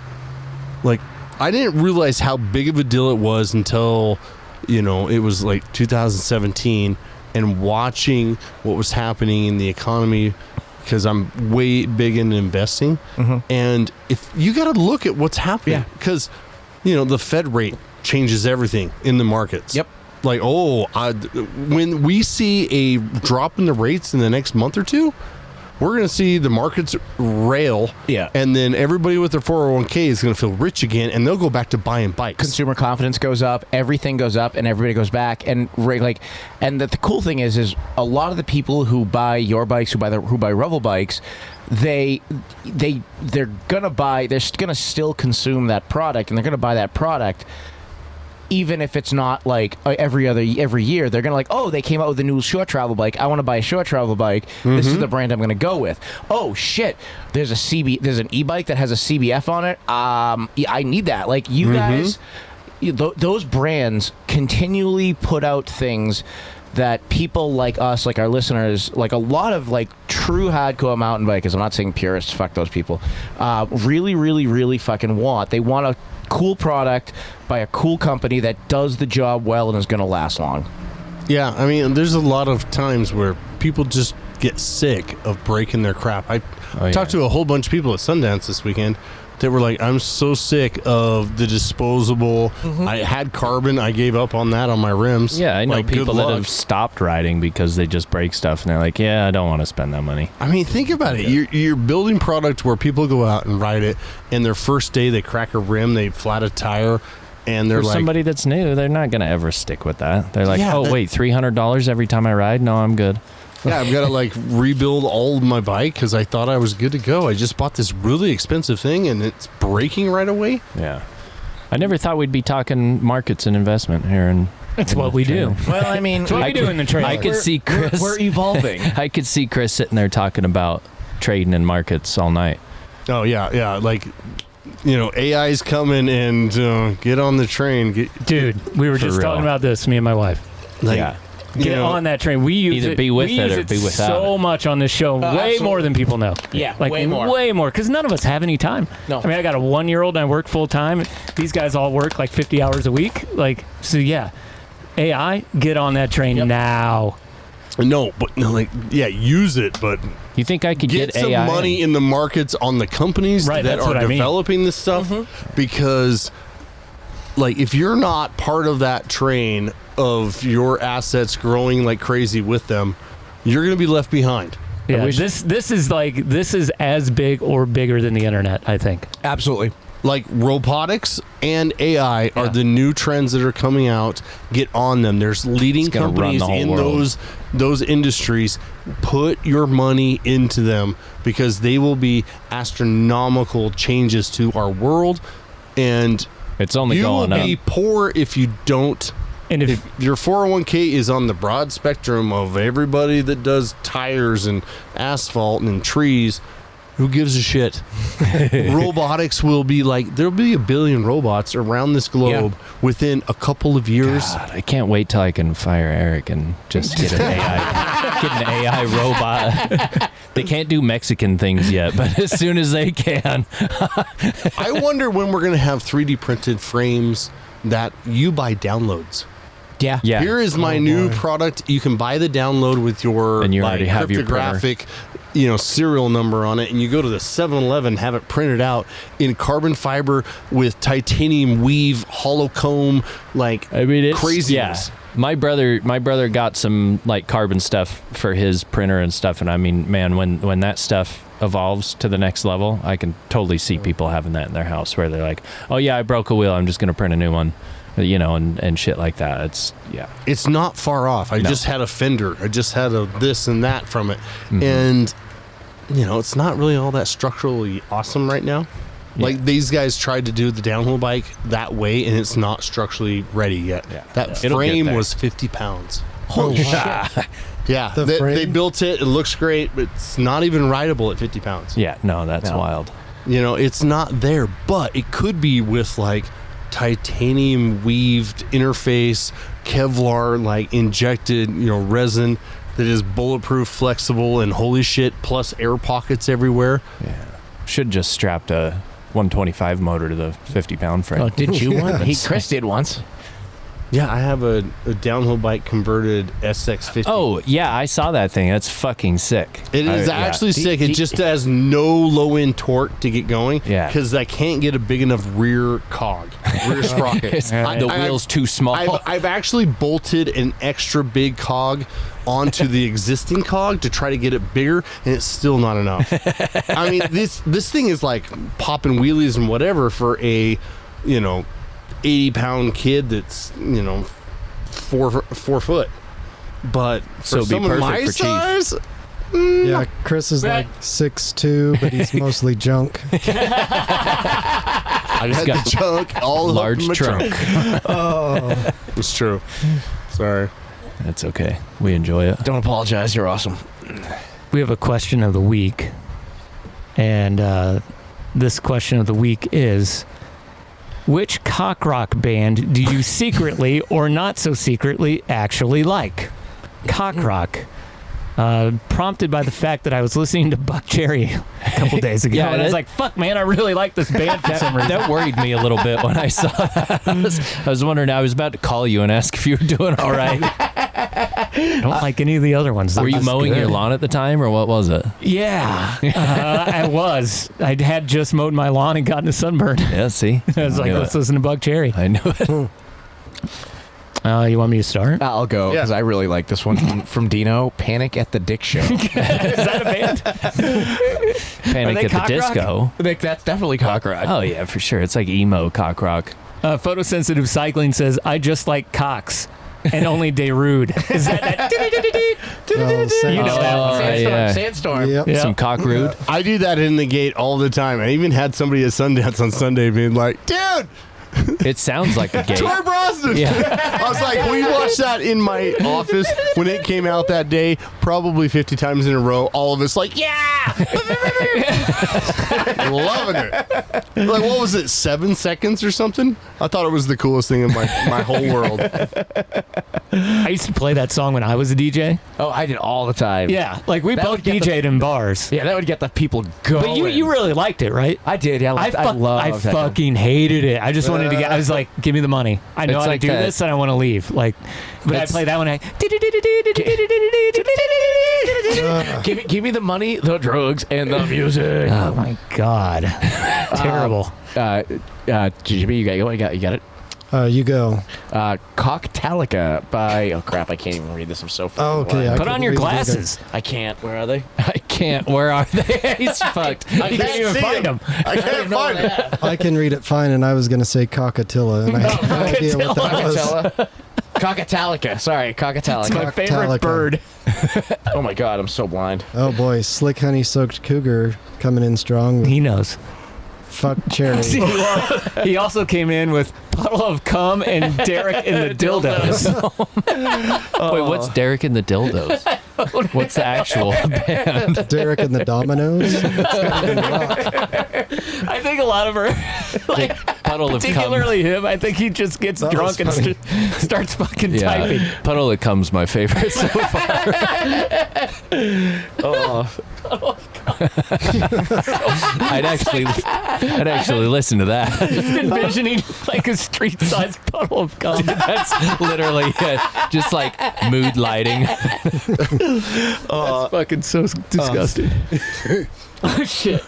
Like, I didn't realize how big of a deal it was until, you know, it was like 2017, and watching what was happening in the economy, because I'm way big into investing. Mm-hmm. And if you got to look at what's happening, because, you know, the Fed rate changes everything in the markets. Yep. Like, when we see a drop in the rates in the next month or two, we're going to see the markets rail. Yeah. And then everybody with their 401k is going to feel rich again, and they'll go back to buying bikes. Consumer confidence goes up, everything goes up, and everybody goes back. And and the cool thing is a lot of the people who buy your bikes, who buy Revel bikes, they're gonna still consume that product, and they're gonna buy that product. Even if it's not like every year, they're gonna like, oh, they came out with a new short travel bike. I want to buy a short travel bike. Mm-hmm. This is the brand I'm gonna go with. Oh shit, there's an e-bike that has a CBF on it. I need that. Like, you guys, those brands continually put out things that people like us, like our listeners, like a lot of like true hardcore mountain bikers, I'm not saying purists, fuck those people, really, really, really fucking want. They want a cool product by a cool company that does the job well and is going to last long. Yeah, I mean, there's a lot of times where people just get sick of breaking their crap. I talked to a whole bunch of people at Sundance this weekend that were like, I'm so sick of the disposable. I had carbon. I gave up on that on my rims. Yeah, I know like, people good that luck. have stopped riding because they just break stuff and they're like, yeah, I don't want to spend that money. I mean, think about it. You're building product where people go out and ride it, and their first day they crack a rim, they flat a tire, and they're For like, somebody that's new, they're not going to ever stick with that. They're like, Yeah, oh, that- wait, $300 every time I ride? No, I'm good. yeah, I've got to like rebuild all of my bike because I thought I was good to go. I just bought this really expensive thing, and it's breaking right away. Yeah. I never thought we'd be talking markets and investment here. And That's what we do. Well, I mean, That's what we do in the trailer. I could see Chris. We're evolving. I could see Chris sitting there talking about trading in markets all night. Oh yeah, like, you know, AI's coming and get on the train. Dude, we were For just real. talking about this, me and my wife. Like, yeah. Get on that train. We use Either it. be with we it use or be without so it. much on this show, way absolutely. more than people know. Yeah, like way more. way more, because none of us have any time. No. I mean, I got a 1-year-old and I work full time. These guys all work like 50 hours a week. Like, so yeah, AI, get on that train now. no, but no, like, yeah, use it, but You think I could get get some AI? money in the markets on the companies Right, that that's are what I mean. developing this stuff, because, like, if you're not part of that train of your assets growing like crazy with them, you're going to be left behind. Yeah, wish- this is as big or bigger than the internet, I think. Absolutely. Like, robotics and AI are the new trends that are coming out. Get on them. There's leading It's gonna run companies the whole in world. those industries. Put your money into them because they will be astronomical changes to our world, and It's only you will going up. be poor if you don't. And If your 401k is on the broad spectrum of everybody that does tires and asphalt and trees, who gives a shit? Robotics will be like, there'll be 1 billion robots around this globe within a couple of years. God, I can't wait till I can fire Eric and just get an AI robot. They can't do Mexican things yet, but as soon as they can. I wonder when we're going to have 3D printed frames that you buy downloads. Yeah. Yeah. Here is my new product. You can buy the download with your And you already have your cryptographic, serial number on it, and you go to the 7-Eleven, have it printed out in carbon fiber with titanium weave, hollow comb, like, I mean, it's craziness. Yeah. My brother got some like carbon stuff for his printer and stuff, and I mean, man, when that stuff evolves to the next level, I can totally see people having that in their house where they're like, oh yeah, I broke a wheel, I'm just gonna print a new one, and shit like that. It's not far off. I just had a fender. I just had a this and that from it, and it's not really all that structurally awesome right now. Like, these guys tried to do the downhill bike that way, and it's not structurally ready yet. Yeah. That It'll get frame there. was 50 pounds. Holy shit. Yeah, The they frame? built it. It looks great, but it's not even rideable at 50 pounds. Yeah, no, that's wild. It's not there, but it could be with like titanium weaved interface, Kevlar like injected, resin that is bulletproof, flexible, and holy shit, plus air pockets everywhere. Yeah, should just strapped a 125 motor to the 50-pound frame. Oh, did you want? Chris did once. Yeah, I have a downhill bike converted SX50. Oh yeah, I saw that thing. That's fucking sick. It is actually sick. It just has no low end torque to get going. Yeah. Because I can't get a big enough rear sprocket. The wheel's too small. I've actually bolted an extra big cog onto the existing cog to try to get it bigger, and it's still not enough. I mean, this thing is like popping wheelies and whatever for a 80-pound kid that's 4 foot, but for So it'd be someone perfect my for Cheef. size, Yeah, Chris is like 6'2", but he's mostly junk. I just had got the junk all large up in my trunk. Oh, It's true. Sorry. That's okay. We enjoy it. Don't apologize. You're awesome. We have a question of the week, and this question of the week is: which cock rock band do you secretly or not so secretly actually like? cock rock. Prompted by the fact that I was listening to Buck Cherry a couple days ago. Yeah, and I was like, fuck, man, I really like this band for some reason. That worried me a little bit when I saw that. I was wondering, I was about to call you and ask if you were doing all right. I don't like any of the other ones. Were you mowing your lawn at the time, or what was it? Yeah, I was. I had just mowed my lawn and gotten a sunburn. Yeah, see? I was like, let's listen to Buck Cherry. I knew it. You want me to start? I'll go because I really like this one from Deano. Panic at the Dick Show. Is that a band? Panic at the Disco. That's definitely cock rock. Oh, yeah, for sure. It's like emo cock rock. Photosensitive Cycling says, I just like cocks and only de rude. Is that you know that one, right? Sandstorm. Yep. Some cock rude. I do that in the gate all the time. I even had somebody at Sundance on Sunday being like, dude, It sounds like a gay. Troy Brosnan. Yeah. I was like, we watched that in my office when it came out that day, probably 50 times in a row. All of us like, yeah, loving it. Like, what was it, 7 seconds or something? I thought it was the coolest thing in my whole world. I used to play that song when I was a DJ. Oh, I did all the time. Yeah, like we That both would get DJ'd in bars. Yeah, that would get the people going. But you really liked it, right? I did. Yeah, I loved that. fucking hated it. I just wanted to get. I was like, give me the money. I know It's how like to do that- this, and I want to leave. Like, but I play that one. Give me the money, the drugs, and the music. Oh my god, terrible. Jimmy, you got it. You go. Cocktalica by crap, I can't even read this. I'm so fucking Oh, okay. blind. I Put couldn't on your read it either. glasses. I can't. Where are they? I can't. Where are they? He's fucked. You can't even find them. I can't find it. I can read it fine, and I was going to say cockatilla, and I had no idea what that was. Cockatalica. Sorry, Cockatalica. It's my favorite Cocktalica. bird. Oh my god, I'm so blind. Oh boy, slick honey soaked cougar coming in strong. He knows. Fuck cherry. He also came in with Puddle of Cum and Derek in the Dildos. Wait, what's Derek and the Dildos? What's the actual band? Derek and the Dominoes. I think a lot of her, like, Puddle of Cum. particularly him, I think he just gets That was drunk and starts fucking typing. Puddle of Cum's my favorite so far. I'd actually listen to that. Just envisioning like a street-sized puddle of cum. That's literally it. Just like mood lighting. That's fucking so disgusting. Oh shit!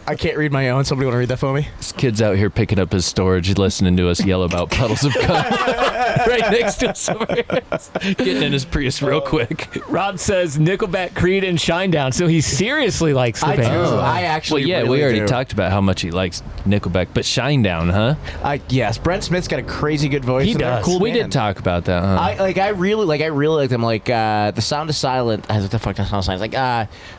I can't read my own. Somebody want to read that for me? This kid's out here picking up his storage, listening to us yell about puddles of cum right next to us. Getting in his Prius real quick. Rob says Nickelback, Creed, and Shinedown. So he seriously likes the I do. band. I actually. Well, yeah, really we already do. talked about how much he likes Nickelback, but Shinedown, huh? Yes, Brent Smith's got a crazy good voice. He and they're a does. Cool We band. did talk about that, huh? I really like them. Like The Sound of Silence. What the fuck? The Sound of Silence. Like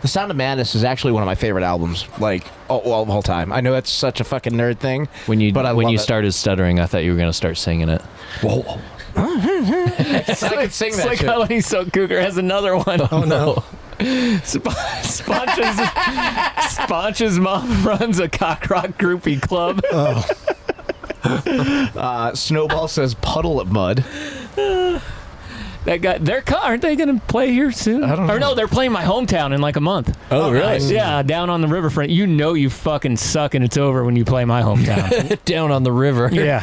The Sound of Madness is actually one of my favorite albums. Like all the whole time. I know that's such a fucking nerd thing. when you love it. started stuttering, I thought you were going to start singing it. Whoa. I could sing It's that like shit. Honey So Cougar has another one. Oh no. Sponge's mom runs a cock rock groupie club. Oh. Snowball says puddle of mud. That guy, aren't they going to play here soon? I don't know. Or no, they're playing my hometown in like a month. Oh, really? Yeah, down on the riverfront. You know you fucking suck and it's over when you play my hometown. Down on the river. Yeah,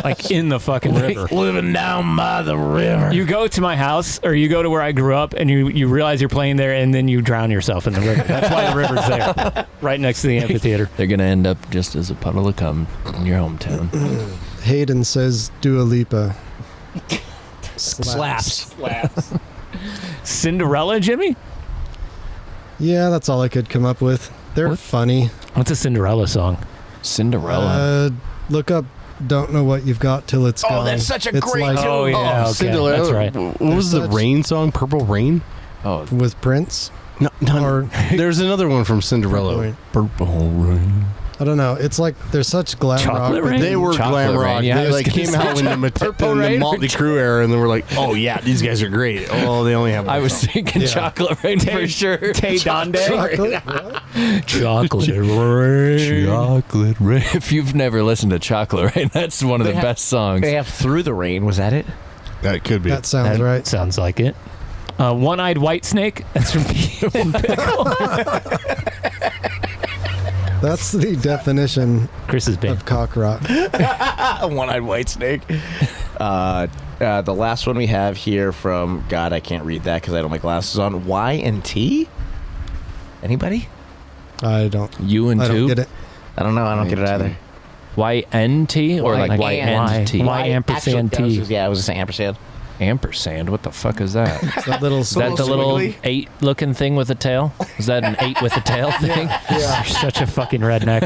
like in the fucking river. Living down by the river. You go to my house or you go to where I grew up and you realize you're playing there and then you drown yourself in the river. That's why the river's there, right next to the amphitheater. They're going to end up just as a puddle of cum in your hometown. Hayden says Dua Lipa. Slaps. Cinderella, Jimmy? Yeah, that's all I could come up with. They're funny. What's a Cinderella song? Cinderella. Look up Don't Know What You've Got Till It's Gone. that's such a It's great like, tune. Oh, yeah, okay. Cinderella. That's right. What was the rain song? Purple Rain? Oh, with Prince. No, Or- there's another one from Cinderella. Purple Rain. I don't know. It's like they're such glam Chocolate rock. Rain? They were Chocolate glam rock. Rain, yeah, I They was like gonna came out in the Motley Crue era, and they were like, "Oh yeah, these guys are great." Oh, they only have. I one was song. thinking Chocolate Rain for sure. Tay Donde? Chocolate? Chocolate Rain. Chocolate Rain. If you've never listened to Chocolate Rain, that's one of the best songs. They have Through the Rain. Was that it? That could be. That sounds right. Sounds like it. One-eyed white snake. That's from Pete and Pickle. That's the definition Chris is big. of cock rot. A one-eyed white snake. The last one we have here from God, I can't read that because I don't have my glasses on. Y and T. Anybody? I don't. You and I two? don't get it. I don't know. I don't get it either. YNT or like YNT? Y ampersand T. Yeah, I was just saying ampersand. Ampersand? What the fuck is that? It's that little. Is that the little squiggly? 8-looking thing with a tail? Is that an 8 with a tail thing? You're such a fucking redneck.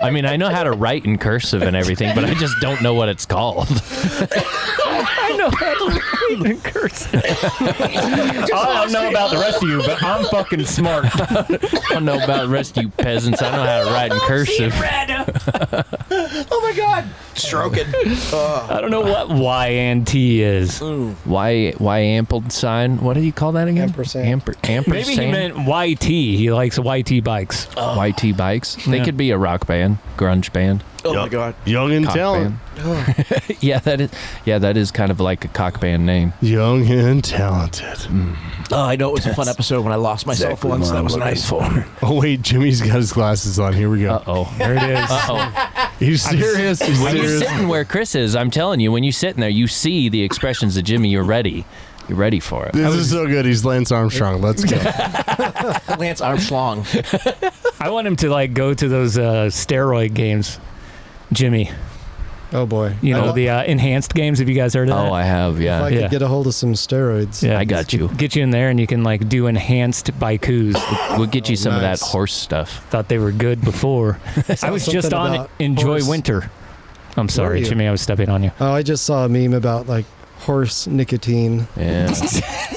I mean, I know how to write in cursive and everything, but I just don't know what it's called. I know how to write in cursive. I don't know about the rest of you, but I'm fucking smart. I don't know about the rest of you peasants. I know how to write in cursive. Oh my God! Stroking. I don't know what Y and T is. Y ampled sign. What do you call that again? Ampersand. Ampersand. Maybe he meant YT. He likes YT bikes. YT bikes. They Yeah. could be a rock band, grunge band, Oh my God! Young and cock talented. band. Yeah, that is kind of like a cock band name. Young and talented. Oh, I know it was a fun episode when I lost myself once. That was nice. Oh wait, Jimmy's got his glasses on. Here we go. Uh-oh. There it is. Uh-oh. He's serious. He's When you're serious. sitting where Chris is, I'm telling you, when you're sitting there, you see the expressions of Jimmy. You're ready. You're ready for it. This is so good. He's Lance Armstrong. Let's go. Lance Armstrong. I want him to like go to those steroid games, Jimmy. Oh boy. You know, the enhanced games. Have you guys heard of that? Oh, I have, If yeah. I could get a hold of some steroids. Yeah, I got you. Get you in there, and you can like do enhanced bikes. We'll get you some of that nice. horse stuff. Thought they were good before. I was just something on about Enjoy horse. Winter. I'm Were sorry, you? Jimmy. I was stepping on you. Oh, I just saw a meme about like horse nicotine Yeah.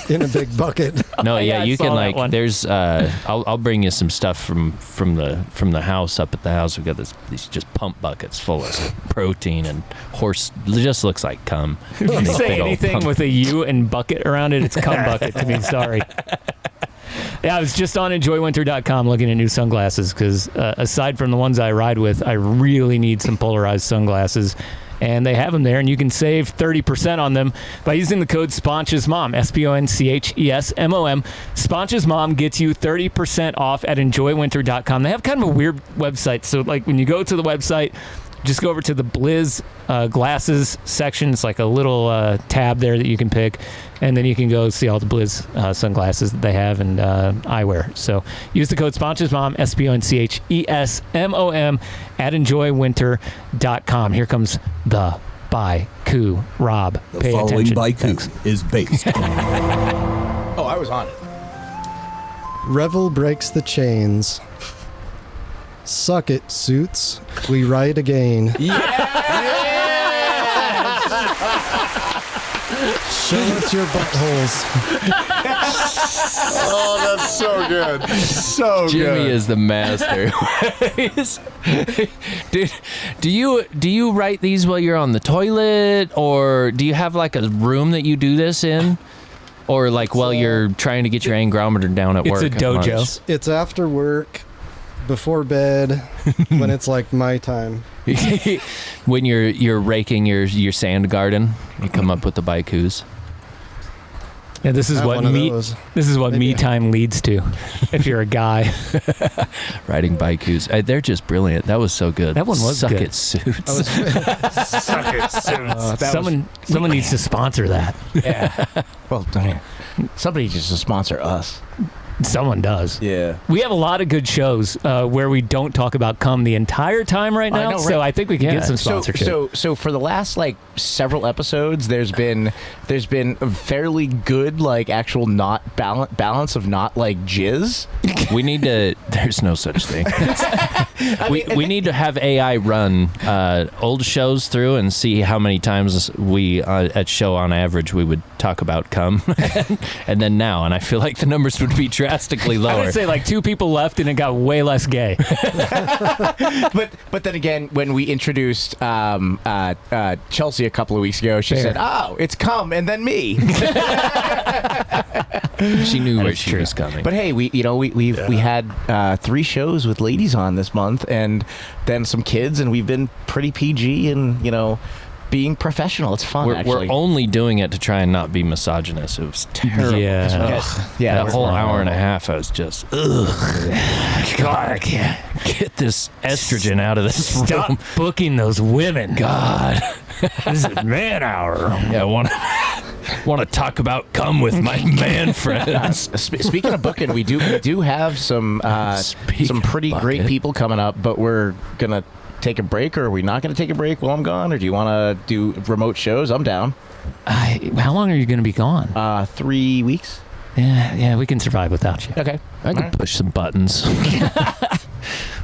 in a big bucket. No, Yeah, yeah, I you saw can that like. one. There's. I'll bring you some stuff from the house up at the house. We've got these just pump buckets full of protein and horse. It just looks like cum. If you These say big old anything pump- with a U and bucket around it, it's cum bucket to me. Sorry. Yeah, I was just on enjoywinter.com looking at new sunglasses because aside from the ones I ride with, I really need some Polarized sunglasses. And they have them there, and you can save 30% on them by using the code SPONCHESMOM, SPONCHESMOM. SPONCHESMOM gets you 30% off at enjoywinter.com. They have kind of a weird website. So, like, when you go to the website, just go over to the Blizz glasses section. It's like a little tab there that you can pick, and then you can go see all the Blizz sunglasses that they have and eyewear. So use the code SPONCHESMOM, SPONCHESMOM, at enjoywinter.com. Here comes the Baiku. Rob, The pay following attention. Baiku is based Oh, I was on it. Revel breaks the chains. Suck it, suits. We ride again. Show us your buttholes. Oh, that's so good. So Jimmy good. is the master. Dude, do you write these while you're on the toilet, or do you have like a room that you do this in, or like while you're trying to get your angrometer down at It's work? a at dojo. lunch? It's after work, before bed, when it's like my time. When you're raking your sand garden, you come up with the baikus. Yeah, this is Have what one of me those. me Maybe. time leads to. If you're a guy, Riding baikus. They're just brilliant. That was so good. That one was Suck good. it, suits. someone needs to sponsor that. Yeah. Well, somebody just to sponsor us. Someone does. Yeah. We have a lot of good shows where we don't talk about cum the entire time right now. I know, So right? I think we can get some sponsorship. So for the last like several episodes, there's been a fairly good like actual not balance of not like jizz. We need to. There's no such thing. we need to have AI run old shows through and see how many times we at show on average we would talk about cum, and then now, and I feel like the numbers would be drastically I lower. would say like 2 people left and it got way less gay. But then again, when we introduced Chelsea a couple of weeks ago, she Fair. said, "Oh, it's cum," and then me. She knew where is she true. was coming. But hey, we had 3 shows with ladies on this month, and then some kids, and we've been pretty PG, and being professional. It's fun, We're actually. only doing it to try and not be misogynist. It was terrible. Yeah. That whole hour and a half, I was just, ugh. God, I can't get this estrogen out of this Stop room. booking those women. God. This is man hour. Yeah, I want to talk about cum with my man friends. Speaking of booking, we do have some pretty great people coming up, but we're gonna take a break, or are we not gonna take a break while I'm gone, or do you want to do remote shows? I'm down. How long are you going to be gone? 3 weeks. Yeah, we can survive without you. Okay, I can push some buttons.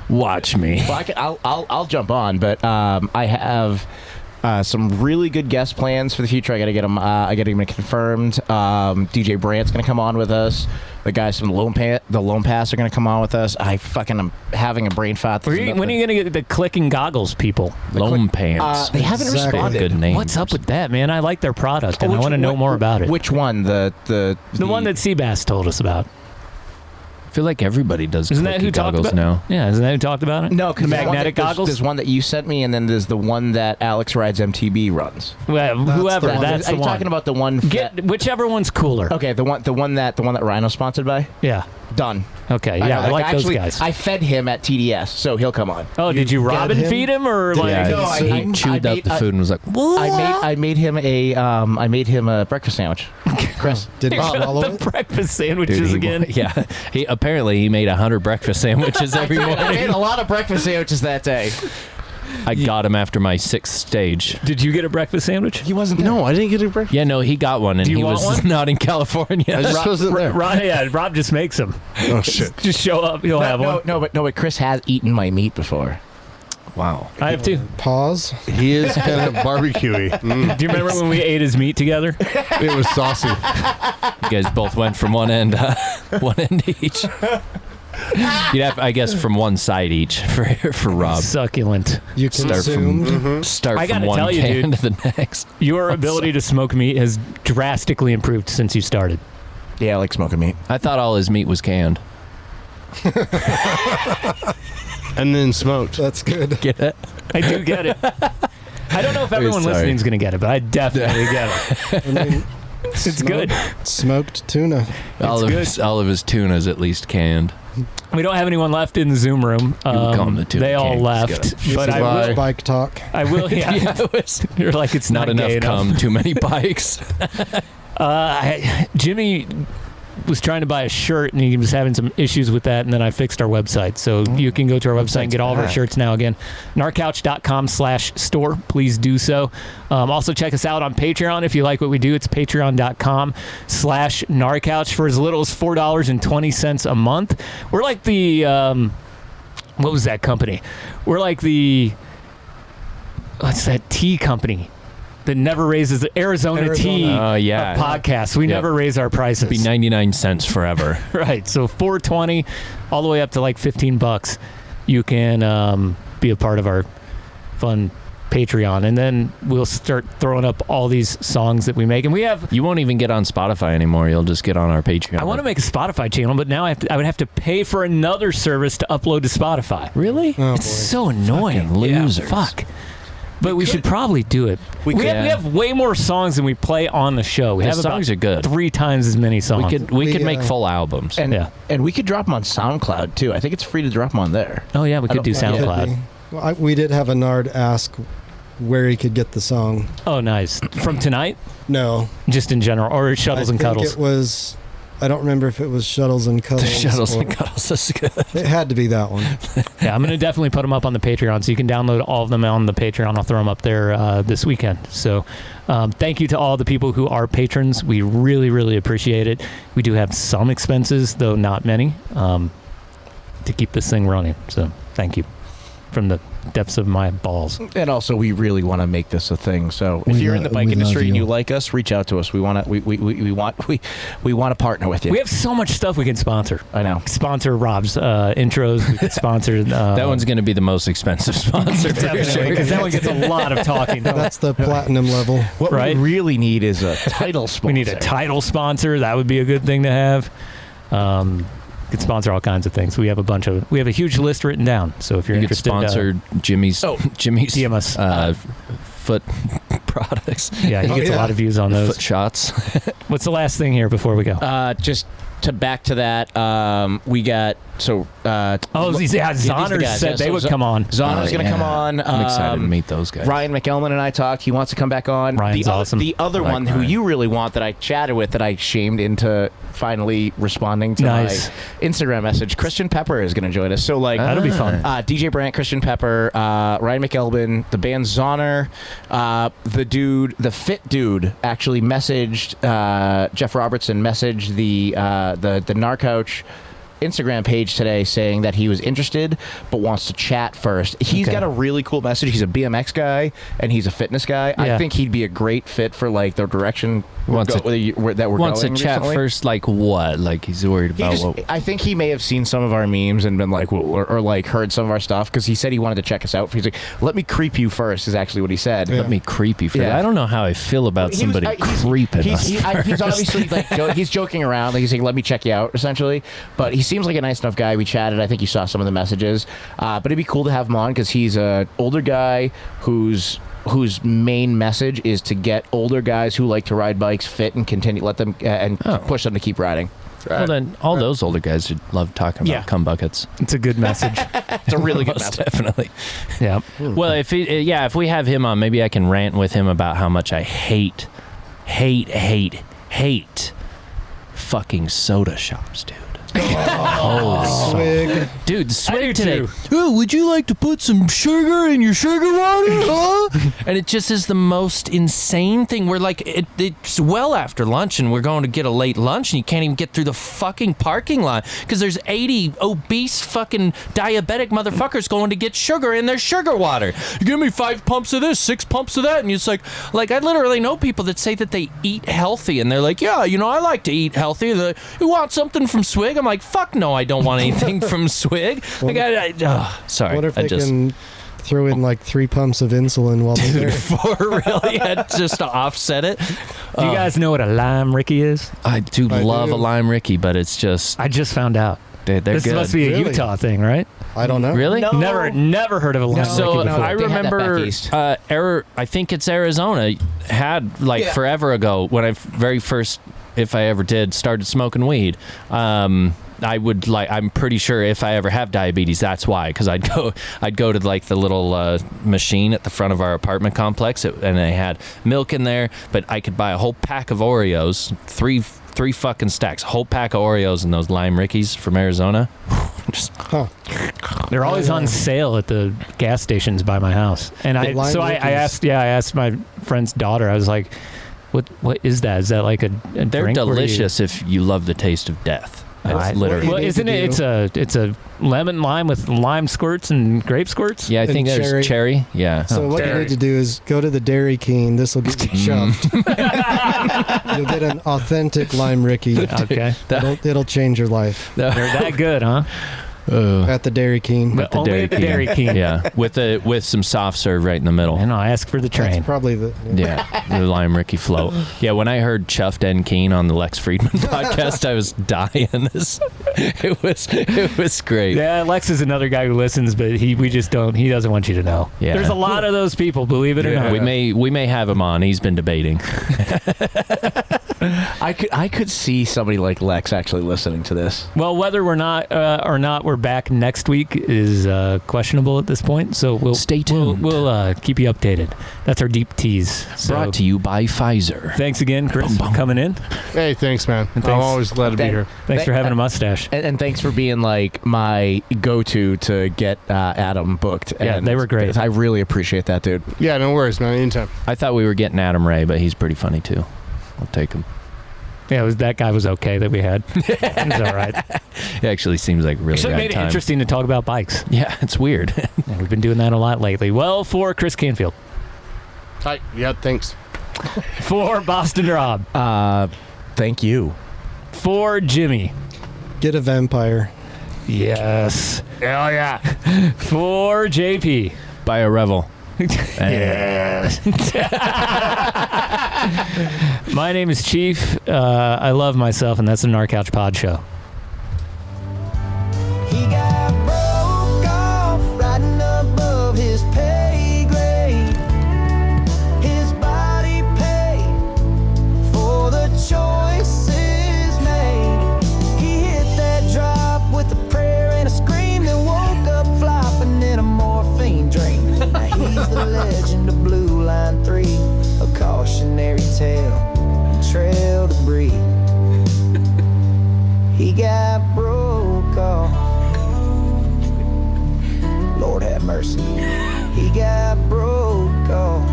Watch me. Well, I'll jump on, but I have some really good guest plans for the future. I got to get them. I got to get them confirmed. DJ Brandt's going to come on with us. The guys from the Lone Pass are going to come on with us. I fucking am having a brain fart. When are you going to get the clicking goggles people? Lone Pants. They haven't responded. Good name. What's up with that, man? I like their product, and I want to know more about it. Which one? The one that Seabass told us about. I feel like everybody does. Isn't that who talked goggles about now? Yeah, isn't that who talked about it? No, the magnetic goggles. There's one that you sent me, and then there's the one that Alex Rides MTB runs. Well, whoever, that's the one. Are you talking about the one? Get whichever one's cooler. Okay, the one that Rhino's sponsored by. Yeah. Done. Okay, yeah, I like actually, those guys. I fed him at TDS, so he'll come on. Oh, did you rob and feed him, or like? Yeah, No, he chewed up the food and was like, "What?" I made him a breakfast sandwich. Chris, Did not swallow the it? breakfast sandwiches again. Yeah, he apparently made 100 breakfast sandwiches every I made morning. a lot of breakfast sandwiches that day. I got him after my 6th stage. Did you get a breakfast sandwich? He wasn't there. No, I didn't get a breakfast. Yeah, no, he got one, and Do you he want was one? not in California. I just wasn't there. Rob just makes them. Oh shit! Just show up, he'll have one. But Chris has eaten my meat before. Wow. I have two. Pause. He is kind of barbecuey. Do you remember when we ate his meat together? It was saucy. You guys both went from one end each. You'd have, I guess, from one side each for Rob. Succulent. You consumed. Start I from gotta one tell you, can dude. to the next. Your ability to smoke meat has drastically improved since you started. Yeah, I like smoking meat. I thought all his meat was canned. And then smoked. That's good. Get it? I do get it. I don't know if everyone sorry. listening is going to get it, but I definitely get it. I mean, It's good. smoked tuna. All of his tuna's at least canned. We don't have anyone left in the Zoom room. call them the tuna They all kings. left. Get But Goodbye. I will. Bike talk. I will. Yeah. You're like, it's Not enough gay cum, too many bikes. Jimmy was trying to buy a shirt and he was having some issues with that, and then I fixed our website. So you can go to our website and get all of our shirts now again. GnarCouch.com/store. Please do so. Also check us out on Patreon if you like what we do. It's patreon.com/GnarCouch for as little as $4.20 a month. We're like the what was that company? We're like the what's that tea company that never raises the Arizona tea yeah. of podcasts. We never raise our prices. It'd be 99 cents forever. Right. So $4.20 all the way up to like $15. You can be a part of our fun Patreon, and then we'll start throwing up all these songs that we make. And we have. You won't even get on Spotify anymore. You'll just get on our Patreon. I want to make a Spotify channel, but now I would have to pay for another service to upload to Spotify. Really? Oh, It's boy. so annoying. Fucking losers. Yeah, fuck. But we should probably do it. We have way more songs than we play on the show. We The have songs about are good. 3 times as many songs. We could make full albums. And we could drop them on SoundCloud too. I think it's free to drop them on there. Oh yeah, we could do SoundCloud. Well, we did have a Nard ask where he could get the song. Oh, nice. From tonight? No. Just in general, or Shuttles and Cuddles? It was. I don't remember if it was Shuttles and Cuddles. Shuttles and Cuddles is good. It had to be that one. Yeah, I'm going to definitely put them up on the Patreon, so you can download all of them on the Patreon. I'll throw them up there this weekend. So thank you to all the people who are patrons. We really, really appreciate it. We do have some expenses, though not many, to keep this thing running. So thank you from the depths of my balls. And also, we really want to make this a thing. So if you're in the bike industry and you like us, reach out to us. We want to partner with you. We have so much stuff we can sponsor. I know. Sponsor Rob's intros. We could sponsor. That one's going to be the most expensive sponsor. Definitely, because that one gets a lot of talking. That's the platinum level. What right? we really need is a title sponsor. We need a title sponsor. That would be a good thing to have. Could sponsor all kinds of things. We have a huge list written down. So if you're You could interested, sponsor Jimmy's DM us. foot products. Yeah, he gets a lot of views on those. Foot shots. What's the last thing here before we go? Just to back to that, we got Zonner said they would come on. Zonner's going to come on. I'm excited to meet those guys. Ryan McElman and I talked. He wants to come back on. Ryan's awesome. The other one who you really want that I chatted with that I shamed into finally responding to my Instagram message, Christian Pepper is going to join us. So that'll be fun. DJ Brandt, Christian Pepper, Ryan McElman, the band Zonner, the fit dude actually messaged Jeff Robertson messaged the Gnar Couch Instagram page today saying that he was interested but wants to chat first. He's got a really cool message. He's a BMX guy and he's a fitness guy. Yeah. I think he'd be a great fit for the direction that we're going. Wants to chat recently. first, what? Like he's worried about what? I think he may have seen some of our memes and been like, or heard some of our stuff because he said he wanted to check us out. He's like, "Let me creep you first," is actually what he said. Let me creep you first. Yeah. I don't know how I feel about somebody creeping us. He's obviously he's joking around. He's saying, "Let me check you out," essentially. But he seems like a nice enough guy. We chatted. I think you saw some of the messages. But it'd be cool to have him on because he's an older guy whose main message is to get older guys who like to ride bikes fit and continue, let them push them to keep riding. Well, then all those older guys should love talking about cum buckets. It's a good message. It's a really good message. Definitely. Yeah. Well, if we have him on, maybe I can rant with him about how much I hate fucking soda shops, dude. Swig. Dude, Swig today. Oh, would you like to put some sugar in your sugar water? Huh? And it just is the most insane thing. We're like, it's well after lunch and we're going to get a late lunch and you can't even get through the fucking parking lot because there's 80 obese fucking diabetic motherfuckers going to get sugar in their sugar water. Give me 5 pumps of this, 6 pumps of that. And it's like I literally know people that say that they eat healthy and they're like, yeah, I like to eat healthy. You want something from Swig? I'm like, fuck no, I don't want anything from Swig. Sorry. What if they can throw in 3 pumps of insulin while they're there? For really, just to offset it. Do you guys know what a lime Ricky is? I love a lime Ricky, but it's just I just found out. They're this good. must be a Utah thing, right? I don't know. Really? No. Never heard of a lime So Ricky before. I remember, I think it's Arizona had forever ago when I very first, if I ever did, started smoking weed. I'm pretty sure if I ever have diabetes, that's why. Because I'd go to the little machine at the front of our apartment complex, and they had milk in there, but I could buy a whole pack of Oreos, three fucking stacks, a whole pack of Oreos and those Lime Rickies from Arizona. They're always on sale at the gas stations by my house. And I asked my friend's daughter, I was like, what is that? Is that like a They're drink? delicious if you love the taste of death. That's literally. Well, isn't it? It's a lemon lime with lime squirts and grape squirts. Yeah, I think there's cherry. Yeah. So what you need to do is go to the Dairy King. This will get you chuffed. You'll get an authentic lime Ricky. Okay. It'll change your life. They're that good, huh? At the Dairy King. But only at the Dairy King. Yeah, with some soft serve right in the middle. And I'll ask for the train. That's probably the the Lime Ricky float. Yeah, when I heard Chuffed and Keen on the Lex Friedman podcast, I was dying. It was great. Yeah, Lex is another guy who listens, but he doesn't want you to know. Yeah. There's a lot of those people, believe it or not. We may have him on. He's been debating. I could see somebody like Lex actually listening to this. Well, whether we're not we're back next week is questionable at this point. So we'll stay tuned. We'll keep you updated. That's our deep tease. Brought to you by Pfizer. Thanks again, Chris, for coming in. Hey, thanks, man. I'm always glad to be here. Thanks for having a mustache. And thanks for being my go-to to get Adam booked. Yeah, they were great. I really appreciate that, dude. Yeah, no worries, man. Anytime. I thought we were getting Adam Ray, but he's pretty funny too. I'll take him. Yeah, that guy was okay that we had. It was all right. It actually seems like really Actually made it interesting to talk about bikes. Yeah, it's weird. Yeah, we've been doing that a lot lately. Well, for Chris Canfield. Hi. Yeah, thanks. For Boston Rob. Thank you. For Jimmy. Get a vampire. Yes. Hell yeah. For JP. Buy a Revel. Yes. My name is Cheef. I love myself, and that's the Gnar Couch Podshow. He got broke off riding above his pay grade. His body He got broke off. Lord have mercy. He got broke off.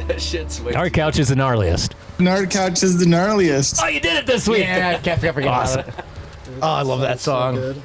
That shit's way Gnar Couch is the gnarliest. Gnar Couch is the gnarliest. Oh, you did it this week. Yeah, I can't forget Awesome. about it. Oh, I love that song.